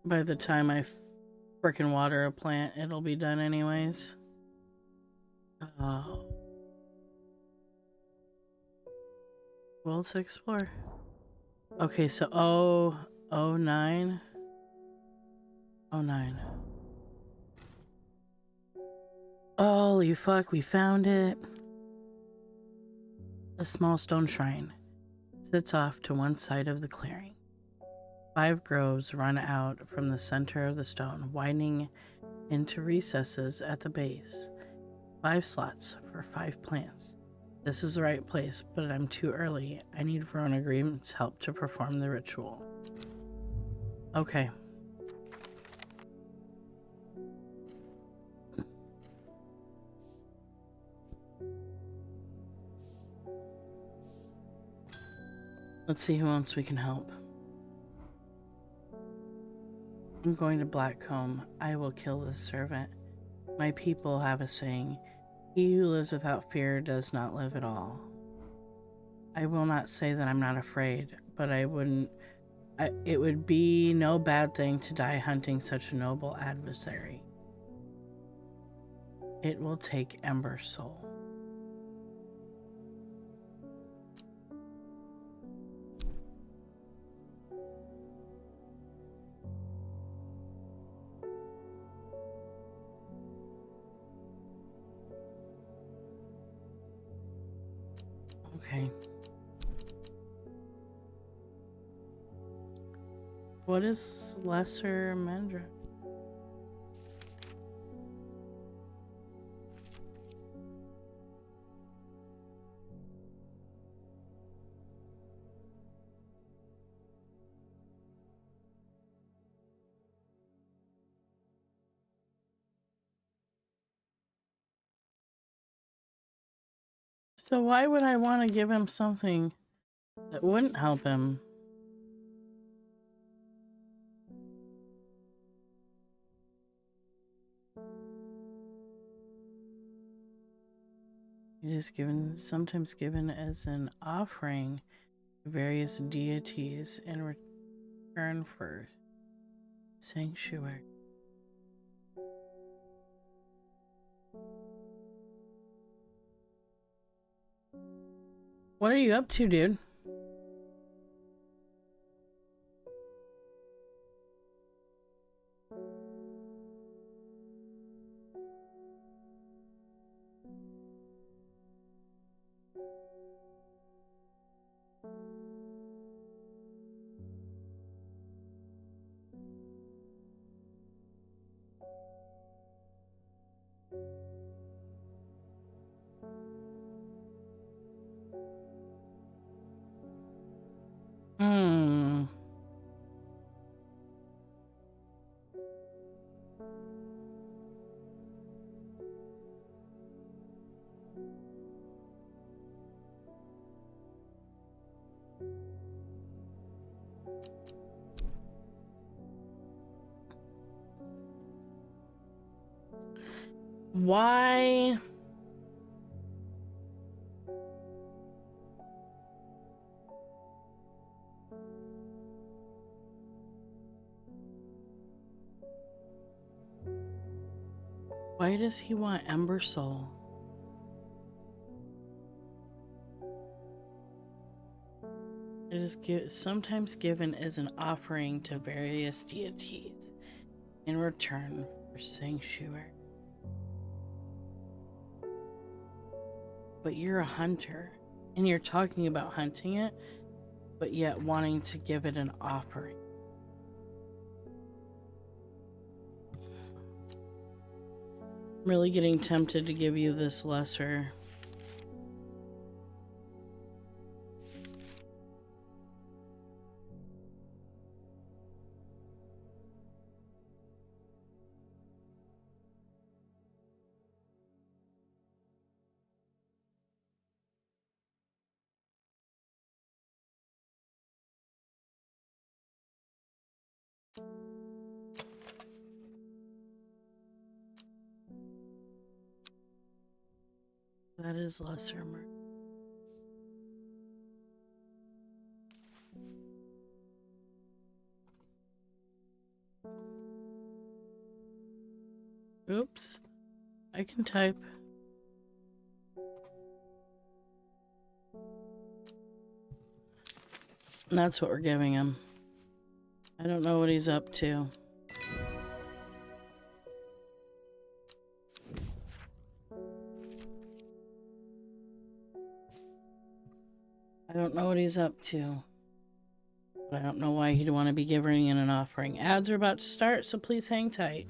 By the time I frickin' water a plant, it'll be done anyways. Oh. Well, let's explore. Okay, so O9. O9. Holy fuck, we found it. A small stone shrine sits off to one side of the clearing. 5 groves run out from the center of the stone, widening into recesses at the base. 5 slots for 5 plants. This is the right place, but I'm too early. I need Verona Green's help to perform the ritual. Okay. Let's see who else we can help. I'm going to Blackcomb. I will kill this servant. My people have a saying, he who lives without fear does not live at all. I will not say that I'm not afraid, but it would be no bad thing to die hunting such a noble adversary. It will take Ember Soul. Okay. What is Lesser Mendra? So why would I want to give him something that wouldn't help him? It is sometimes given as an offering to various deities in return for sanctuary. What are you up to, dude? Hmm. Why? Why does he want Ember Soul? It is sometimes given as an offering to various deities in return for sanctuary. But you're a hunter, and you're talking about hunting it, but yet wanting to give it an offering. I'm really getting tempted to give you this lesser. That is lesser murder. Oops. I can type. And that's what we're giving him. I don't know what he's up to. I don't know what he's up to. But I don't know why he'd want to be giving in an offering. Ads are about to start, so please hang tight.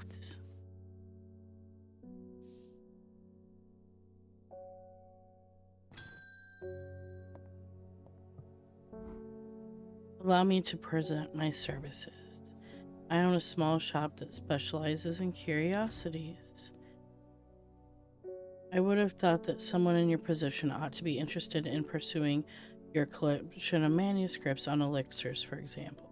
Allow me to present my services. I own a small shop that specializes in curiosities. I would have thought that someone in your position ought to be interested in pursuing your collection of manuscripts on elixirs, for example.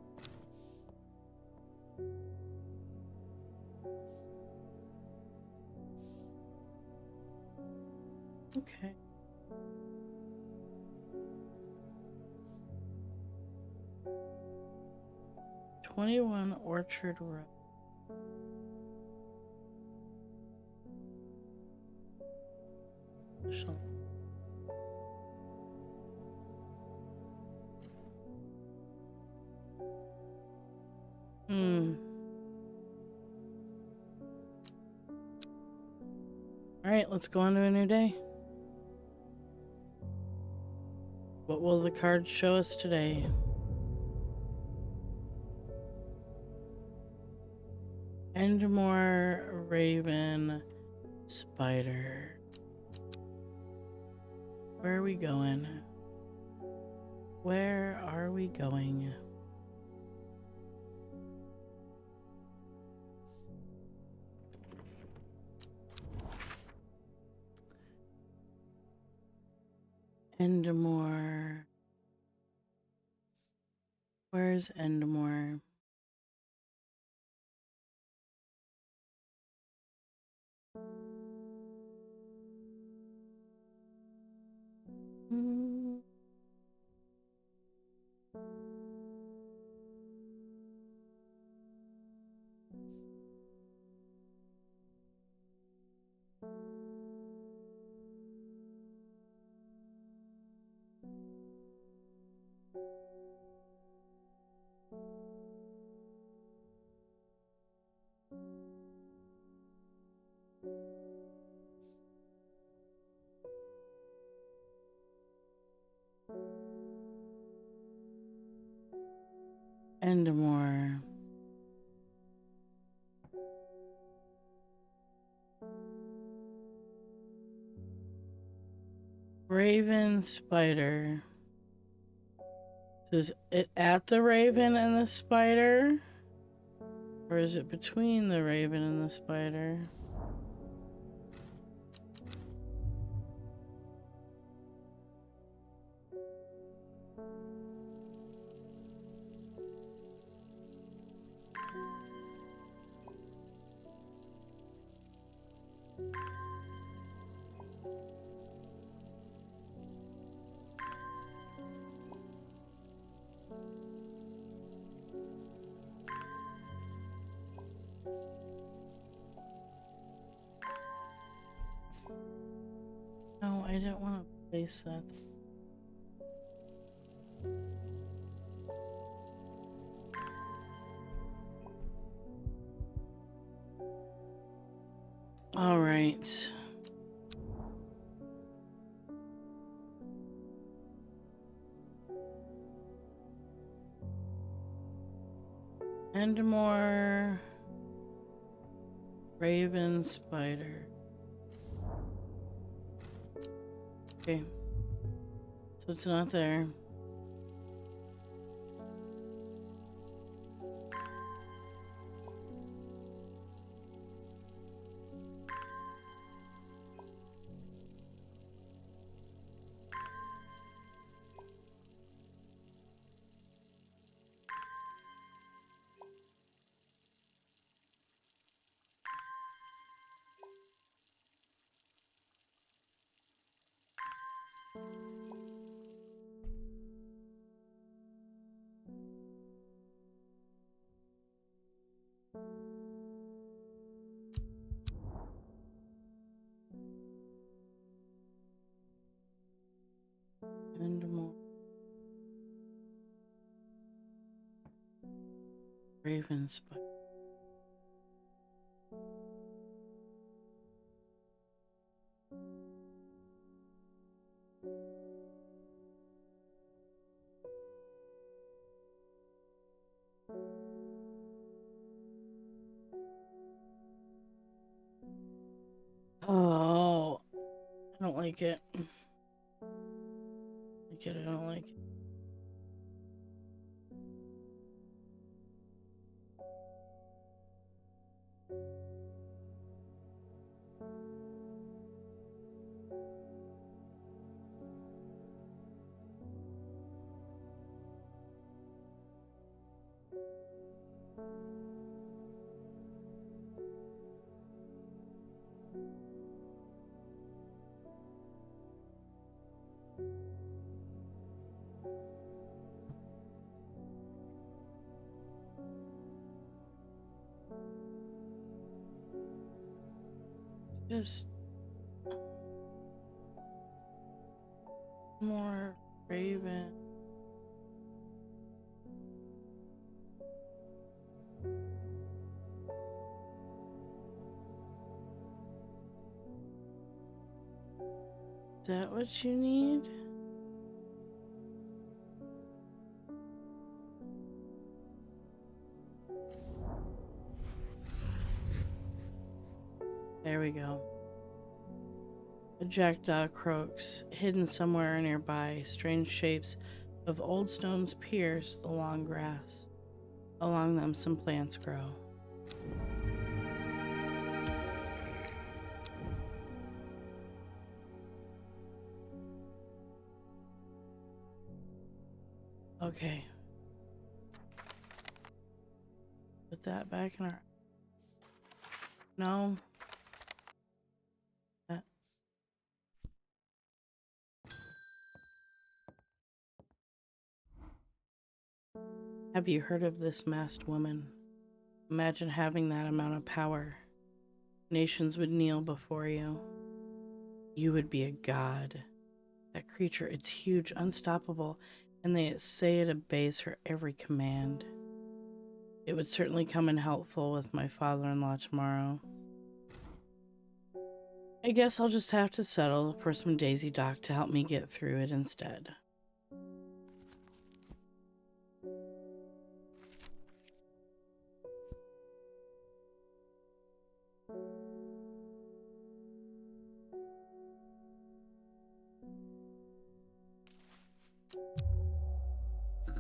Okay. "21 Orchard Road. Alright, let's go on to a new day. What will the cards show us today? Endmore, Raven, Spider. Where are we going? Where are we going? Endmore. Where's Endmore? Endemore. Raven spider. Is it at the raven and the spider? Or is it between the raven and the spider? No, I didn't want to place that. All right. Endemore. Raven spider. Okay. So it's not there. Endemore. Raven spider. Oh, I don't like it. I don't like it. Just more raven. Is that what you need? There we go. A jackdaw croaks, hidden somewhere nearby. Strange shapes of old stones pierce the long grass. Along them, some plants grow. Okay. Put that back in our... No. That... Have you heard of this masked woman? Imagine having that amount of power. Nations would kneel before you. You would be a god. That creature, it's huge, unstoppable, and they say it obeys her every command. It would certainly come in helpful with my father-in-law tomorrow. I guess I'll just have to settle for some Daisy Doc to help me get through it instead.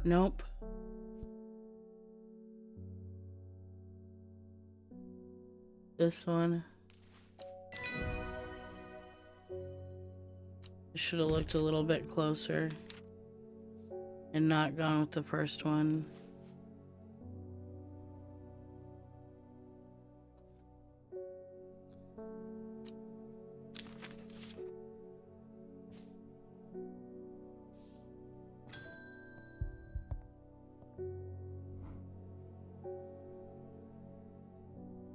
Nope. This one. I should have looked a little bit closer and not gone with the first one.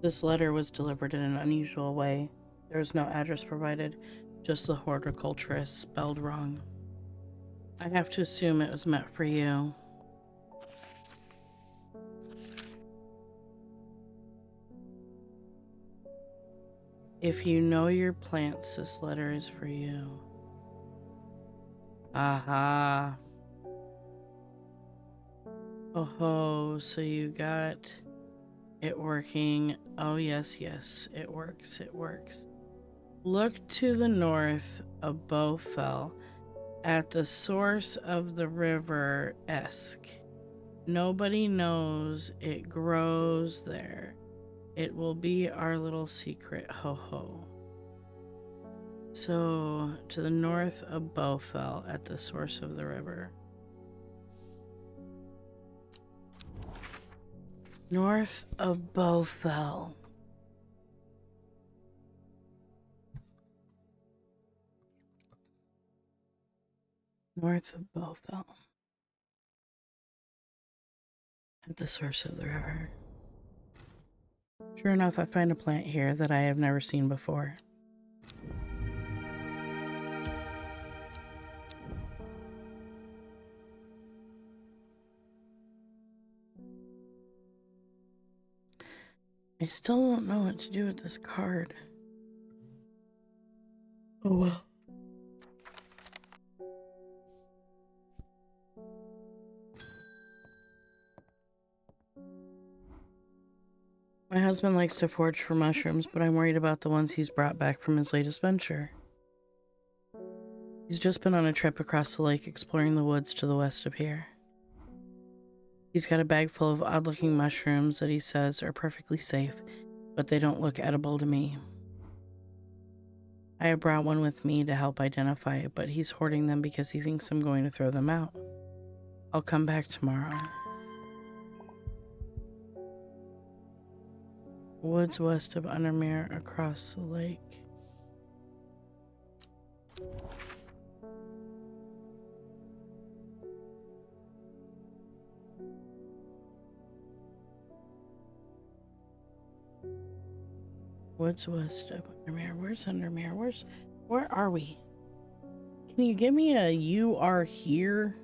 This letter was delivered in an unusual way. There was no address provided, just the horticulturist spelled wrong. I have to assume it was meant for you. If you know your plants, this letter is for you. Aha. Oh ho, so you got it working. Oh yes, yes, it works, it works. Look to the north of Bowfell at the source of the river Esk. Nobody knows it grows there. It will be our little secret, ho ho. So, to the north of Bowfell at the source of the river. North of Bowfell. North of Bowfell. At the source of the river. Sure enough, I find a plant here that I have never seen before. I still don't know what to do with this card. Oh well. My husband likes to forage for mushrooms, but I'm worried about the ones he's brought back from his latest venture. He's just been on a trip across the lake exploring the woods to the west of here. He's got a bag full of odd-looking mushrooms that he says are perfectly safe, but they don't look edible to me. I have brought one with me to help identify it, but he's hoarding them because he thinks I'm going to throw them out. I'll come back tomorrow. Woods west of Undermere across the lake. Woods west of Undermere. Where's Undermere? Where are we? Can you give me a you are here?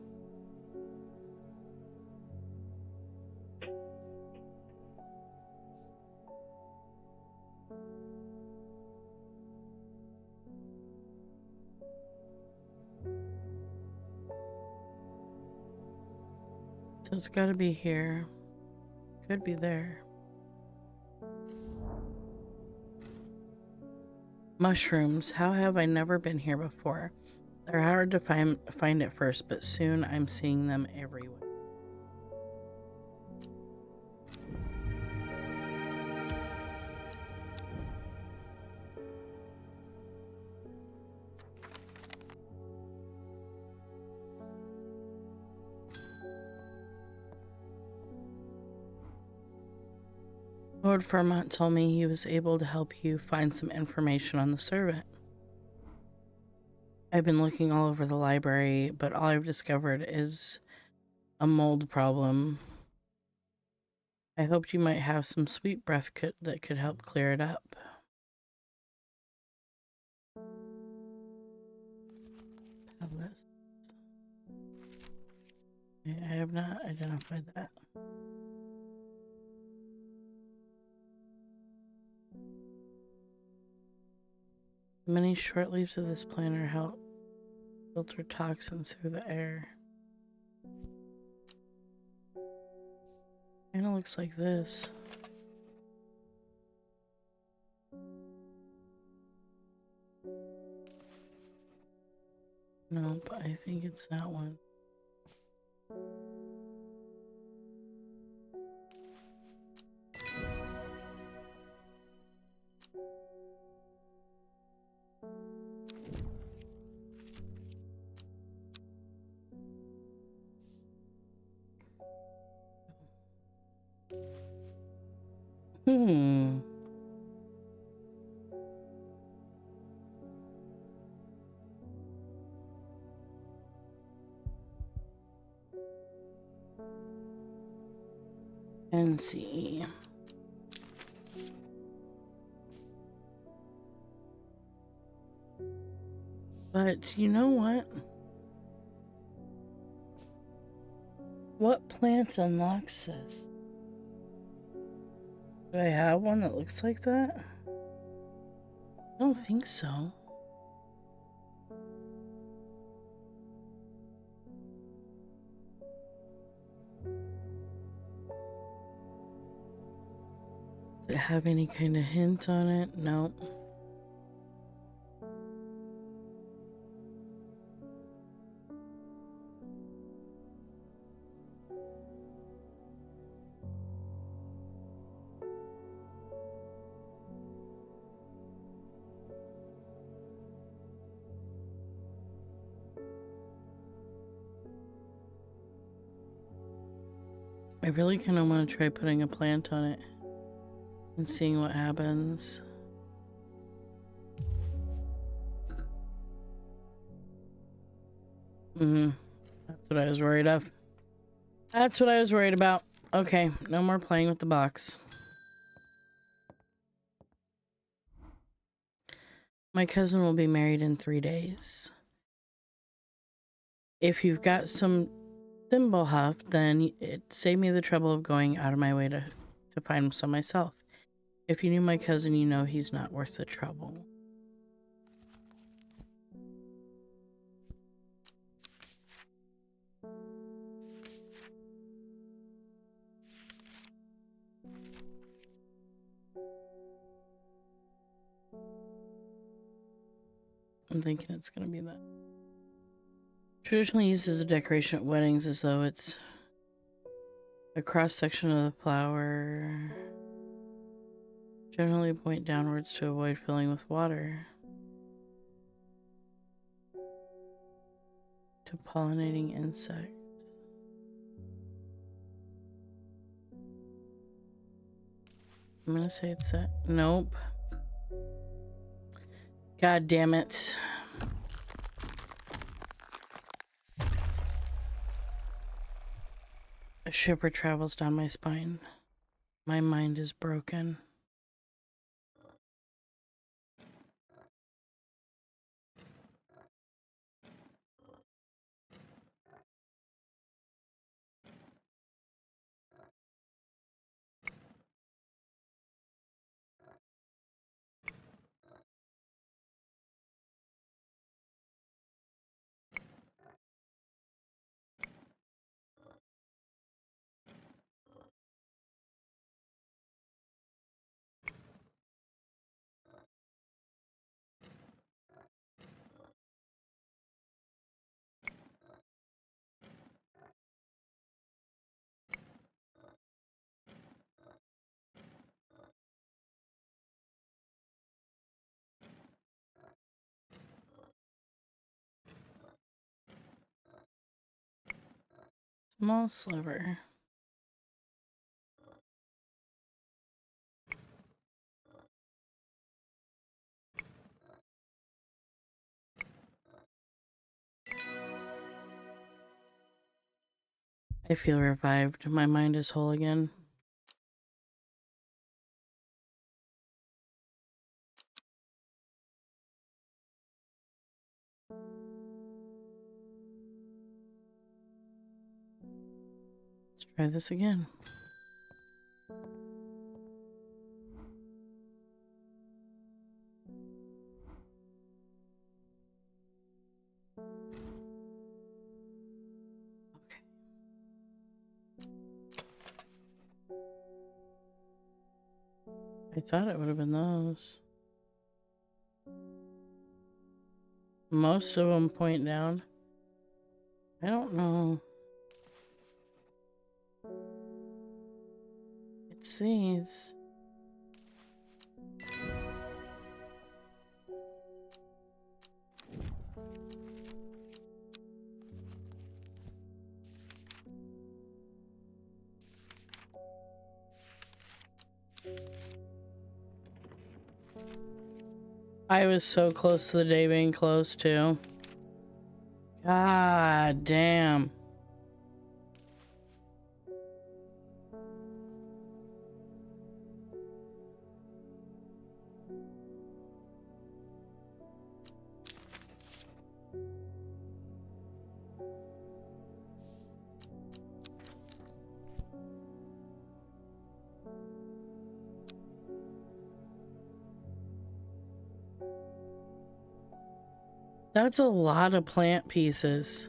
So it's gotta be here. Could be there. Mushrooms. How have I never been here before? They're hard to find at first, but soon I'm seeing them everywhere. Lord Vermont told me he was able to help you find some information on the servant. I've been looking all over the library, but all I've discovered is a mold problem. I hoped you might have some sweet breath that could help clear it up. Palace. I have not identified that. Many short leaves of this plant help filter toxins through the air. Kinda looks like this. Nope, I think it's that one. Hmm. And see. But you know what? What plant unlocks this? Do I have one that looks like that? I don't think so. Does it have any kind of hint on it? No. I really kind of want to try putting a plant on it and seeing what happens. That's what I was worried of. That's what I was worried about. Okay, no more playing with the box. My cousin will be married in 3 days. If you've got some thimble huff, then it saved me the trouble of going out of my way to find some myself. If you knew my cousin, you know he's not worth the trouble. I'm thinking it's gonna be that. Traditionally used as a decoration at weddings, as though it's a cross-section of the flower. Generally point downwards to avoid filling with water. To pollinating insects. I'm gonna say it's that. Nope. God damn it. A shiver travels down my spine. My mind is broken. Small sliver. I feel revived. My mind is whole again. Let's try this again. Okay. I thought it would have been those. Most of them point down. I don't know. It's these. I was so close to the day being closed too. God damn. That's a lot of plant pieces.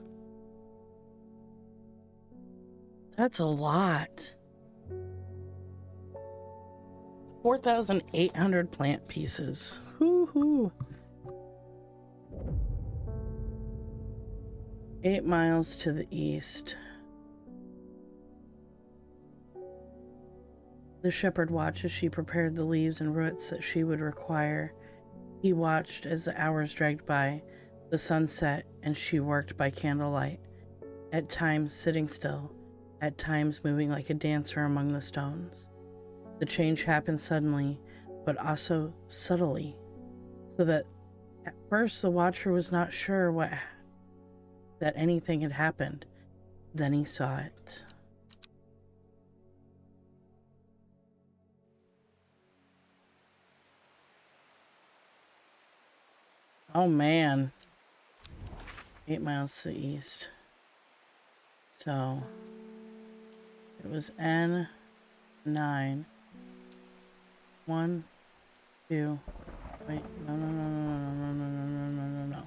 That's a lot. 4,800 plant pieces. Whoo-hoo. 8 miles to the east. The shepherd watched as she prepared the leaves and roots that she would require. He watched as the hours dragged by. The sun set, and she worked by candlelight, at times sitting still, at times moving like a dancer among the stones. The change happened suddenly, but also subtly, so that at first the watcher was not sure that anything had happened. Then he saw it. Oh man. 8 miles to the east. So it was N9. 1, 2. Wait, no.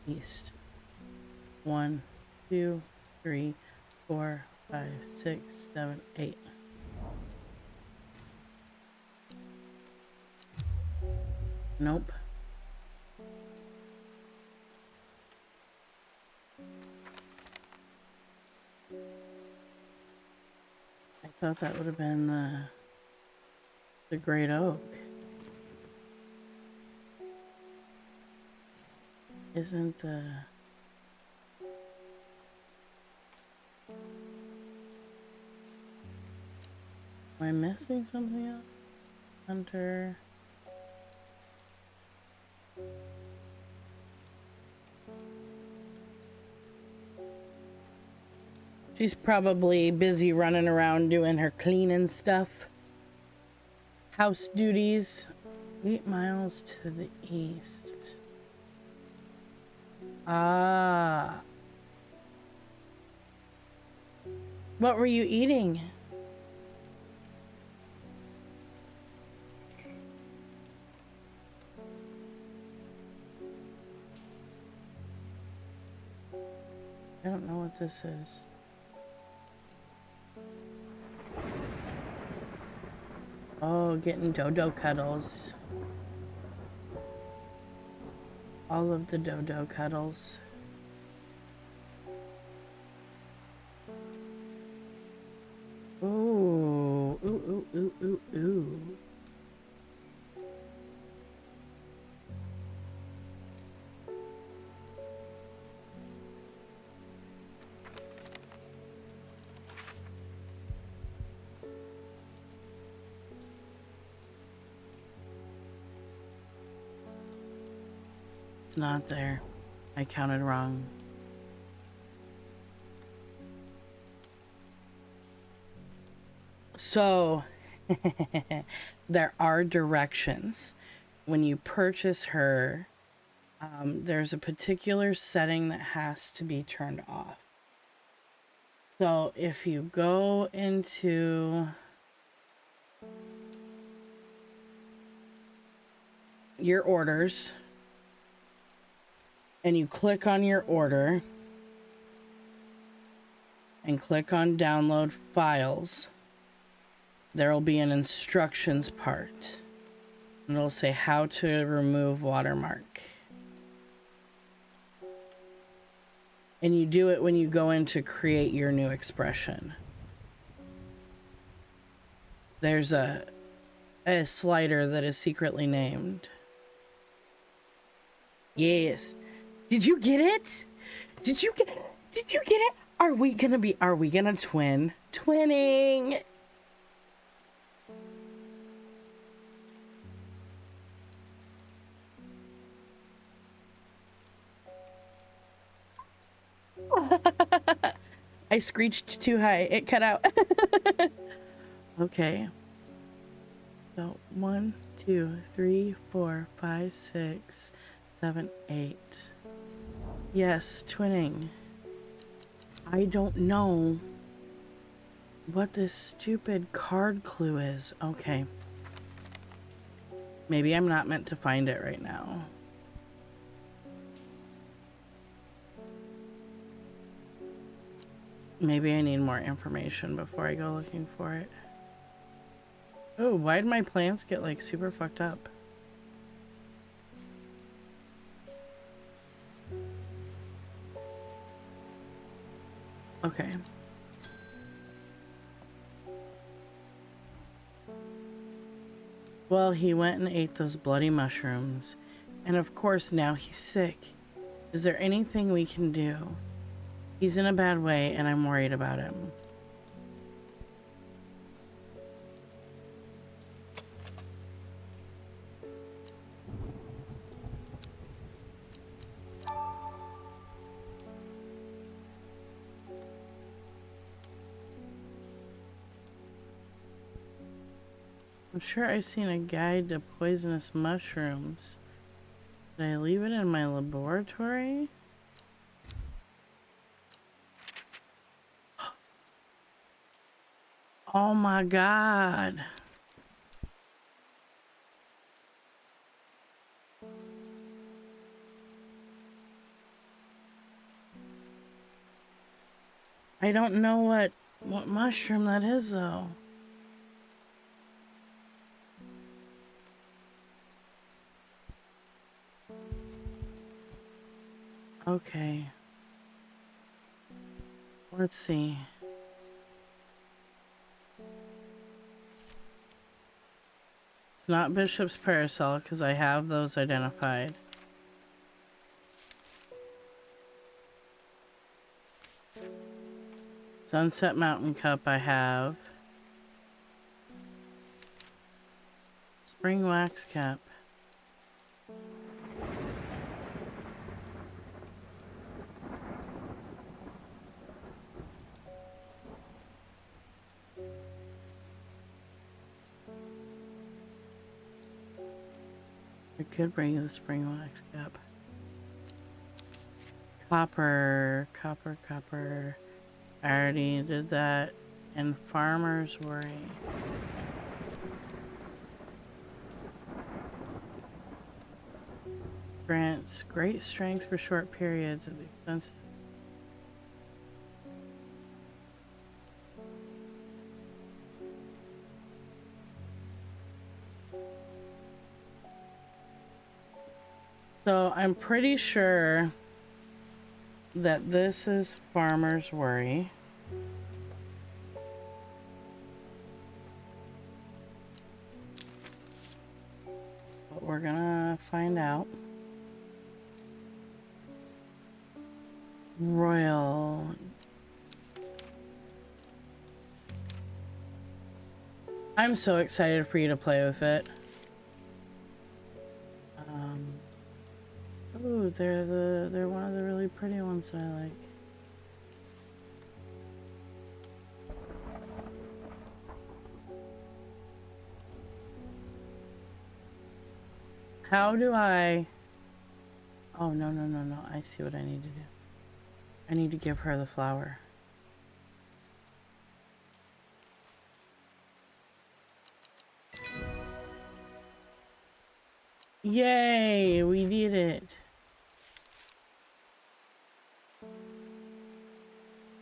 East. 1, 2, 3, 4, 5, 6, 7, 8. Nope. I thought that would have been the great oak. Isn't the... Am I missing something else? Hunter... She's probably busy running around doing her cleaning stuff. House duties. 8 miles to the east. Ah. What were you eating? I don't know what this is. Oh, getting dodo cuddles. All of the dodo cuddles. Ooh, ooh, ooh, ooh, ooh, ooh. It's not there. I counted wrong. So, there are directions. When you purchase her, there's a particular setting that has to be turned off. So, if you go into your orders, and you click on your order and click on download files, there will be an instructions part. And it'll say how to remove watermark. And you do it when you go in to create your new expression. There's a slider that is secretly named. Yes. Did you get it? Did you get it? Are we gonna twin? Twinning. I screeched too high. It cut out. Okay. So 1, 2, 3, 4, 5, 6, 7, 8. Yes, twinning. I don't know what this stupid card clue is. Okay. Maybe I'm not meant to find it right now. Maybe I need more information before I go looking for it. Oh, why'd my plants get like super fucked up? Okay. Well, he went and ate those bloody mushrooms. And of course, now he's sick. Is there anything we can do? He's in a bad way, and I'm worried about him. I'm sure I've seen a guide to poisonous mushrooms. Did I leave it in my laboratory? Oh my god. I don't know what mushroom that is though. Okay. Let's see. It's not Bishop's Parasol because I have those identified. Sunset Mountain Cup I have. Spring Wax Cap. I could bring you the Spring Wax Cap. Copper. I already did that. And Farmer's Worry. Grants great strength for short periods at the expense. So I'm pretty sure that this is Farmer's Worry. But we're gonna find out. Royal. I'm so excited for you to play with it. Ooh, they're one of the really pretty ones that I like. How do I... Oh, no. I see what I need to do. I need to give her the flower. Yay, we did it.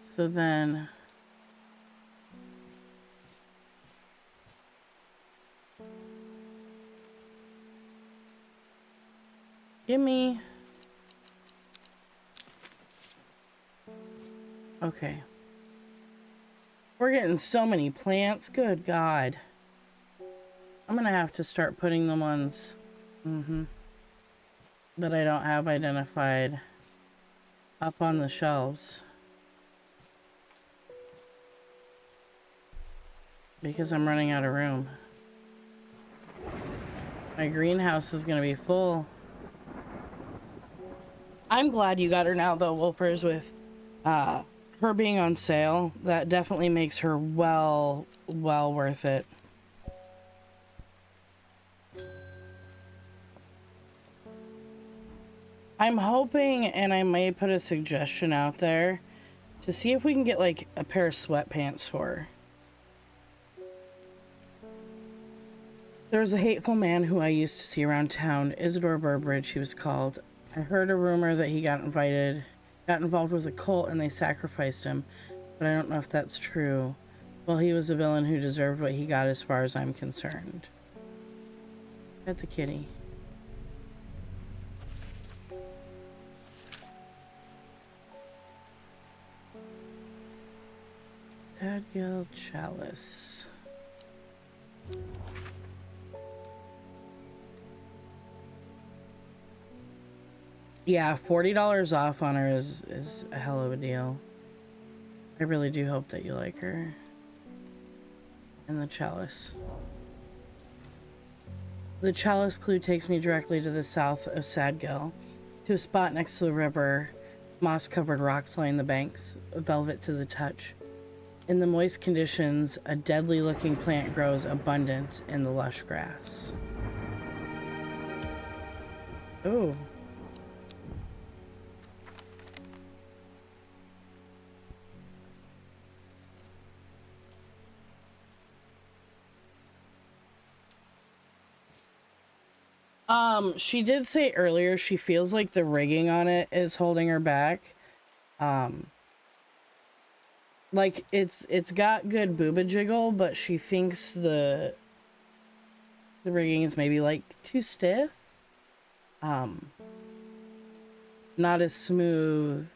So then... Gimme. Okay. We're getting so many plants. Good God. I'm gonna have to start putting the ones that I don't have identified up on the shelves. Because I'm running out of room. My greenhouse is gonna be full. I'm glad you got her now though, Wolfers, with her being on sale, that definitely makes her well worth it. I'm hoping, and I may put a suggestion out there, to see if we can get like a pair of sweatpants for her. There was a hateful man who I used to see around town, Isidore Burbridge he was called. I heard a rumor that he got involved with a cult and they sacrificed him, but I don't know if that's true. Well, he was a villain who deserved what he got as far as I'm concerned. Pet the kitty. Sadgill Chalice. Yeah, $40 off on her is a hell of a deal. I really do hope that you like her. And the chalice. The chalice clue takes me directly to the south of Sadgill, to a spot next to the river. Moss-covered rocks line the banks, velvet to the touch. In the moist conditions, a deadly-looking plant grows abundant in the lush grass. Ooh. She did say earlier she feels like the rigging on it is holding her back. Like it's got good booba jiggle, but she thinks the rigging is maybe like too stiff. Not as smooth.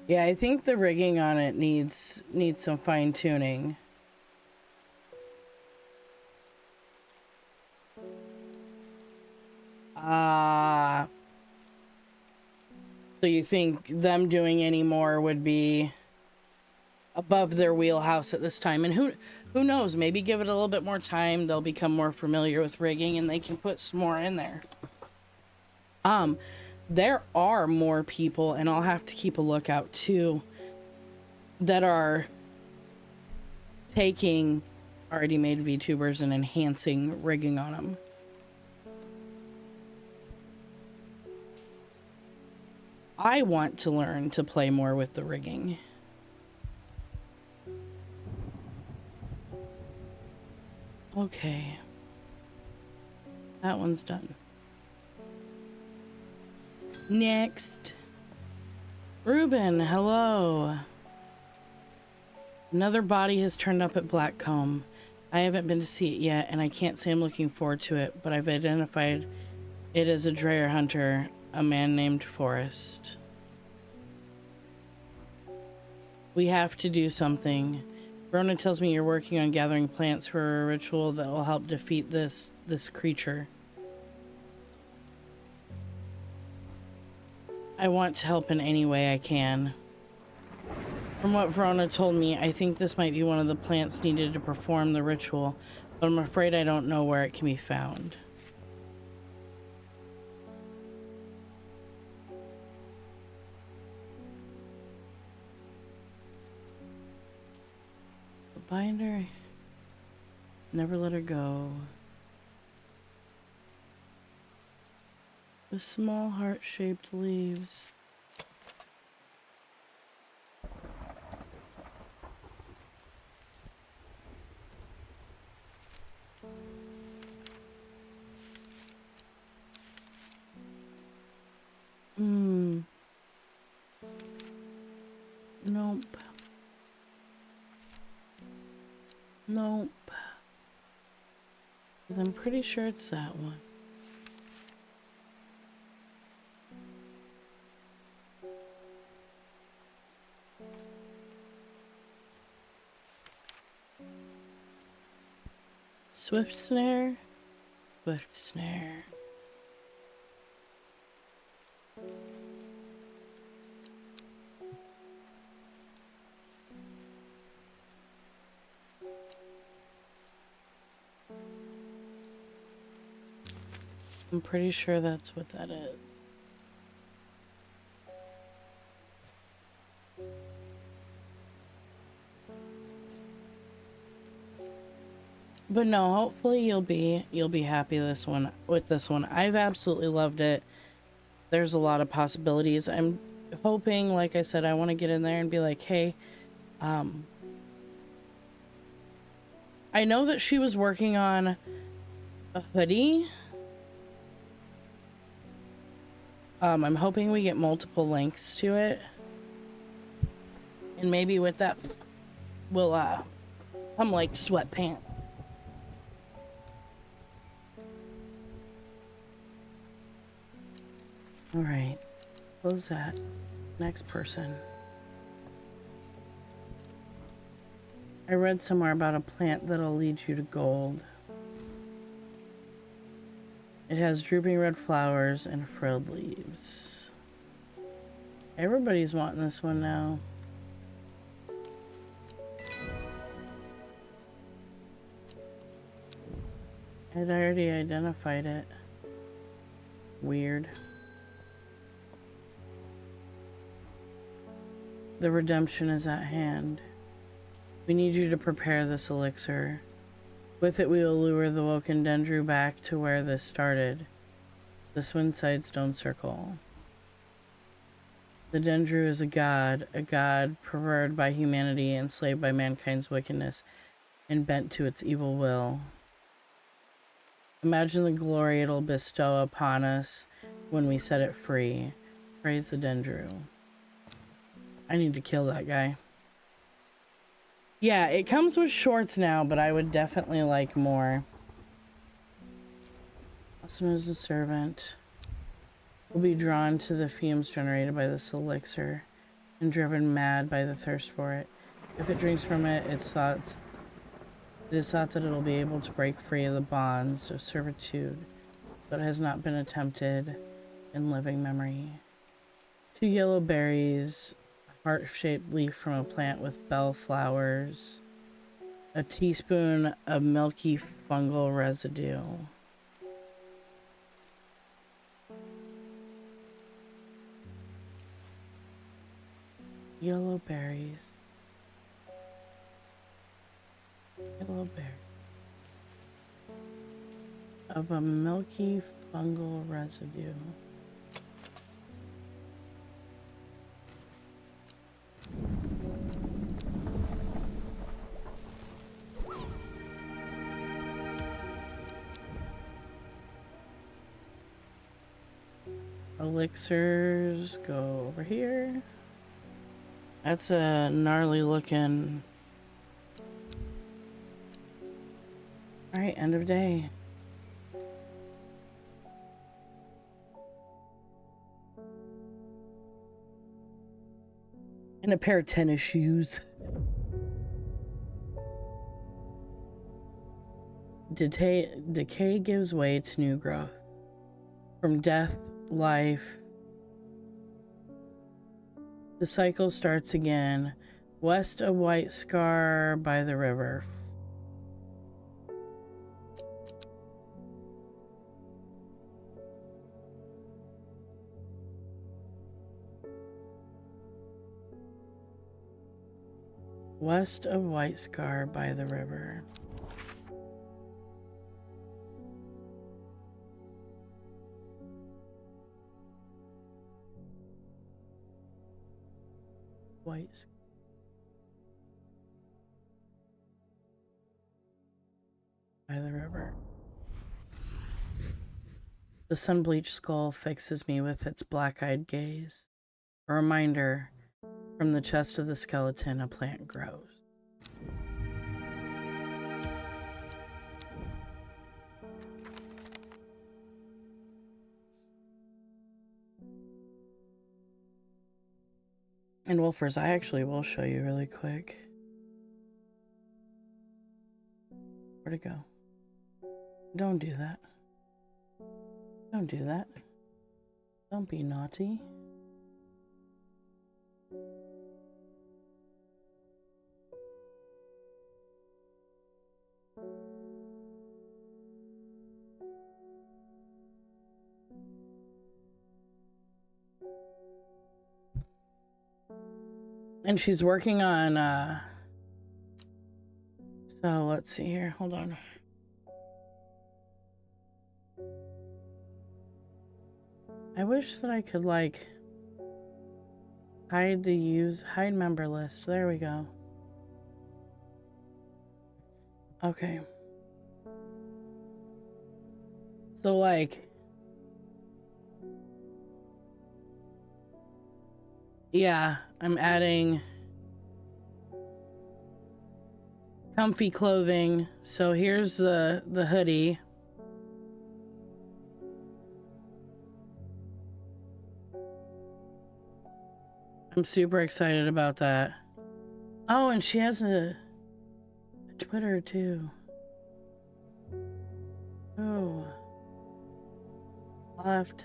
Yeah, I think the rigging on it needs some fine tuning. So you think them doing any more would be above their wheelhouse at this time? And who knows, maybe give it a little bit more time, they'll become more familiar with rigging and they can put some more in there. There are more people, and I'll have to keep a lookout too, that are taking already made VTubers and enhancing rigging on them. I want to learn to play more with the rigging. Okay. That one's done. Next. Ruben, hello. Another body has turned up at Blackcomb. I haven't been to see it yet, and I can't say I'm looking forward to it, but I've identified it as a Dreyer hunter, a man named Forrest. We have to do something. Rona tells me you're working on gathering plants for a ritual that will help defeat this creature. I want to help in any way I can. From what Verona told me, I think this might be one of the plants needed to perform the ritual, but I'm afraid I don't know where it can be found. The binder. Never let her go. The small heart-shaped leaves. Nope. Nope. Because I'm pretty sure it's that one. Swift snare. Swift snare. I'm pretty sure that's what that is. But no, hopefully you'll be happy with this one. I've absolutely loved it. There's a lot of possibilities. I'm hoping, like I said, I want to get in there and be like, hey, I know that she was working on a hoodie. I'm hoping we get multiple links to it. And maybe with that we'll come like sweatpants. All right, close that. Next person. I read somewhere about a plant that'll lead you to gold. It has drooping red flowers and frilled leaves. Everybody's wanting this one now. I'd already identified it. Weird. The redemption is at hand. We need you to prepare this elixir. With it, we will lure the woken Dendru back to where this started. The Swinside Stone Circle. The Dendru is a god perverted by humanity, enslaved by mankind's wickedness, and bent to its evil will. Imagine the glory it'll bestow upon us when we set it free. Praise the Dendru. I need to kill that guy. Yeah, it comes with shorts now, but I would definitely like more. Also known as the servant. Will be drawn to the fumes generated by this elixir and driven mad by the thirst for it. If it drinks from it, it is thought that it will be able to break free of the bonds of servitude, but it has not been attempted in living memory. 2 yellow berries, a heart-shaped leaf from a plant with bell flowers, a teaspoon of milky fungal residue. Yellow berries. Yellow berry. Of a milky fungal residue. Elixirs go over here. That's a gnarly looking. Alright, end of day. And a pair of tennis shoes. Decay gives way to new growth. From death, life. The cycle starts again. West of White Scar by the river. West of White Scar by the river. White Scar. By the river. The sun-bleached skull fixes me with its black-eyed gaze. A reminder, from the chest of the skeleton, a plant grows. And Wolfers, I actually will show you really quick. Where'd it go? Don't do that. Don't do that. Don't be naughty. And she's working on, so let's see here. Hold on. I wish that I could, like, hide member list. There we go. Okay. So, like, yeah, I'm adding comfy clothing. So here's the hoodie. I'm super excited about that. Oh, and she has a Twitter too. Oh. I'll have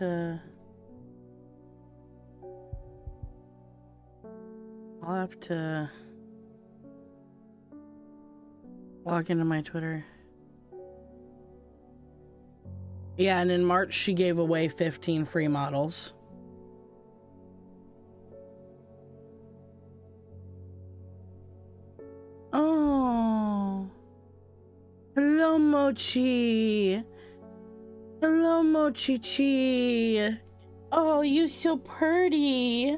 to log into my Twitter. Yeah, and in March she gave away 15 free models. Oh. Hello, Mochi. Hello, Mochi-chi. Oh, you so pretty.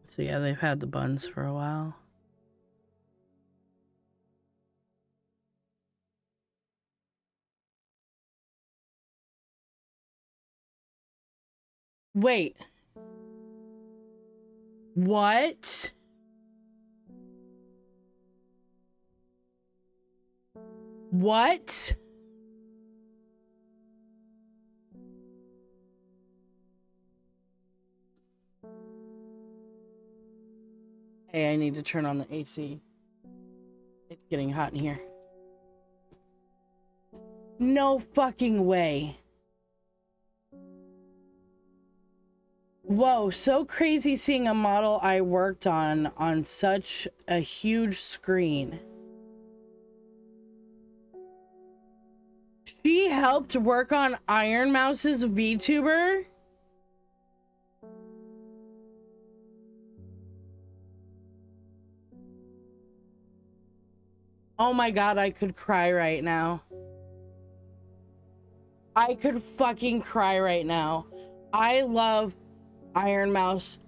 So yeah, they've had the buns for a while. Wait. What? What? Hey, I need to turn on the AC. It's getting hot in here. No fucking way. Whoa, so crazy seeing a model I worked on such a huge screen. She helped work on Iron Mouse's VTuber? Oh my god, I could cry right now. I could fucking cry right now. I love Iron Mouse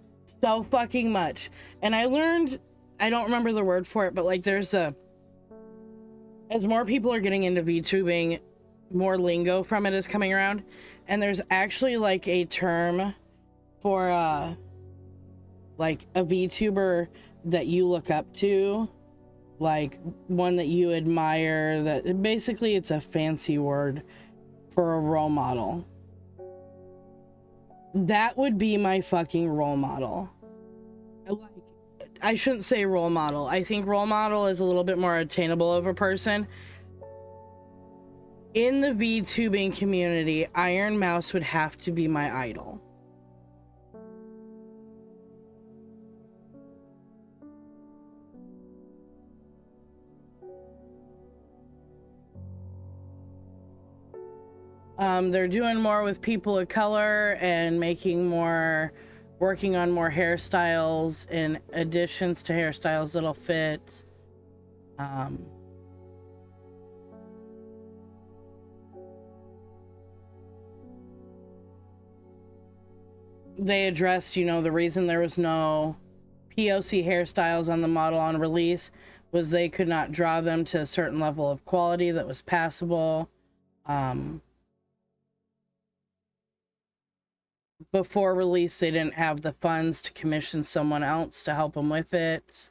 so fucking much. And I learned, I don't remember the word for it, but like there's a, as more people are getting into VTubing, more lingo from it is coming around. And there's actually like a term for like a VTuber that you look up to, like one that you admire, that basically it's a fancy word for a role model. That would be my fucking role model. I shouldn't say role model. I think role model is a little bit more attainable of a person. In the VTubing community, Iron Mouse would have to be my idol. They're doing more with people of color and working on more hairstyles and additions to hairstyles that'll fit. They addressed, you know, the reason there was no POC hairstyles on the model on release was they could not draw them to a certain level of quality that was passable. Before release, they didn't have the funds to commission someone else to help them with it.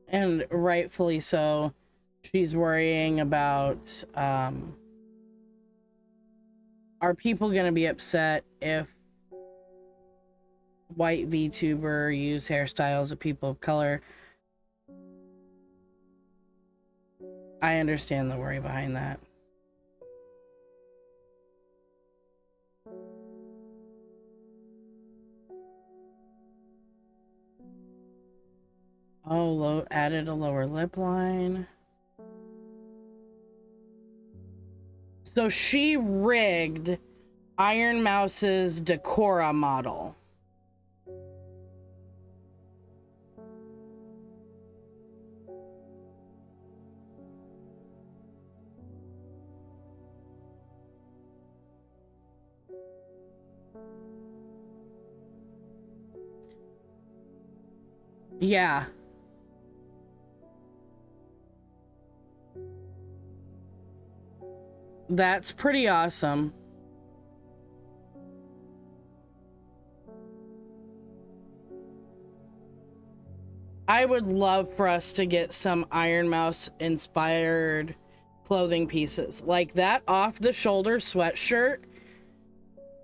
And rightfully so. She's worrying about, are people going to be upset if white VTuber use hairstyles of people of color? I understand the worry behind that. added a lower lip line. So she rigged Iron Mouse's Decora model. Yeah. That's pretty awesome. I would love for us to get some Iron Mouse inspired clothing pieces. Like that off the shoulder sweatshirt.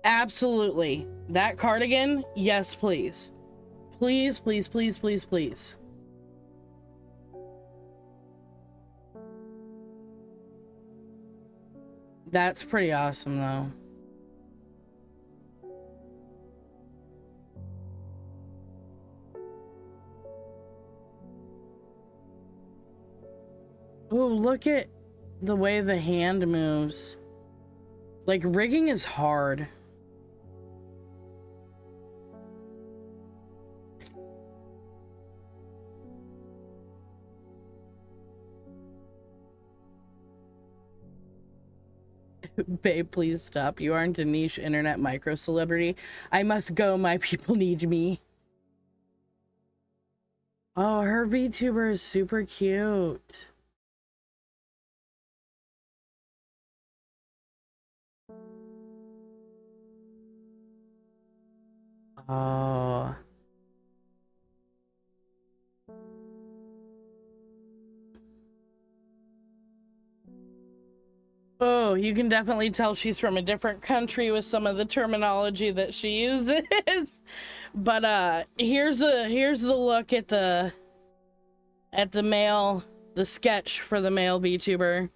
Absolutely. That cardigan, yes, please. Please, please, please, please, please. That's pretty awesome, though. Oh, look at the way the hand moves. Like, rigging is hard. Babe, please stop. You aren't a niche internet micro celebrity. I must go. My people need me. Oh, her VTuber is super cute. Oh. Oh, you can definitely tell she's from a different country with some of the terminology that she uses. But here's the look at the male, the sketch for the male VTuber.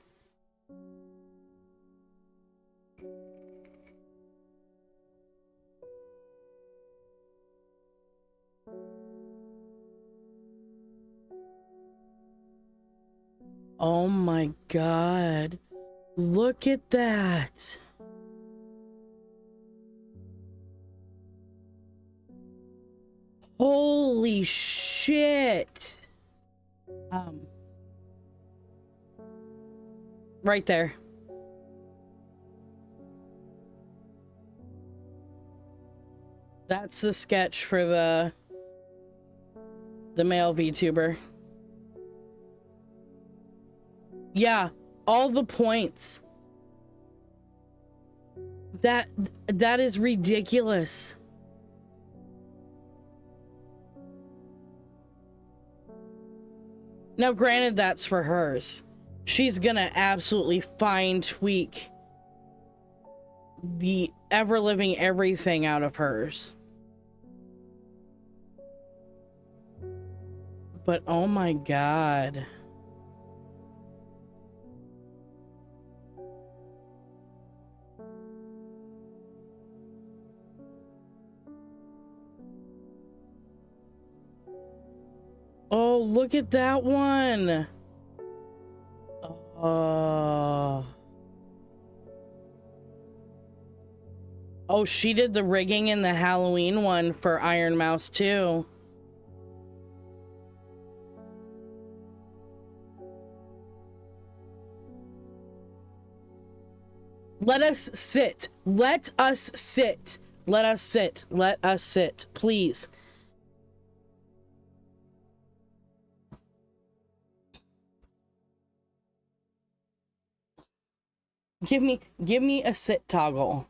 Oh my god. Look at that. Holy shit. Right there. That's the sketch for the male VTuber. Yeah, all the points. That is ridiculous. Now, granted, that's for hers. She's gonna absolutely fine tweak the ever-living everything out of hers. But oh my god. Oh, look at that one. Oh. Oh, she did the rigging in the Halloween one for Iron Mouse too. Let us sit. Let us sit. Let us sit. Let us sit. Please. Give me a sit toggle.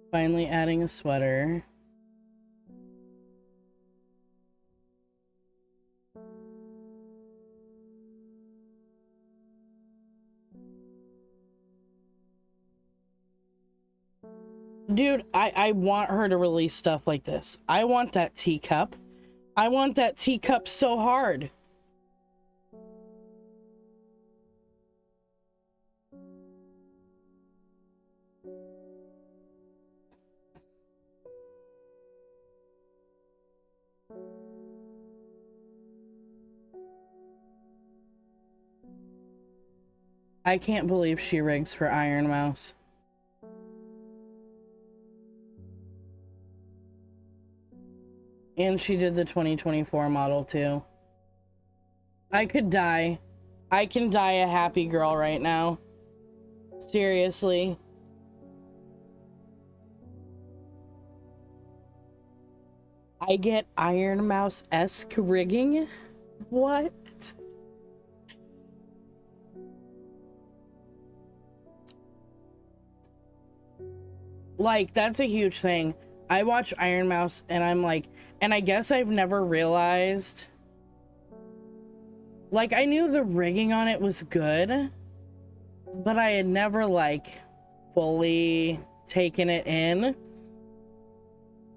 Finally adding a sweater. Dude, I want her to release stuff like this. I want that teacup. I want that teacup so hard. I can't believe she rigs for Iron Mouse. And she did the 2024 model too. I could die. I can die a happy girl right now. Seriously. I get Iron Mouse-esque rigging? What? Like, that's a huge thing. I watch Iron Mouse and I'm like, and I guess I've never realized, like, I knew the rigging on it was good, but I had never like fully taken it in.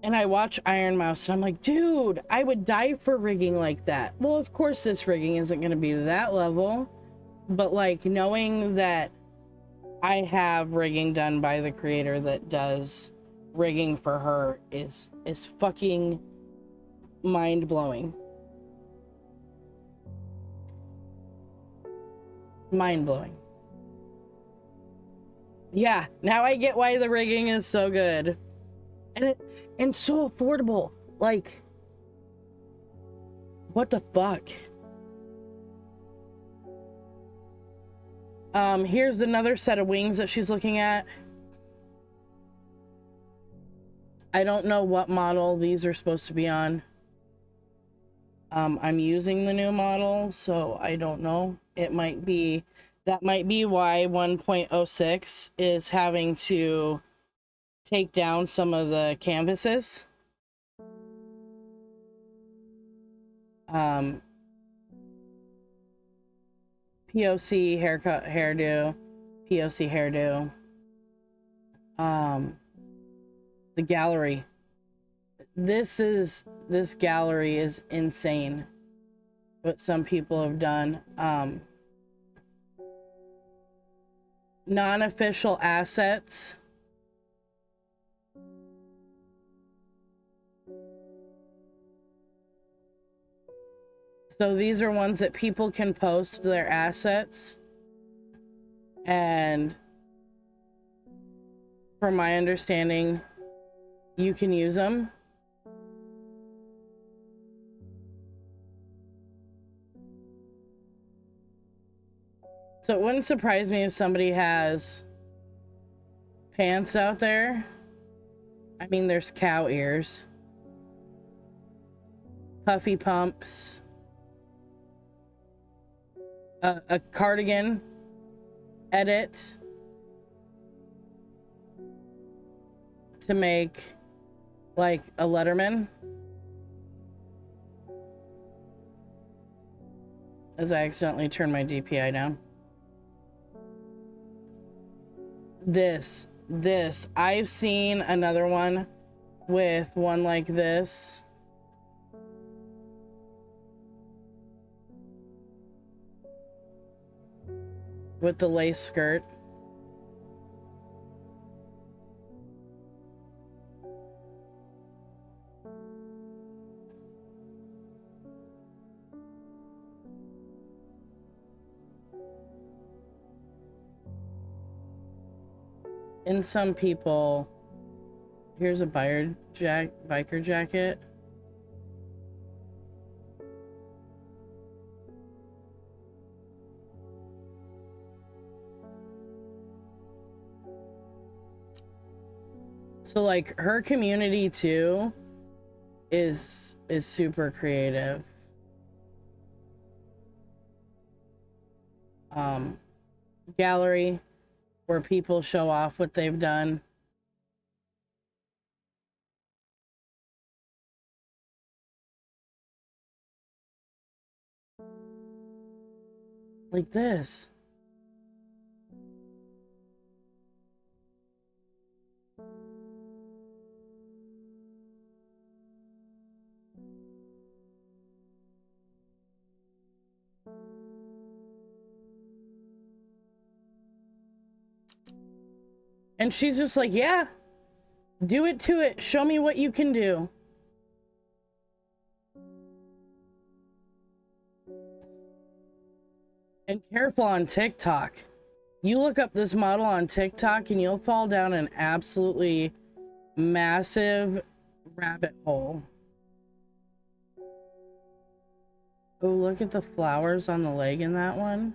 And I watch Iron Mouse and I'm like, dude, I would die for rigging like that. Well, of course this rigging isn't going to be to that level, but like knowing that I have rigging done by the creator that does rigging for her is fucking mind-blowing. Mind-blowing. Yeah, now I get why the rigging is so good. And so affordable. Like, what the fuck? Here's another set of wings that she's looking at. I don't know what model these are supposed to be on. I'm using the new model, so I don't know. It might be, that might be why 1.06 is having to take down some of the canvases. POC haircut, hairdo, POC hairdo. The gallery. This gallery is insane. What some people have done. Non-official assets. So these are ones that people can post their assets, and from my understanding, you can use them. So it wouldn't surprise me if somebody has pants out there. I mean, there's cow ears, puffy pumps, a cardigan edit to make like a Letterman. As I accidentally turned my DPI down. This, I've seen another one with one like this. With the lace skirt. And some people, here's a biker jacket. So like her community too is super creative. Gallery where people show off what they've done. Like this. And she's just like, yeah, do it to it. Show me what you can do. And careful on TikTok. You look up this model on TikTok and you'll fall down an absolutely massive rabbit hole. Oh, look at the flowers on the leg in that one.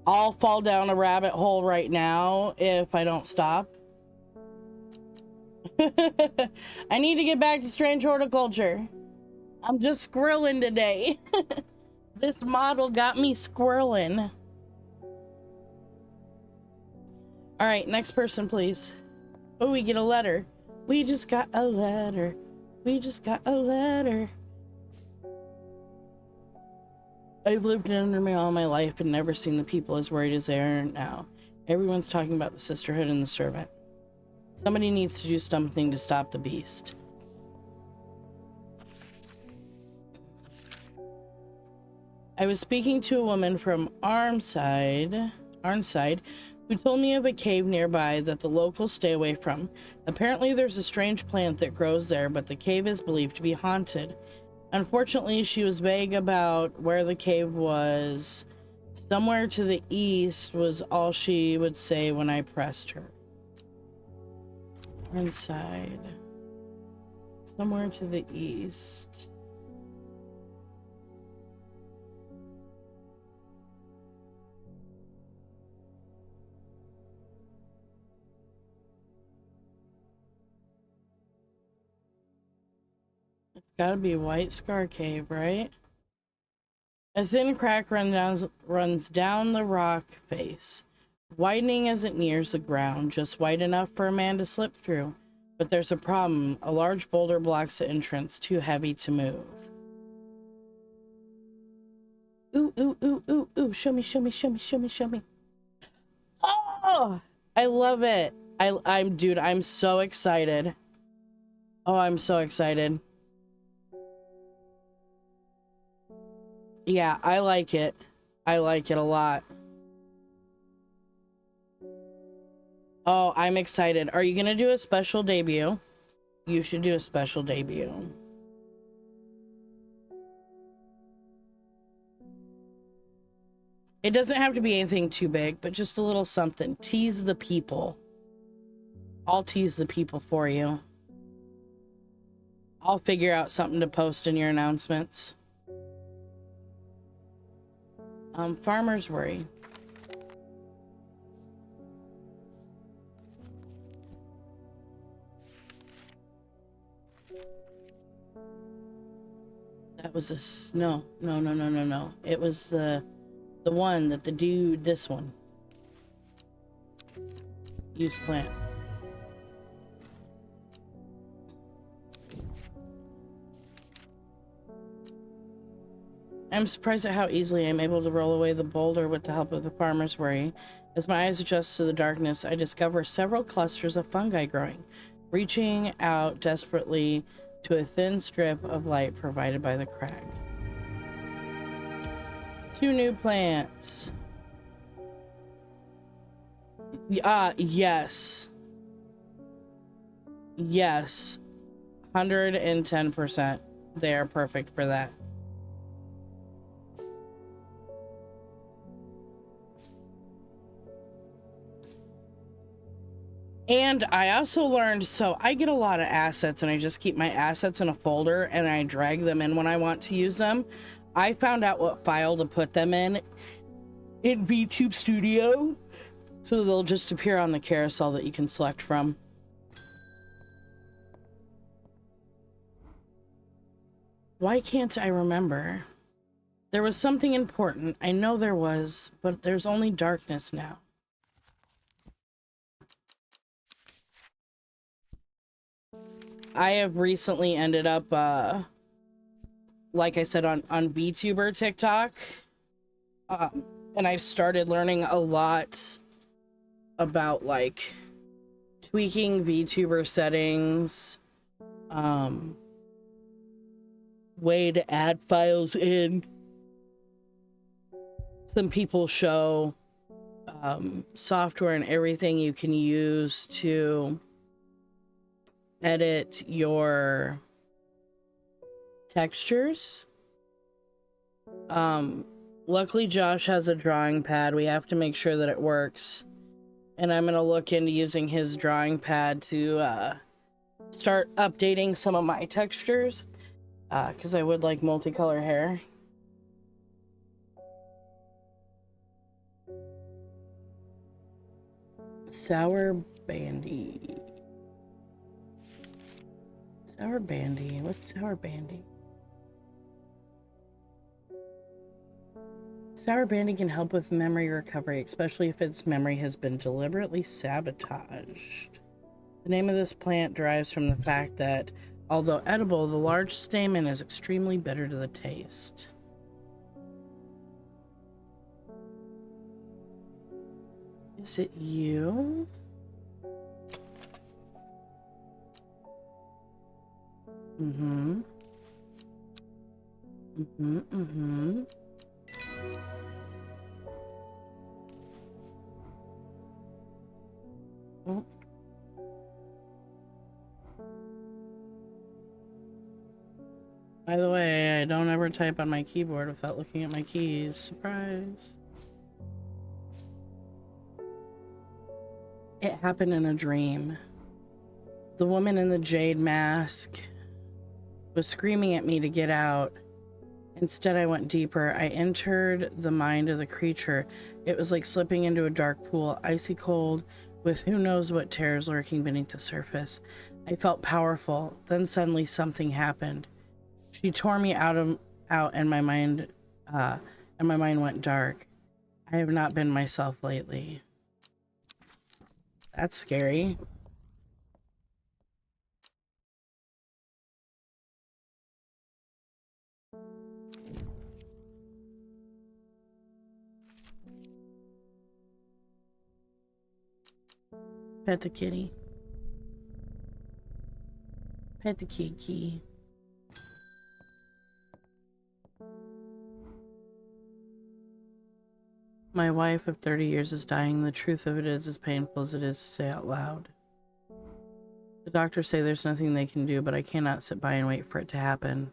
I'll fall down a rabbit hole right now if I don't stop. I need to get back to strange horticulture. I'm just squirreling today. This model got me squirreling. All right, next person, please. Oh, we get a letter. We just got a letter. We just got a letter. I've lived under me all my life and never seen the people as worried as they are now. Everyone's talking about the sisterhood and the servant. Somebody needs to do something to stop the beast. I was speaking to a woman from Arnside, who told me of a cave nearby that the locals stay away from. Apparently there's a strange plant that grows there, but the cave is believed to be haunted. Unfortunately, she was vague about where the cave was. Somewhere to the east was all she would say when I pressed her. Inside. Somewhere to the east. It's gotta be White Scar Cave, right? A thin crack runs down the rock face, widening as it nears the ground, just wide enough for a man to slip through. But there's a problem. A large boulder blocks the entrance, too heavy to move. Ooh, ooh, ooh, ooh, ooh. Show me, show me, show me, show me, show me. Oh, I love it. Dude, I'm so excited. Oh, I'm so excited. Yeah, I like it. I like it a lot. Oh, I'm excited. Are you gonna do a special debut? You should do a special debut. It doesn't have to be anything too big, but just a little something. Tease the people. I'll tease the people for you. I'll figure out something to post in your announcements. Farmer's Worry. That was a no. It was the one that the dude, this one. Use plant. I'm surprised at how easily I'm able to roll away the boulder with the help of the Farmer's Worry. As my eyes adjust to the darkness, I discover several clusters of fungi growing, reaching out desperately to a thin strip of light provided by the crack. 2 new plants. Yes. Yes. 110%. They are perfect for that. And I also learned, so I get a lot of assets and I just keep my assets in a folder and I drag them in when I want to use them. I found out what file to put them in VTube Studio. So they'll just appear on the carousel that you can select from. Why can't I remember? There was something important. I know there was, but there's only darkness now. I have recently ended up, like I said, on VTuber TikTok. And I've started learning a lot about, like, tweaking VTuber settings, way to add files in. Some people show software and everything you can use to edit your textures. Luckily Josh has a drawing pad. We have to make sure that it works. And I'm gonna look into using his drawing pad to start updating some of my textures. Because I would like multicolor hair. Sour Bandy. Sour Bandy. What's Sour Bandy? Sour Bandy can help with memory recovery, especially if its memory has been deliberately sabotaged. The name of this plant derives from the fact that, although edible, the large stamen is extremely bitter to the taste. Is it you? Mm-hmm. Mm-hmm, mm-hmm. Oh. By the way, I don't ever type on my keyboard without looking at my keys. Surprise. It happened in a dream. The woman in the jade mask was screaming at me to get out. Instead, I went deeper. I entered the mind of the creature. It was like slipping into a dark pool, icy cold, with who knows what terrors lurking beneath the surface. I felt powerful. Then suddenly something happened. She tore me out, and my mind went dark. I have not been myself lately. That's scary. Pet the kitty. Pet the kiki. My wife of 30 years is dying. The truth of it is as painful as it is to say out loud. The doctors say there's nothing they can do, but I cannot sit by and wait for it to happen.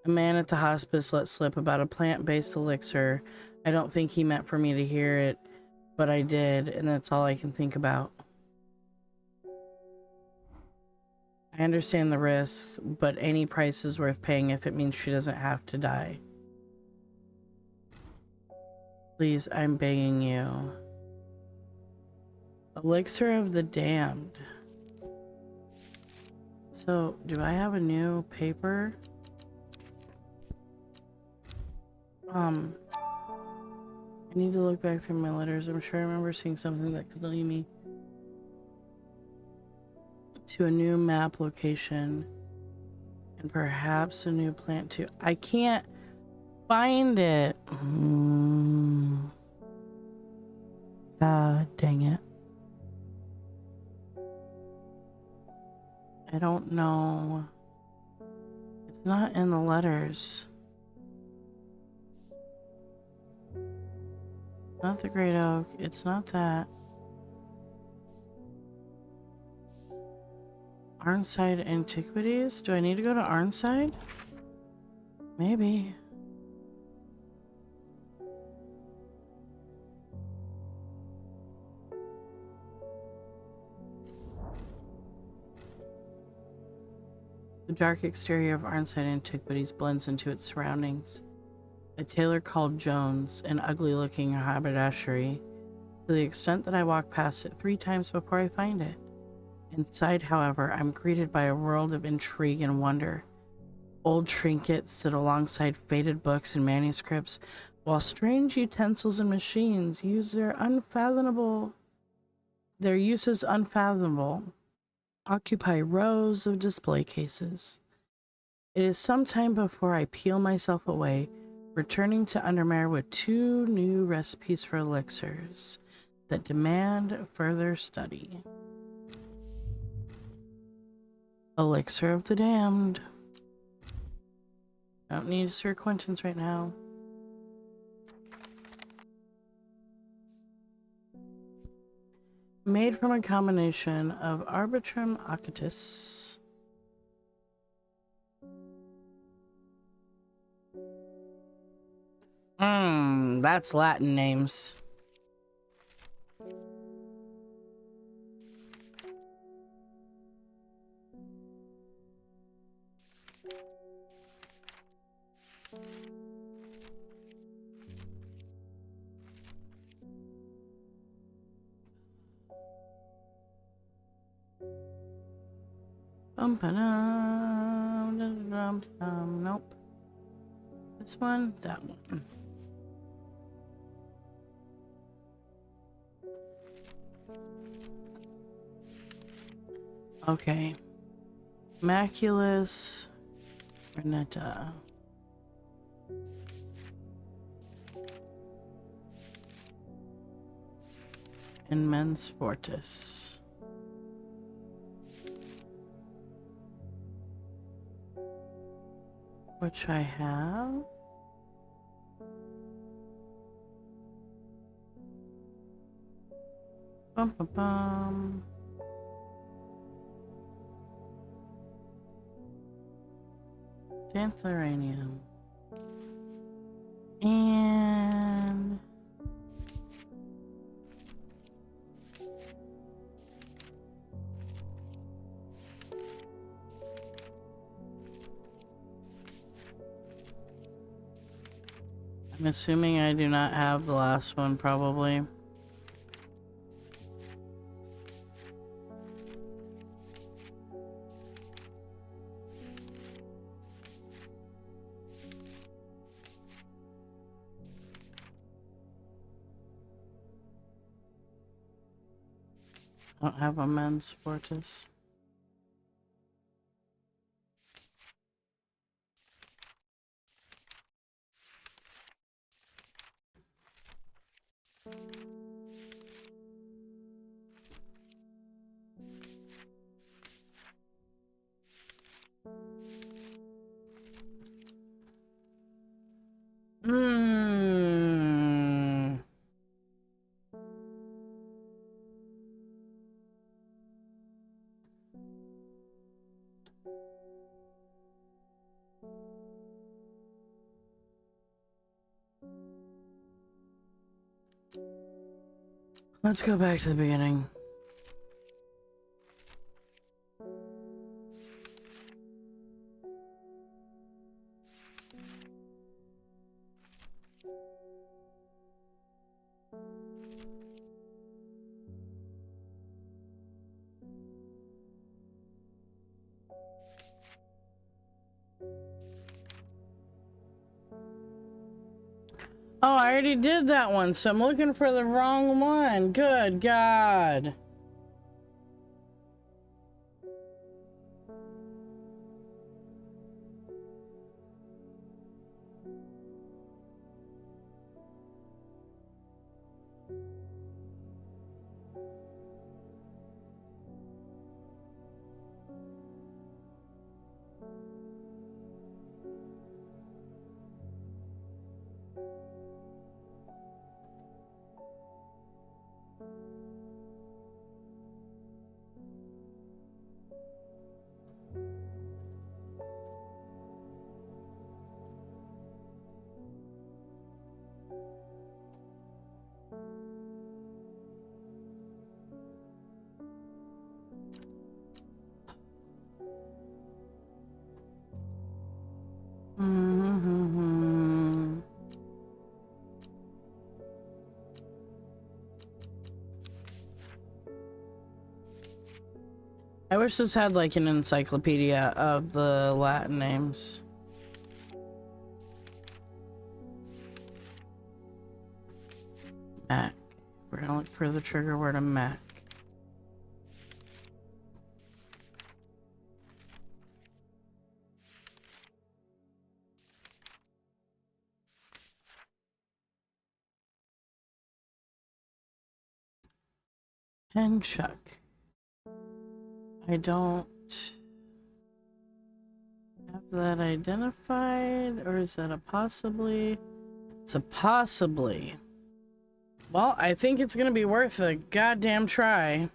A man at the hospice let slip about a plant-based elixir. I don't think he meant for me to hear it, but I did, and that's all I can think about. I understand the risks, but any price is worth paying if it means she doesn't have to die. Please, I'm begging you. Elixir of the Damned. So, do I have a new paper? I need to look back through my letters. I'm sure I remember seeing something that could lead me to a new map location and perhaps a new plant too. I can't find it. God dang it. I don't know. It's not in the letters. Not the Great Oak. It's not that. Arnside Antiquities? Do I need to go to Arnside? Maybe. The dark exterior of Arnside Antiquities blends into its surroundings. A tailor called Jones, an ugly-looking haberdashery, to the extent that I walk past it 3 times before I find it. Inside, however, I'm greeted by a world of intrigue and wonder. Old trinkets sit alongside faded books and manuscripts, while strange utensils and machines their uses unfathomable, occupy rows of display cases. It is some time before I peel myself away, returning to Undermare with 2 new recipes for elixirs that demand further study. Elixir of the Damned. Don't need Sir Quentin's right now. Made from a combination of Arbitrum acatus. That's Latin names. Nope. This one, that one. Okay. Maculus, Renetta. And Mens Fortis. Which I have. Bum bum bum. Xantharanium. And I'm assuming I do not have the last one, probably. I don't have a Mens Fortis. Let's go back to the beginning. Oh, I already did that one, so I'm looking for the wrong one. Good God. I wish this had like an encyclopedia of the Latin names. Mac. We're gonna look for the trigger word of Mac. And Chuck. I don't have that identified, or is that a possibly? It's a possibly. Well, I think it's gonna be worth a goddamn try.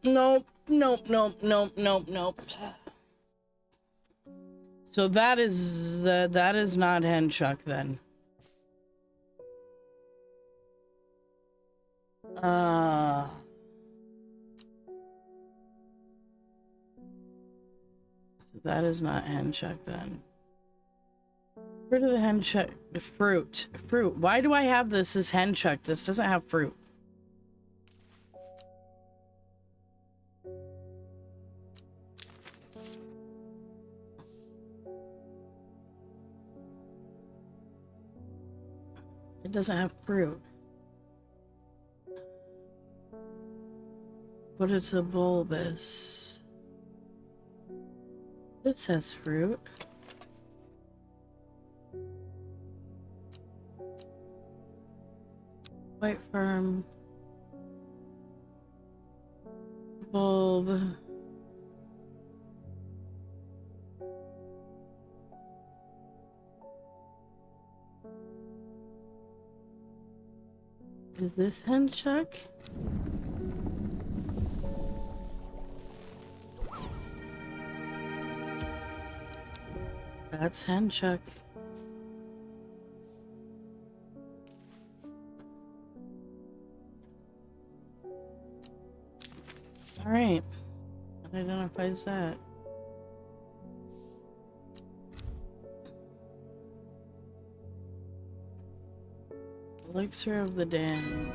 Nope, nope, nope, nope, nope, nope. So that is not henchuck then. So that is not henchuck then. Where do the henchuck? The fruit. Fruit. Why do I have this as henchuck? This doesn't have fruit. It doesn't have fruit. But it's a bulbous. It says fruit. Quite firm. Bulb. Is this henchuck? That's henchuck. All right. What identifies that? Elixir of the Damned.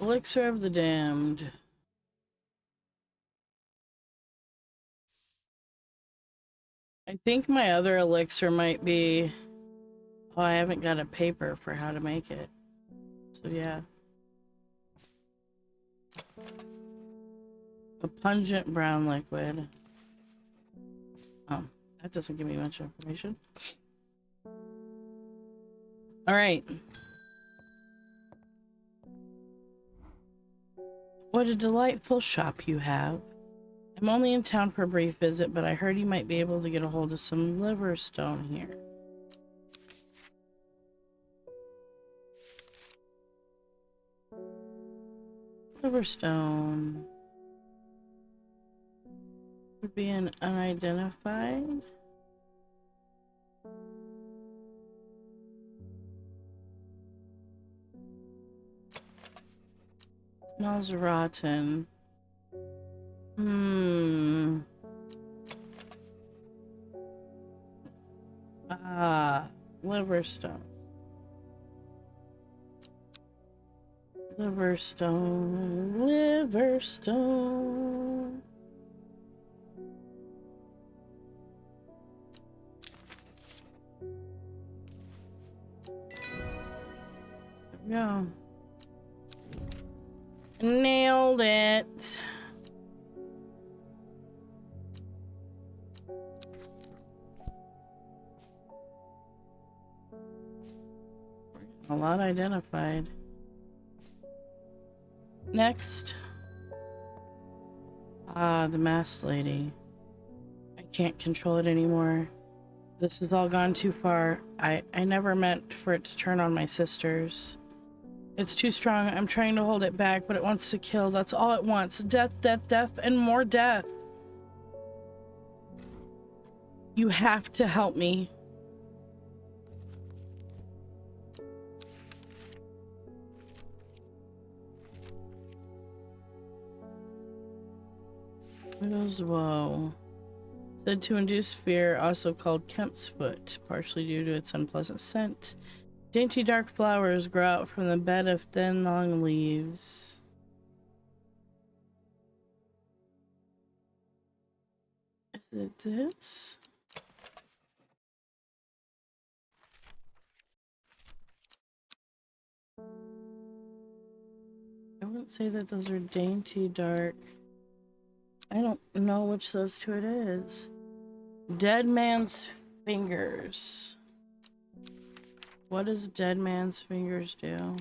Elixir of the Damned. I think my other elixir might be... Oh, I haven't got a paper for how to make it. So yeah. A pungent brown liquid. Oh, that doesn't give me much information. Alright. What a delightful shop you have. I'm only in town for a brief visit, but I heard you might be able to get a hold of some liverstone here. Liverstone would be an unidentified. Smells rotten. Liverstone. Liverstone. There we go. Nailed it. A lot identified. Next. The masked lady. I can't control it anymore. This has all gone too far. I never meant for it to turn on my sisters. It's too strong. I'm trying to hold it back, but it wants to kill. That's all it wants. Death, death, death, and more death. You have to help me. Widow's Woe. Said to induce fear, also called Kemp's Foot, partially due to its unpleasant scent. Dainty dark flowers grow out from the bed of thin long leaves. Is it this? I Doesn't say that those are dainty dark. I don't know which of those two it is. Dead man's fingers. What does dead man's fingers do?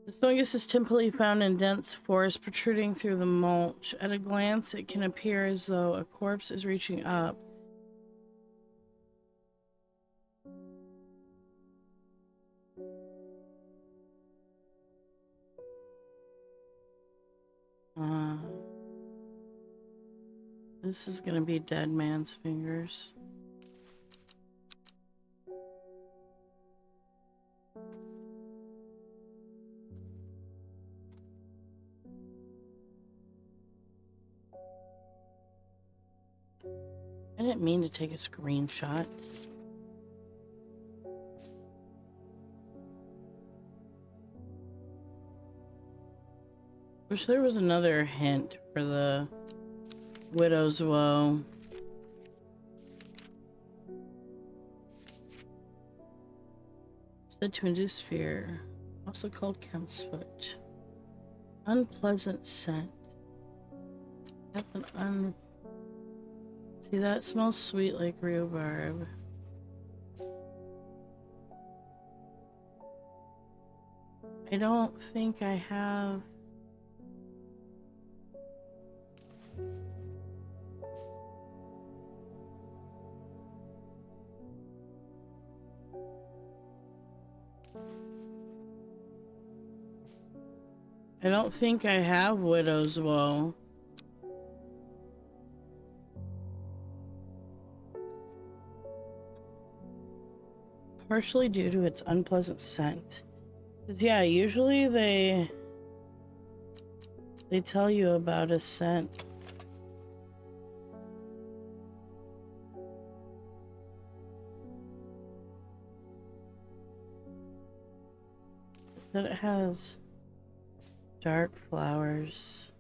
This fungus is typically found in dense forest protruding through the mulch. At a glance, it can appear as though a corpse is reaching up. This is gonna be dead man's fingers. I didn't mean to take a screenshot. Wish there was another hint for the widow's woe. Said to induce fear. Also called Count's foot. Unpleasant scent. That's an See, that smells sweet like rhubarb. I don't think I have... I don't think I have widow's woe. Partially due to its unpleasant scent. Because yeah, usually they tell you about a scent. That it has dark flowers.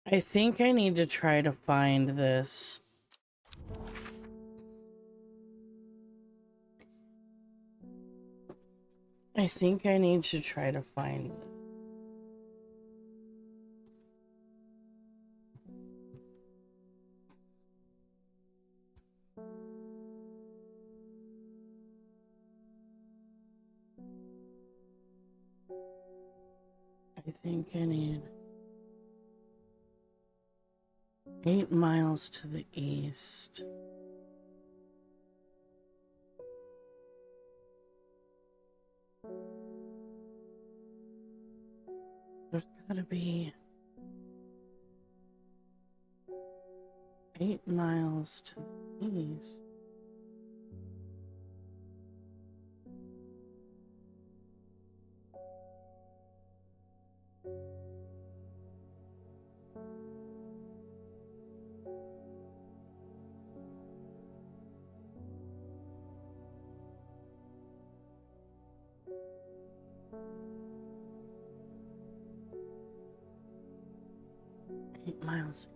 I think I need to try to find this. I think I need to try to find it. I think I need 8 miles to the east. There's gotta be 8 miles to the east. Miles.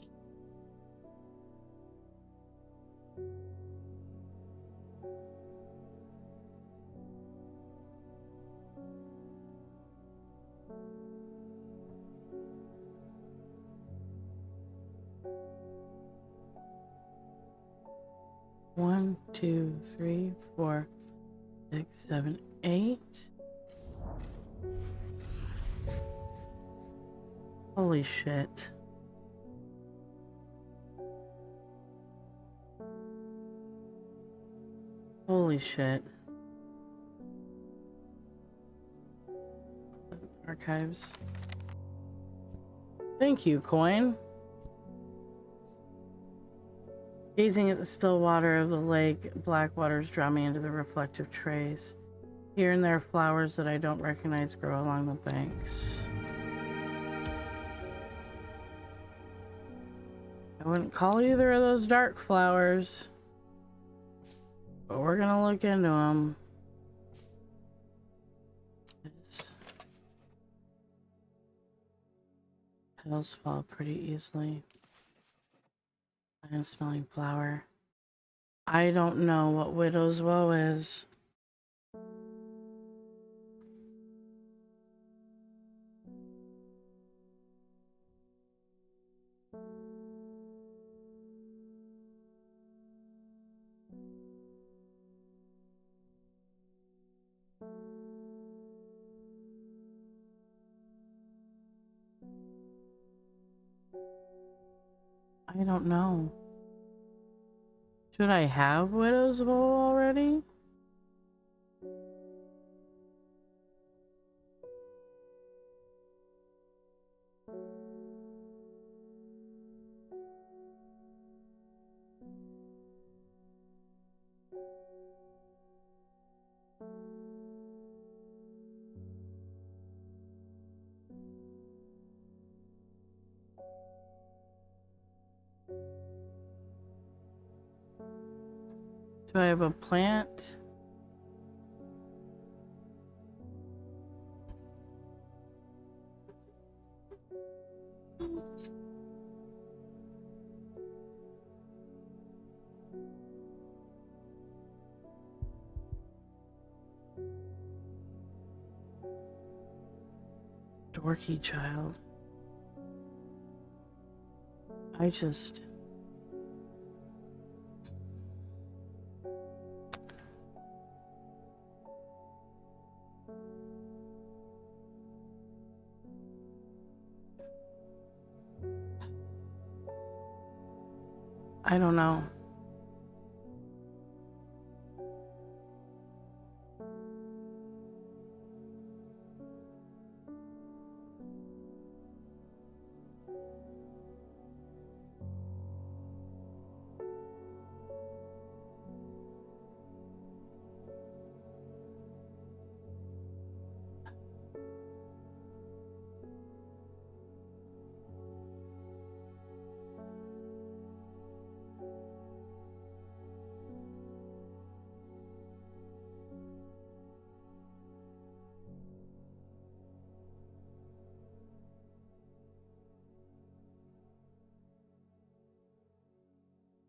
1, 2, 3, 4, 6, 7, 8. Holy shit. Holy shit. Archives. Thank you, coin. Gazing at the still water of the lake, black waters draw me into the reflective trace. Here and there, flowers that I don't recognize grow along the banks. I wouldn't call either of those dark flowers, but we're gonna look into them. Petals fall pretty easily. Plant smelling flower. I don't know what widow's woe is. I don't know. Should I have widow's woe already? Do I have a plant? Dorky child. I don't know.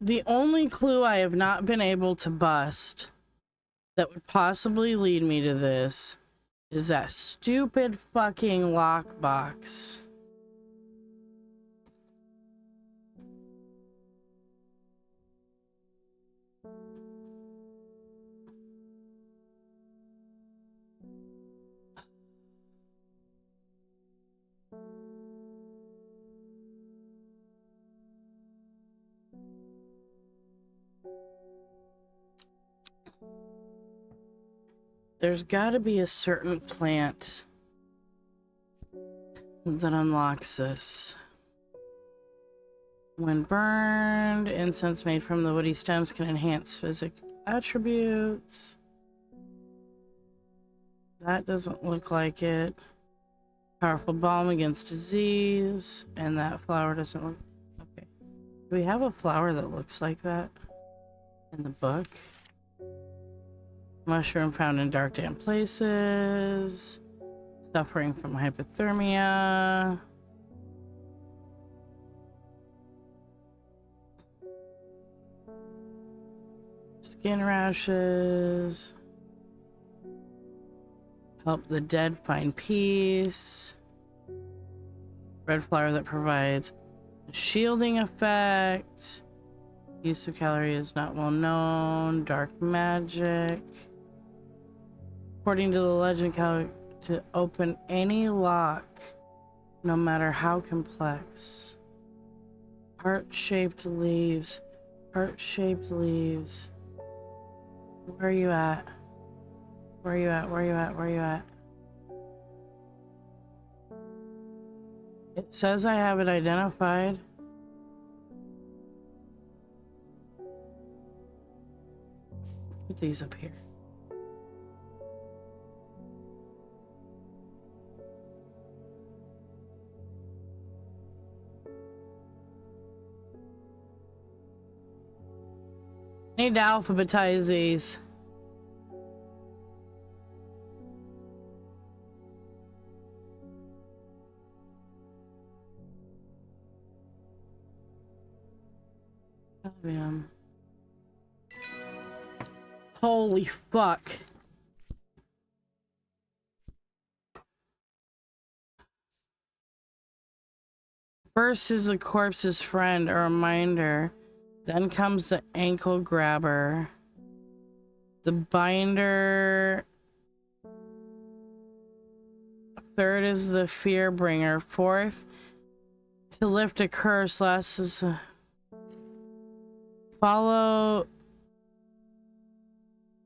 The only clue I have not been able to bust that would possibly lead me to this is that stupid fucking lockbox. There's gotta be a certain plant that unlocks this. When burned, incense made from the woody stems can enhance physical attributes. That doesn't look like it. Powerful balm against disease, and that flower doesn't look... Okay. Do we have a flower that looks like that in the book? Mushroom found in dark, damp places. Suffering from hypothermia. Skin rashes. Help the dead find peace. Red flower that provides a shielding effect. Use of calorie is not well known. Dark magic. According to the legend, calorie to open any lock, no matter how complex. Heart-shaped leaves. Heart-shaped leaves. Where are you at? Where are you at? Where are you at? Where are you at? It says I have it identified. Put these up here. Need to alphabetize these. Oh, man. Holy fuck. First is the corpse's friend, a reminder. Then comes the ankle grabber. The binder. Third is the fear bringer. Fourth, to lift a curse. Last is follow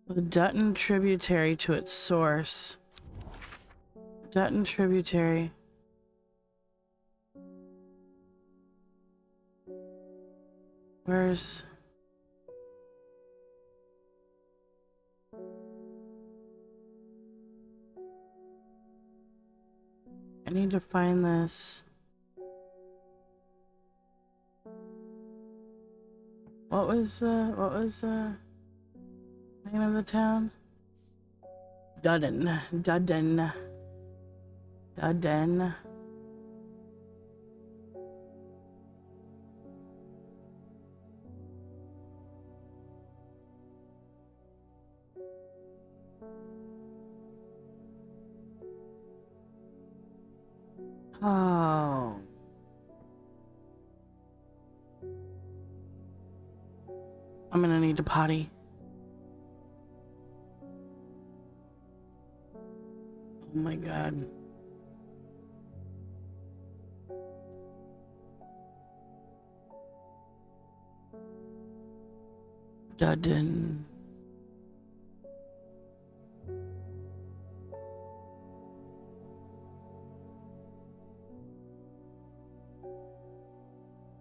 the Dutton tributary to its source. Dutton tributary. Where's... I need to find this. What was the name of the town? Dudden. Dudden. Dudden. Oh. I'm gonna need to potty. Oh my god. Dudden.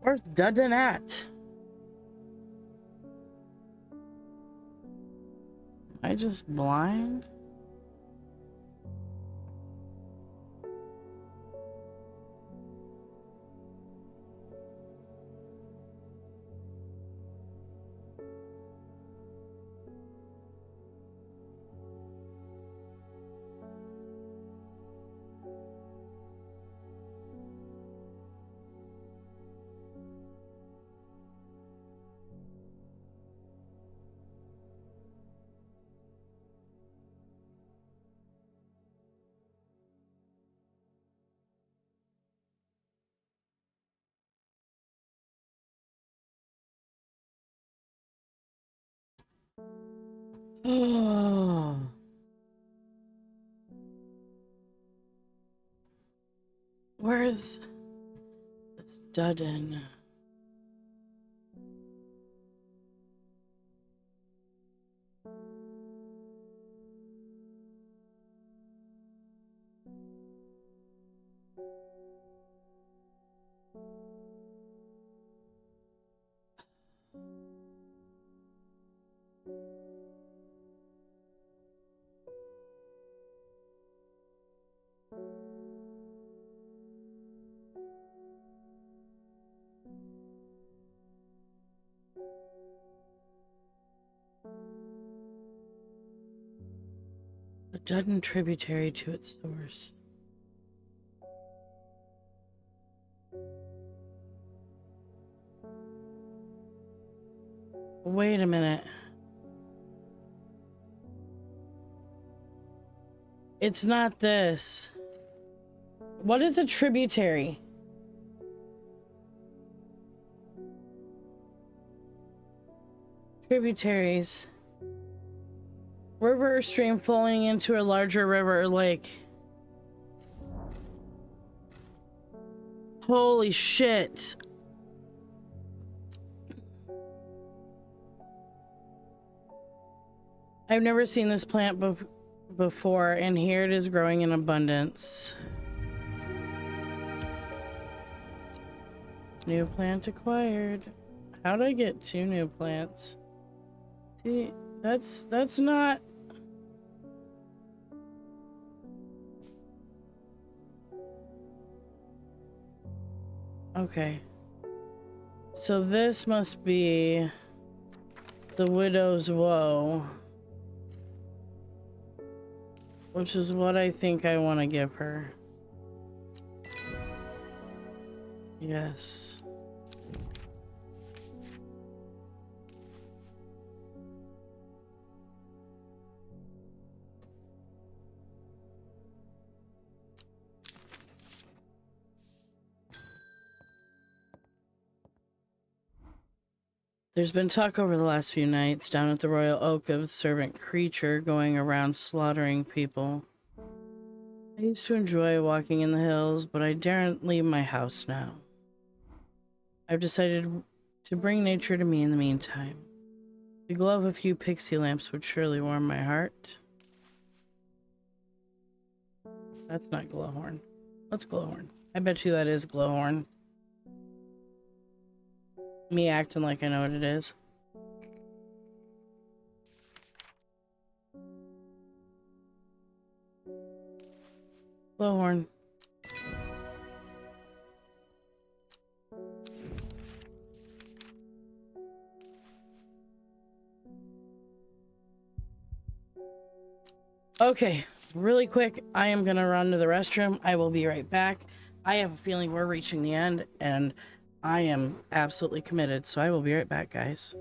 Where's Dudden at? Am I just blind? Oh. Where's this Dudden? The Dudden tributary to its source. Wait a minute. It's not this. What is a tributary? Tributaries. River or stream flowing into a larger river or lake. Holy shit. I've never seen this plant before, and here it is growing in abundance. New plant acquired. How'd I get 2 new plants? See, that's not... Okay. So this must be the Widow's Woe, which is what I think I want to give her. Yes. There's been talk over the last few nights down at the Royal Oak of a servant creature going around slaughtering people. I used to enjoy walking in the hills, but I daren't leave my house now. I've decided to bring nature to me in the meantime. The glow of a few pixie lamps would surely warm my heart. That's not glowhorn. What's glowhorn? I bet you that is glowhorn. Me acting like I know what it is. Glowhorn. Okay, really quick, I am gonna run to the restroom. I will be right back. I have a feeling we're reaching the end, and I am absolutely committed, so I will be right back, guys.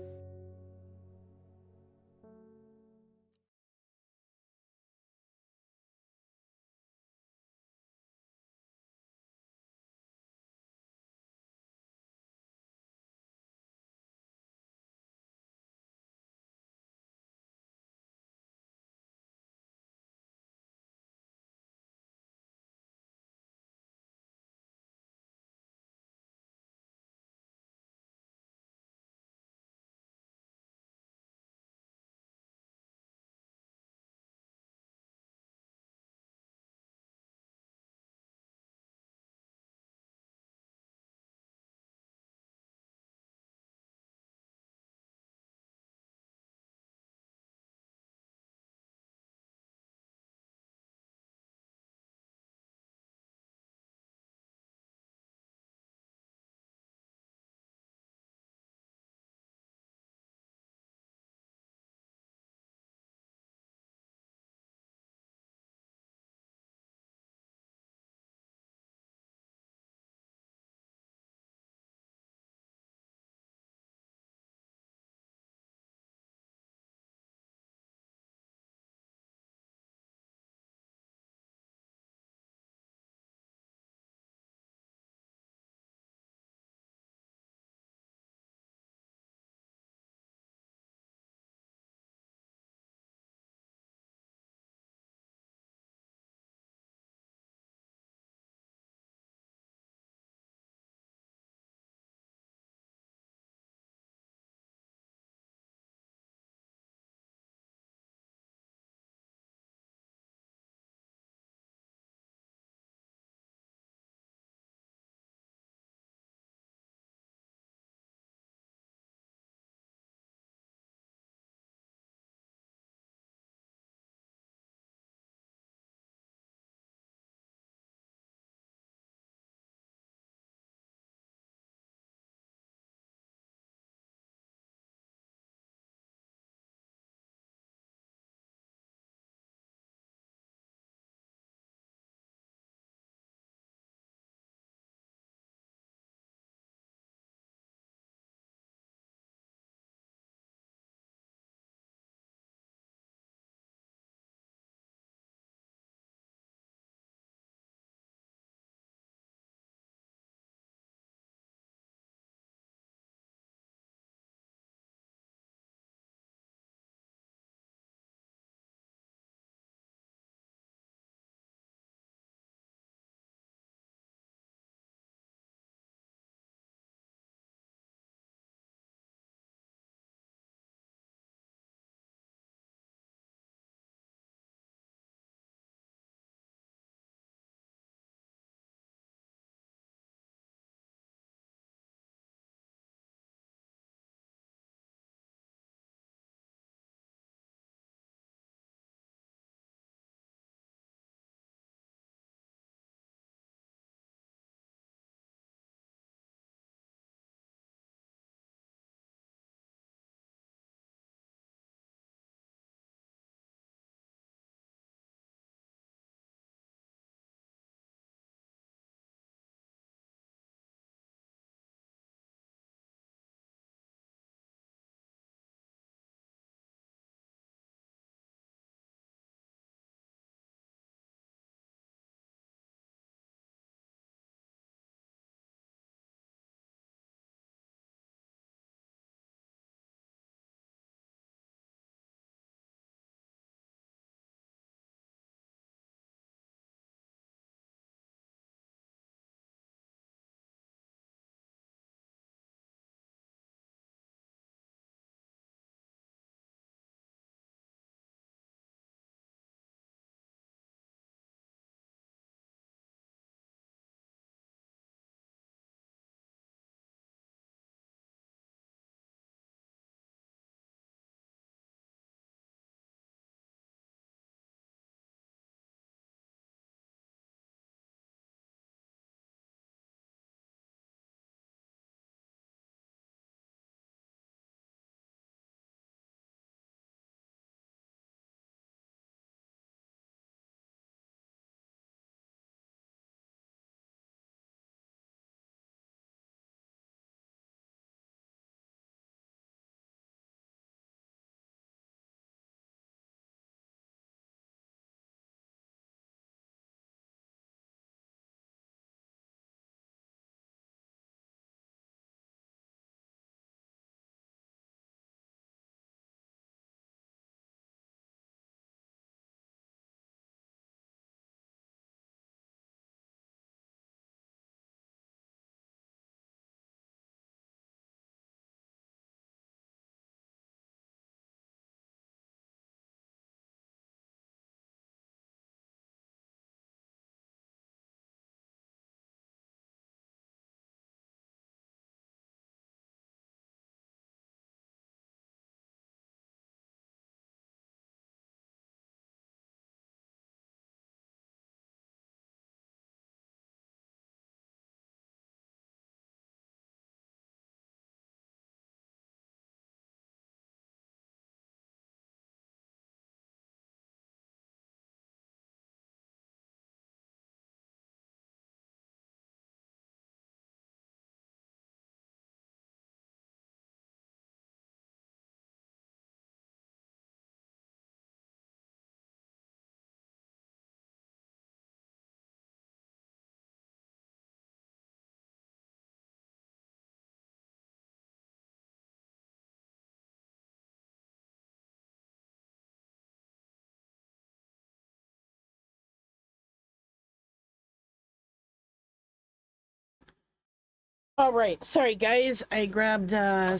All right, sorry guys, I grabbed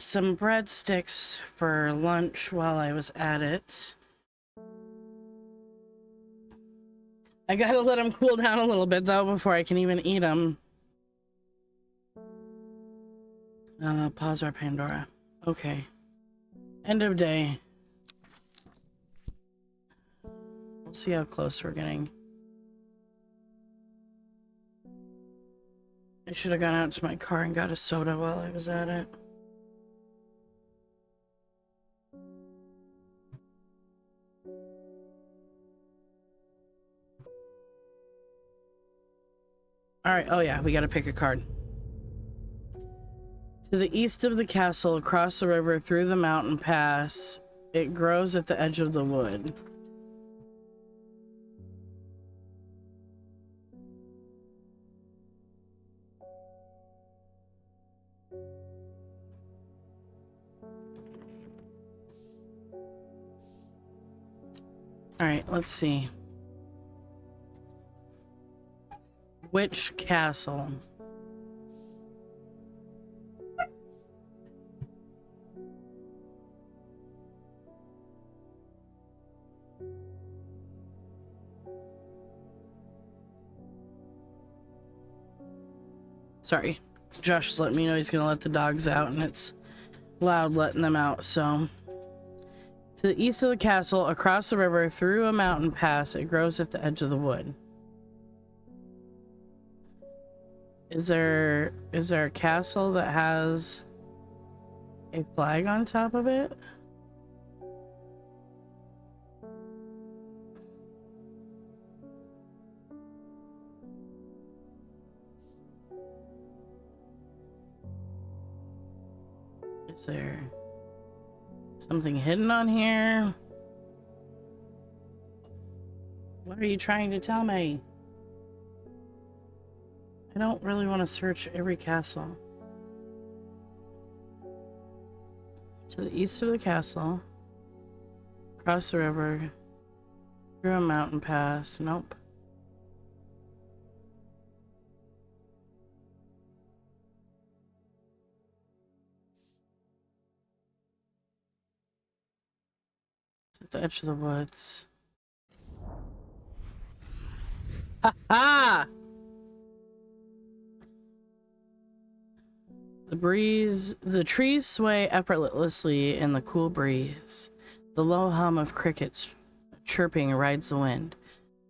some breadsticks for lunch while I was at it. I gotta let them cool down a little bit though before I can even eat them. Pause our Pandora. Okay. End of day. We'll see how close we're getting. I should have gone out to my car and got a soda while I was at it. Alright, oh yeah, we gotta pick a card. To the east of the castle, across the river, through the mountain pass, it grows at the edge of the wood. Alright, let's see. Which castle? Sorry, Josh is letting me know he's gonna let the dogs out and it's loud letting them out, so. To the east of the castle, across the river, through a mountain pass, it grows at the edge of the wood. Is there a castle that has a flag on top of it? Is there something hidden on here? What are you trying to tell me? I don't really want to search every castle. To the east of the castle, across the river, through a mountain pass. Nope. It's at the edge of the woods. Ha ha! The trees sway effortlessly in the cool breeze. The low hum of crickets chirping rides the wind.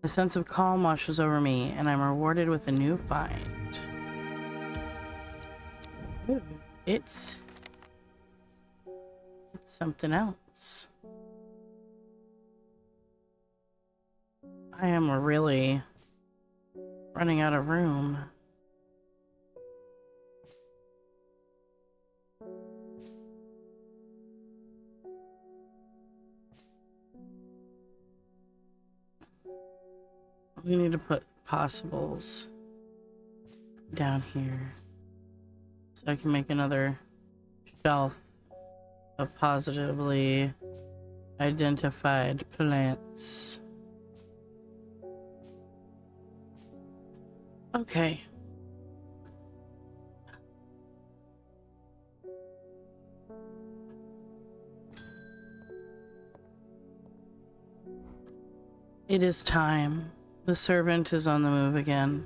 A sense of calm washes over me, and I'm rewarded with a new find. Ooh, it's something else. I am really running out of room. We need to put possibles down here so I can make another shelf of positively identified plants. Okay. It is time. The servant is on the move again.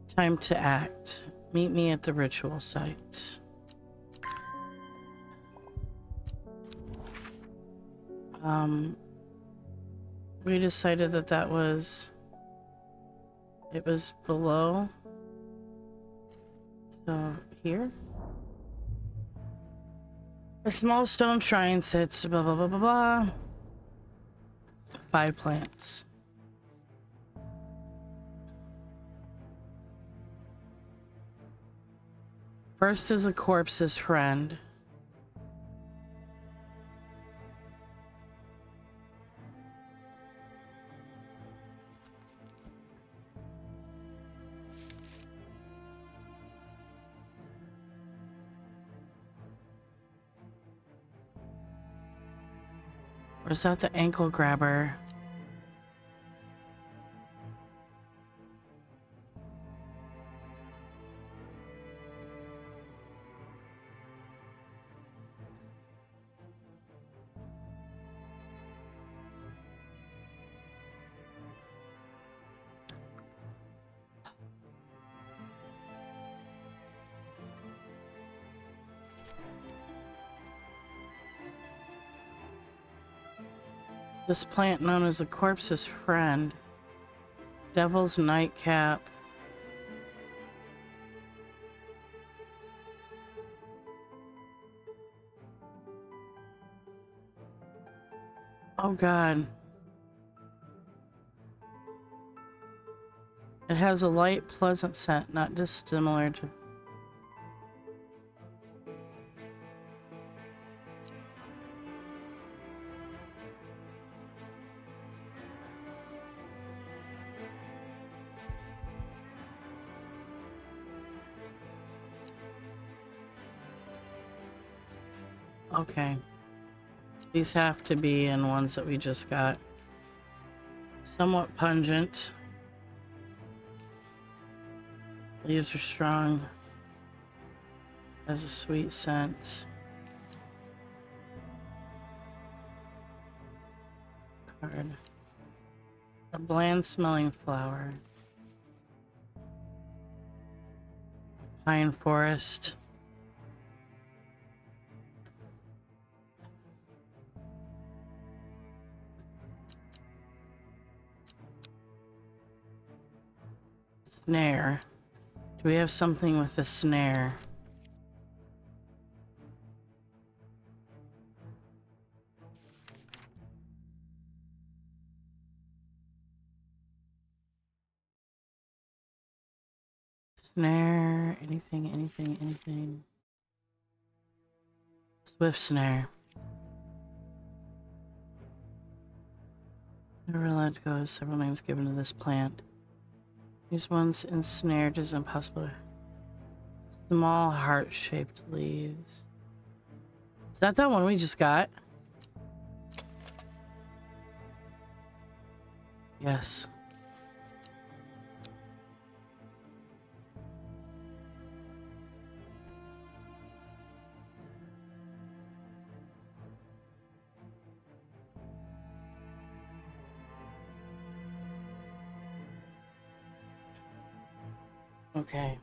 Time to act. Meet me at the ritual site. We decided that it was below. So here. A small stone shrine sits, blah, blah, blah, blah, blah. 5 plants. First is a corpse's friend. Or is that the ankle grabber? This plant known as a corpse's friend. Devil's nightcap. Oh god. It has a light, pleasant scent, not dissimilar to... Okay. These have to be in ones that we just got. Somewhat pungent. Leaves are strong. Has a sweet scent. Card. A bland smelling flower. Pine forest. Snare. Do we have something with a snare? Snare, anything. Swift snare. Never allowed to go. Several names given to this plant. These ones ensnared is impossible. Small heart-shaped leaves. Is that one we just got? Yes. Okay.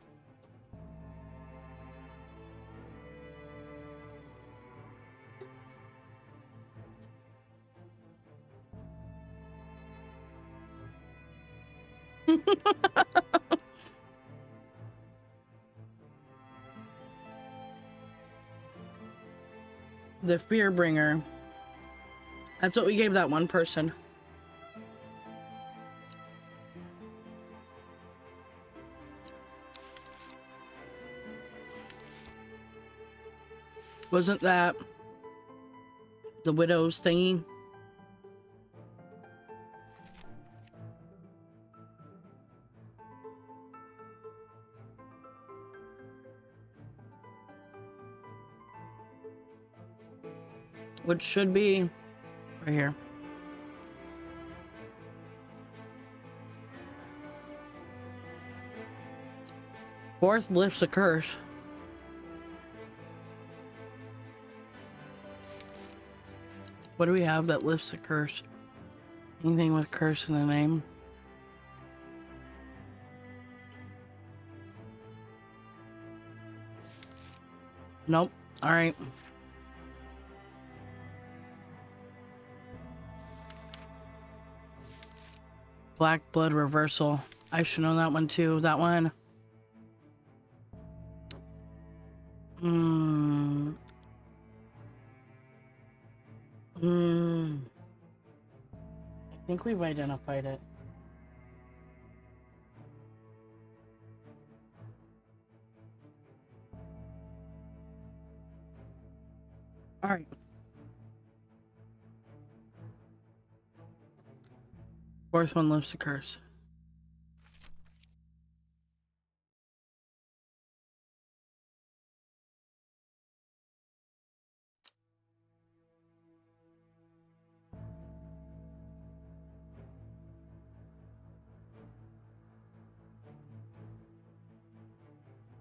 The fear bringer. That's what we gave that one person. Wasn't that the widow's thingy? Which should be right here. Fourth lifts a curse. What do we have that lifts a curse? Anything with curse in the name? Nope. All right. Black blood reversal. I should know that one too. That one. I think we've identified it. All right. Fourth one lifts a curse.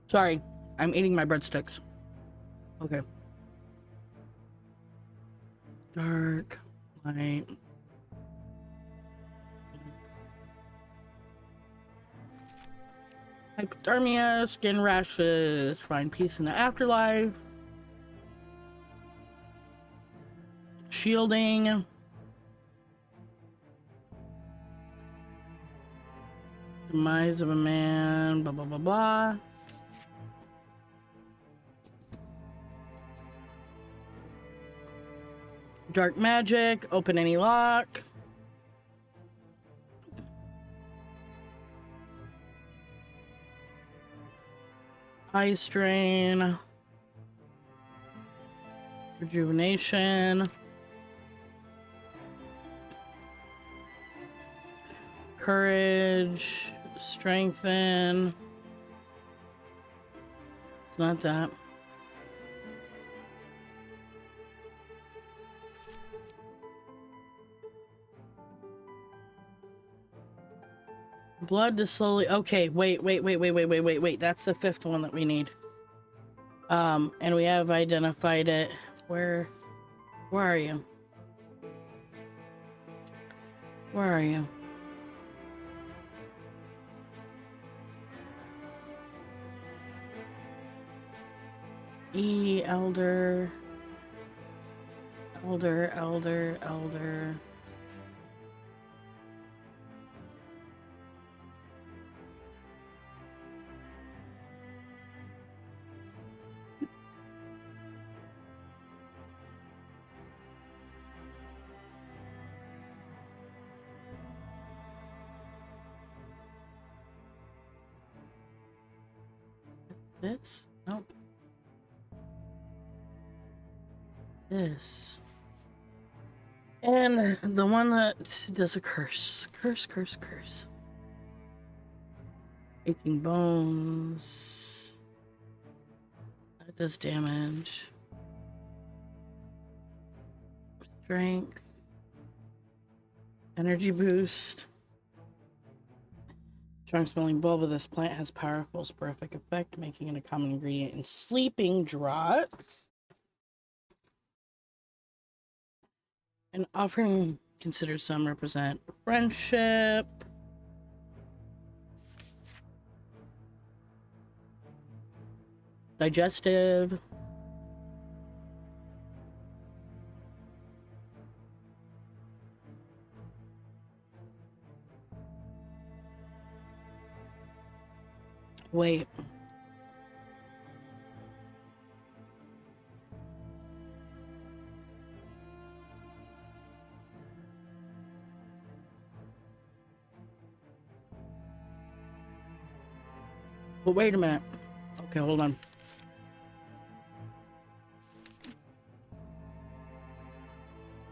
Sorry, I'm eating my breadsticks. Okay. Dark, light. Hypothermia, skin rashes, find peace in the afterlife. Shielding. Demise of a man, blah, blah, blah, blah. Dark magic, open any lock. Ice drain. Rejuvenation. Courage. Strengthen. It's not that. Blood to slowly. Okay, wait. That's the fifth one that we need. And we have identified it. Where are you? Where are you? Elder. This? Nope. This. And the one that does a curse. Curse. Aching bones. That does damage. Strength. Energy boost. Strong smelling bulb of this plant has powerful sporadic effect, making it a common ingredient in sleeping draughts. An offering considered some represent friendship. Digestive. Wait. But wait a minute. Okay, hold on.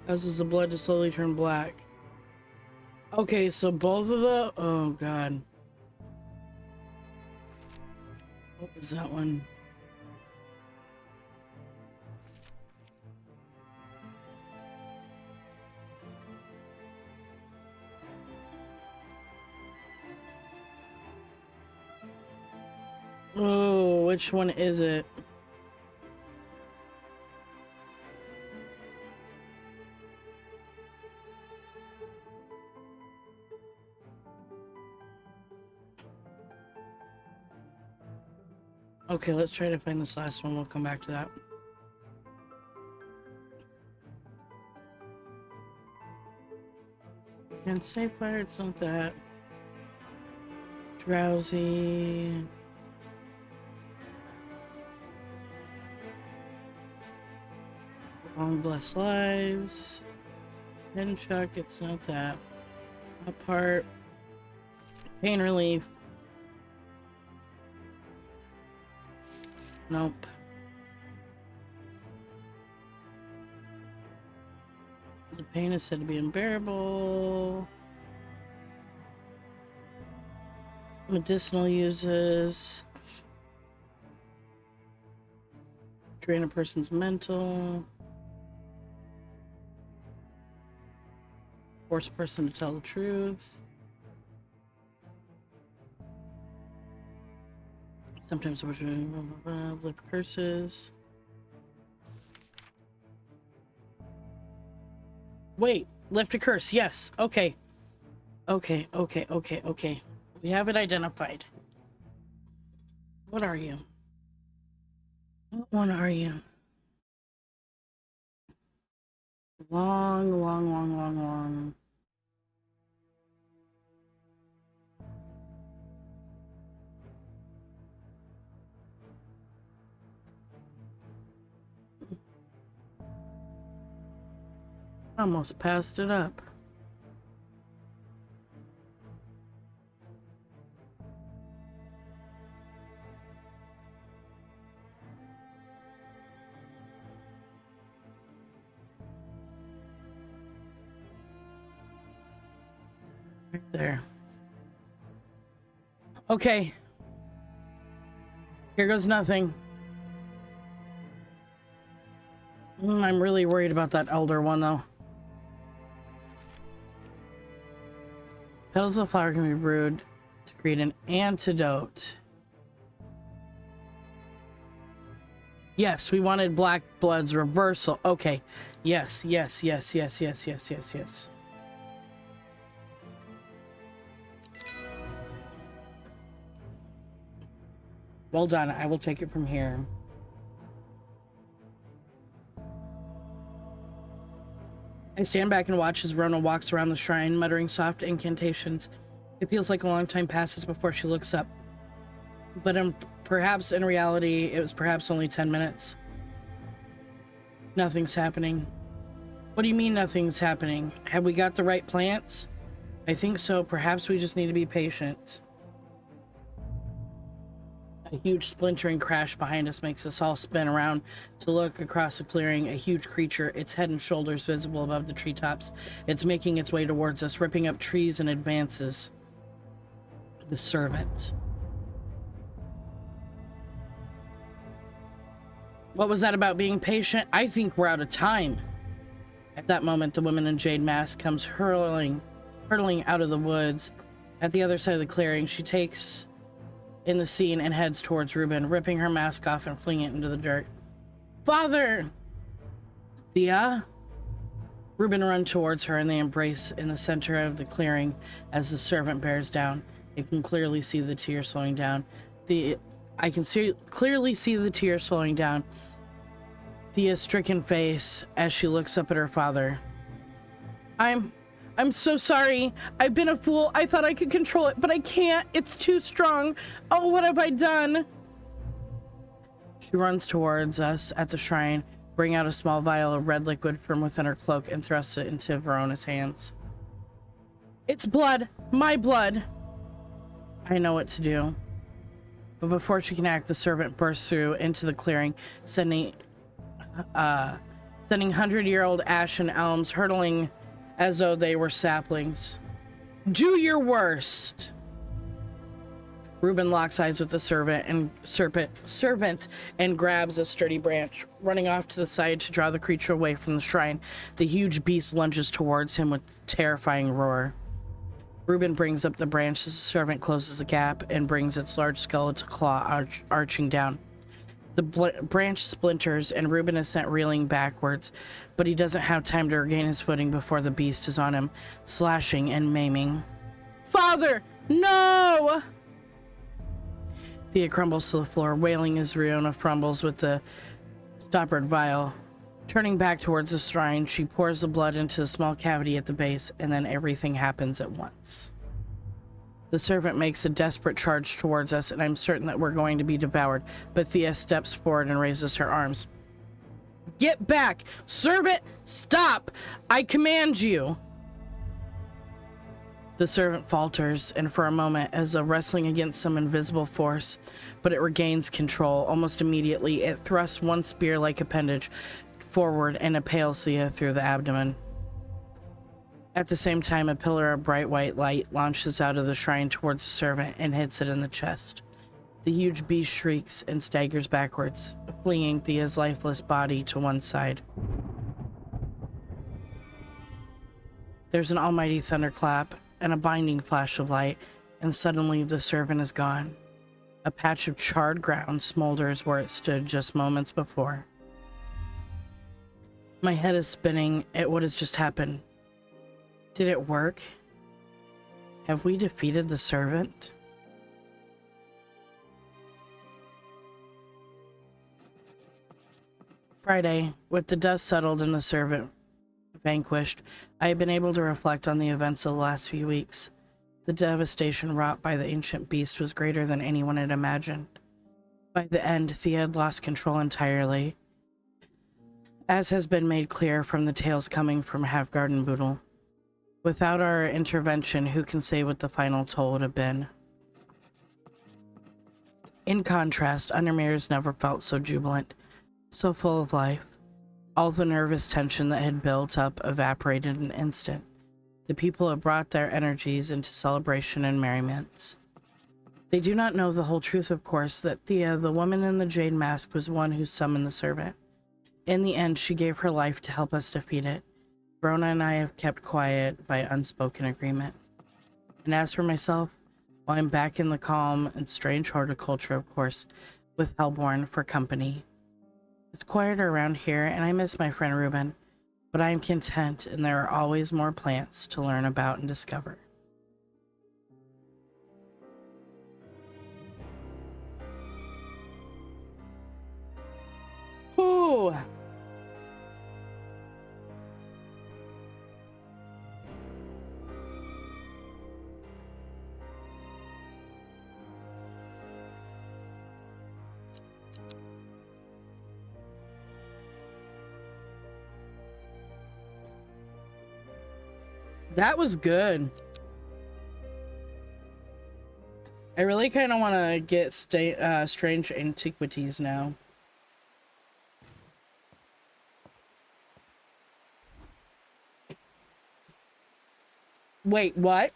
Causes the blood to slowly turn black. Okay, so both of the... Oh, God. What was that one? Oh, which one is it? Okay, let's try to find this last one. We'll come back to that. Can't say fire, it's not that. Drowsy. Long blessed lives. Head shock, it's not that. Apart. Pain relief. Nope. The pain is said to be unbearable. Medicinal uses. Drain a person's mental. Force a person to tell the truth. Sometimes lift curses. Wait, lift a curse. Yes. Okay. Okay. We have it identified. What are you? What one are you? Long. Almost passed it up. Right there. Okay. Here goes nothing. I'm really worried about that elder one, though. Petals of flower can be brewed to create an antidote. Yes, we wanted Black Blood's reversal. Okay. Yes, yes, yes, yes, yes, yes, yes, yes. Well done. I will take it from here. I stand back and watch as Rona walks around the shrine, muttering soft incantations. It feels like a long time passes before she looks up. But perhaps in reality, it was perhaps only 10 minutes. Nothing's happening. What do you mean nothing's happening? Have we got the right plants? I think so. Perhaps we just need to be patient. A huge splintering crash behind us makes us all spin around to look across the clearing. A huge creature, its head and shoulders visible above the treetops. It's making its way towards us, ripping up trees and advances. The servant. What was that about being patient? I think we're out of time. At that moment, the woman in jade mask comes hurtling out of the woods. At the other side of the clearing, she takes in the scene and heads towards Reuben, ripping her mask off and flinging it into the dirt. Father! Thea? Reuben runs towards her and they embrace in the center of the clearing as the servant bears down. You can clearly see the tears flowing down. I can clearly see the tears flowing down. Thea's stricken face as she looks up at her father. I'm so sorry. I've been a fool. I thought I could control it, but I can't. It's too strong. Oh, what have I done? She runs towards us at the shrine, bring out a small vial of red liquid from within her cloak and thrusts it into Verona's hands. It's blood. My blood. I know what to do. But before she can act, the servant bursts through into the clearing, sending 100-year-old ash and elms hurtling as though they were saplings. Do your worst. Reuben locks eyes with the servant and grabs a sturdy branch, running off to the side to draw the creature away from the shrine. The huge beast lunges towards him with a terrifying roar. Reuben brings up the branch as the servant closes the gap and brings its large skeletal claw arching down. The branch splinters and Reuben is sent reeling backwards, but he doesn't have time to regain his footing before the beast is on him, slashing and maiming. Father, no! Thea crumbles to the floor, wailing as Riona fumbles with the stoppered vial. Turning back towards the shrine, she pours the blood into the small cavity at the base, and then everything happens at once. The servant makes a desperate charge towards us, and I'm certain that we're going to be devoured, but Thea steps forward and raises her arms. Get back! Servant, stop! I command you! The servant falters, and for a moment, as though wrestling against some invisible force, but it regains control. Almost immediately, it thrusts one spear-like appendage forward and impales Thea through the abdomen. At the same time, a pillar of bright white light launches out of the shrine towards the servant and hits it in the chest. The huge beast shrieks and staggers backwards, flinging Thea's lifeless body to one side. There's an almighty thunderclap and a blinding flash of light, and suddenly the servant is gone. A patch of charred ground smolders where it stood just moments before. My head is spinning at what has just happened. Did it work? Have we defeated the servant? Friday, with the dust settled and the servant vanquished, I have been able to reflect on the events of the last few weeks. The devastation wrought by the ancient beast was greater than anyone had imagined. By the end, Thea had lost control entirely. As has been made clear from the tales coming from Havgard and Boodle, without our intervention, who can say what the final toll would have been? In contrast, Undermere's never felt so jubilant, so full of life. All the nervous tension that had built up evaporated in an instant. The people had brought their energies into celebration and merriment. They do not know the whole truth, of course, that Thea, the woman in the jade mask, was one who summoned the servant. In the end, she gave her life to help us defeat it. Verona and I have kept quiet by unspoken agreement. And as for myself, well, I'm back in the calm and strange horticulture, of course, with Hellborn for company. It's quieter around here, and I miss my friend Ruben, but I am content, and there are always more plants to learn about and discover. Ooh! That was good. I really kind of want to get Strange Antiquities now. Wait, what?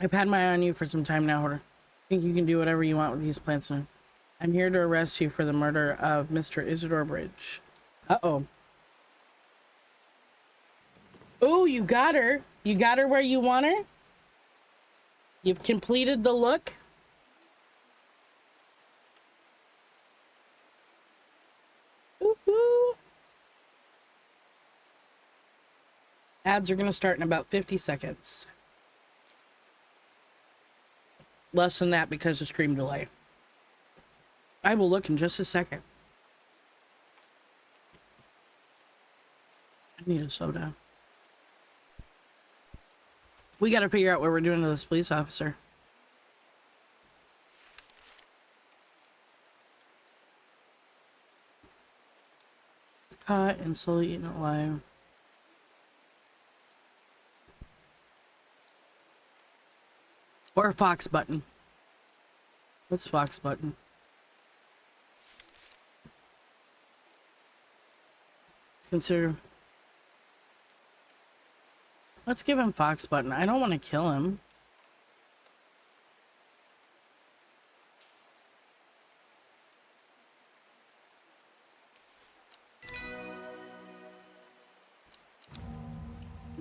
I've had my eye on you for some time now, Hoarder. I think you can do whatever you want with these plants now. I'm here to arrest you for the murder of Mr. Isidore Bridge. Uh-oh. Oh, you got her. You got her where you want her? You've completed the look? Woohoo! Ads are going to start in about 50 seconds. Less than that because of stream delay. I will look in just a second. I need a soda. We got to figure out what we're doing to this police officer. It's caught and slowly eaten alive. Or Fox button. What's Fox button? Let's consider. Let's give him Fox button. I don't want to kill him.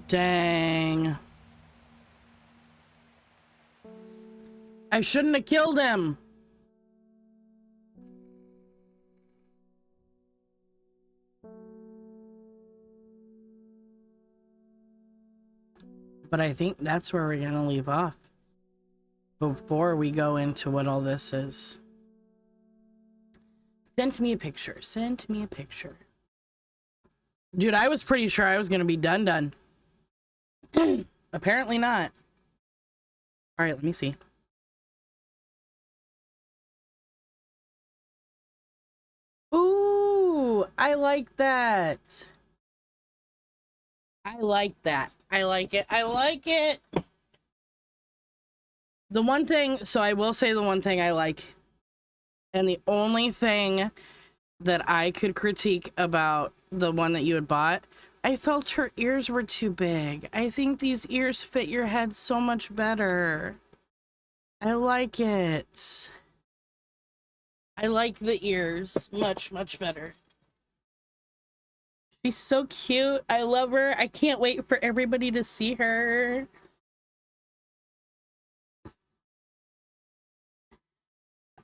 Dang. I shouldn't have killed him. But I think that's where we're going to leave off before we go into what all this is. Send me a picture. Send me a picture. Dude, I was pretty sure I was going to be done. Apparently not. All right, let me see. Ooh, I like that. I like that. I like it. I like it. The one thing, so I will say the one thing I like, and the only thing that I could critique about the one that you had bought, I felt her ears were too big. I think these ears fit your head so much better. I like it. I like the ears much, much better. She's so cute. I love her. I can't wait for everybody to see her.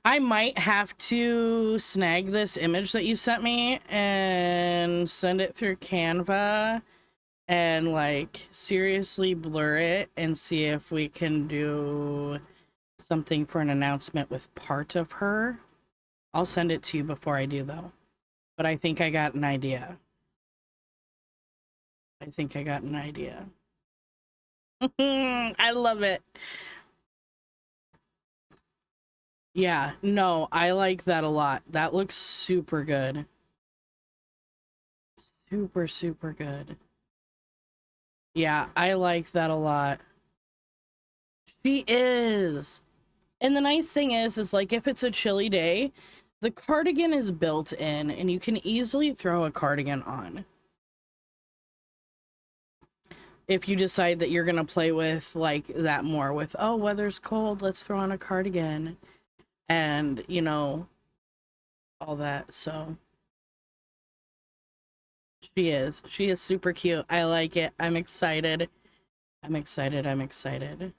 I might have to snag this image that you sent me and send it through Canva and like seriously blur it and see if we can do something for an announcement with part of her. I'll send it to you before I do though. But I think I got an idea. I love it. Yeah, no, I like that a lot. That looks super good. Super, super good. Yeah, I like that a lot. She is. And the nice thing is like if it's a chilly day, the cardigan is built in and you can easily throw a cardigan on. If you decide that you're going to play with like that more with, oh, weather's cold, let's throw on a cardigan and, you know, all that. So she is super cute. I like it. I'm excited. I'm excited. I'm excited.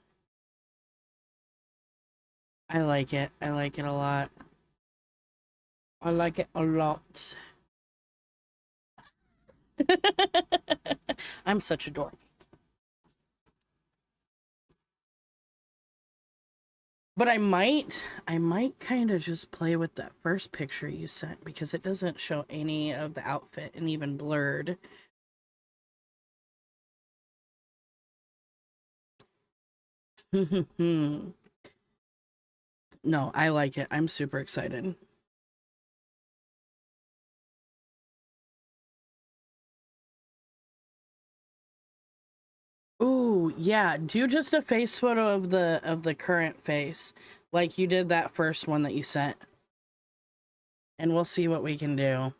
I like it. I like it a lot. I like it a lot. I'm such a dork. But I might kind of just play with that first picture you sent because it doesn't show any of the outfit and even blurred. No, I like it. I'm super excited. Ooh, yeah, do just a face photo of the current face like you did that first one that you sent. And we'll see what we can do.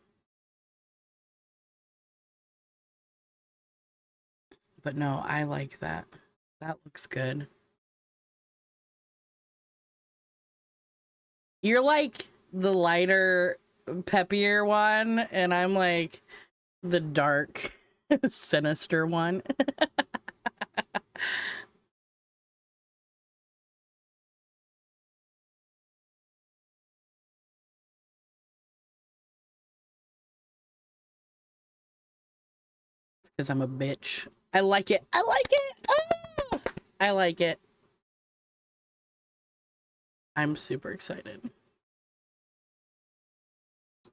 But no, I like that. That looks good. You're like the lighter, peppier one, and I'm like the dark, sinister one. Because I'm a bitch. I like it. I like it. Ah! I like it. I'm super excited.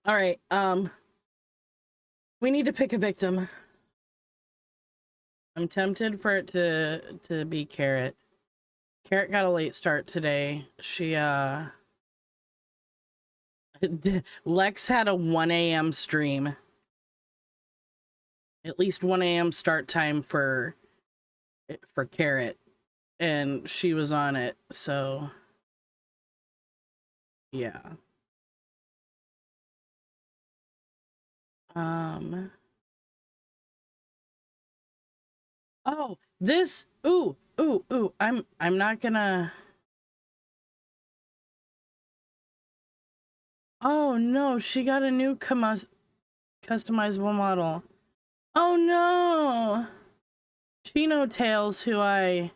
All right. We need to pick a victim. I'm tempted for it to be Carrot. Carrot got a late start today. She Lex had a 1 a.m. stream. At least 1 a.m. start time for Carrot, and she was on it. So yeah. Oh, this. Ooh. I'm not gonna. Oh no, she got a new customizable model. Oh no. Chino Tails, who I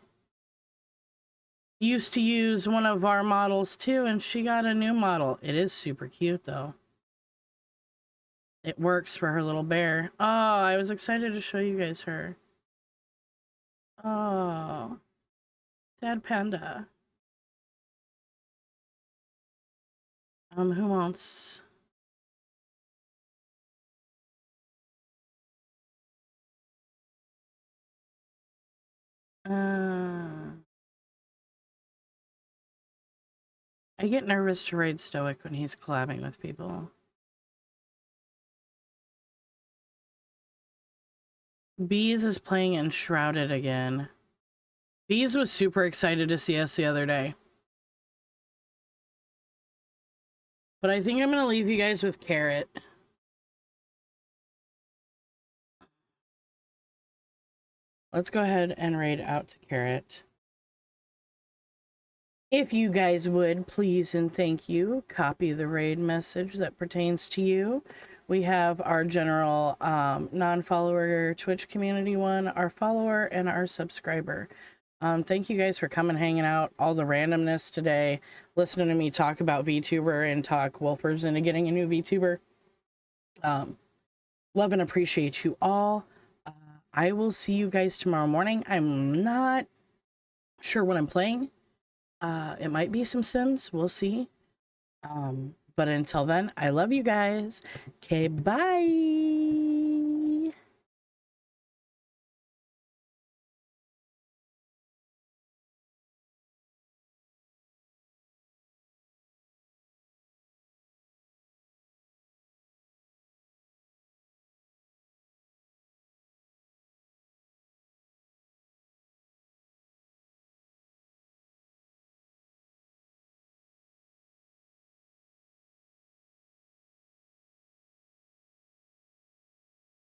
used to use one of our models too, and she got a new model. It is super cute though. It works for her little bear. Oh, I was excited to show you guys her. Oh, sad panda. Who wants? I get nervous to raid Stoic when he's collabing with people. Bees is playing Enshrouded again. Bees was super excited to see us the other day. But I think I'm going to leave you guys with Carrot. Let's go ahead and raid out to Carrot. If you guys would, please and thank you, copy the raid message that pertains to you. We have our general non-follower Twitch community one, our follower, and our subscriber. Thank you guys for coming, hanging out, all the randomness today, listening to me talk about VTuber and talk Wolfers into getting a new VTuber. Love and appreciate you all. I will see you guys tomorrow morning. I'm not sure what I'm playing. It might be some Sims. We'll see. But until then, I love you guys. Okay, bye.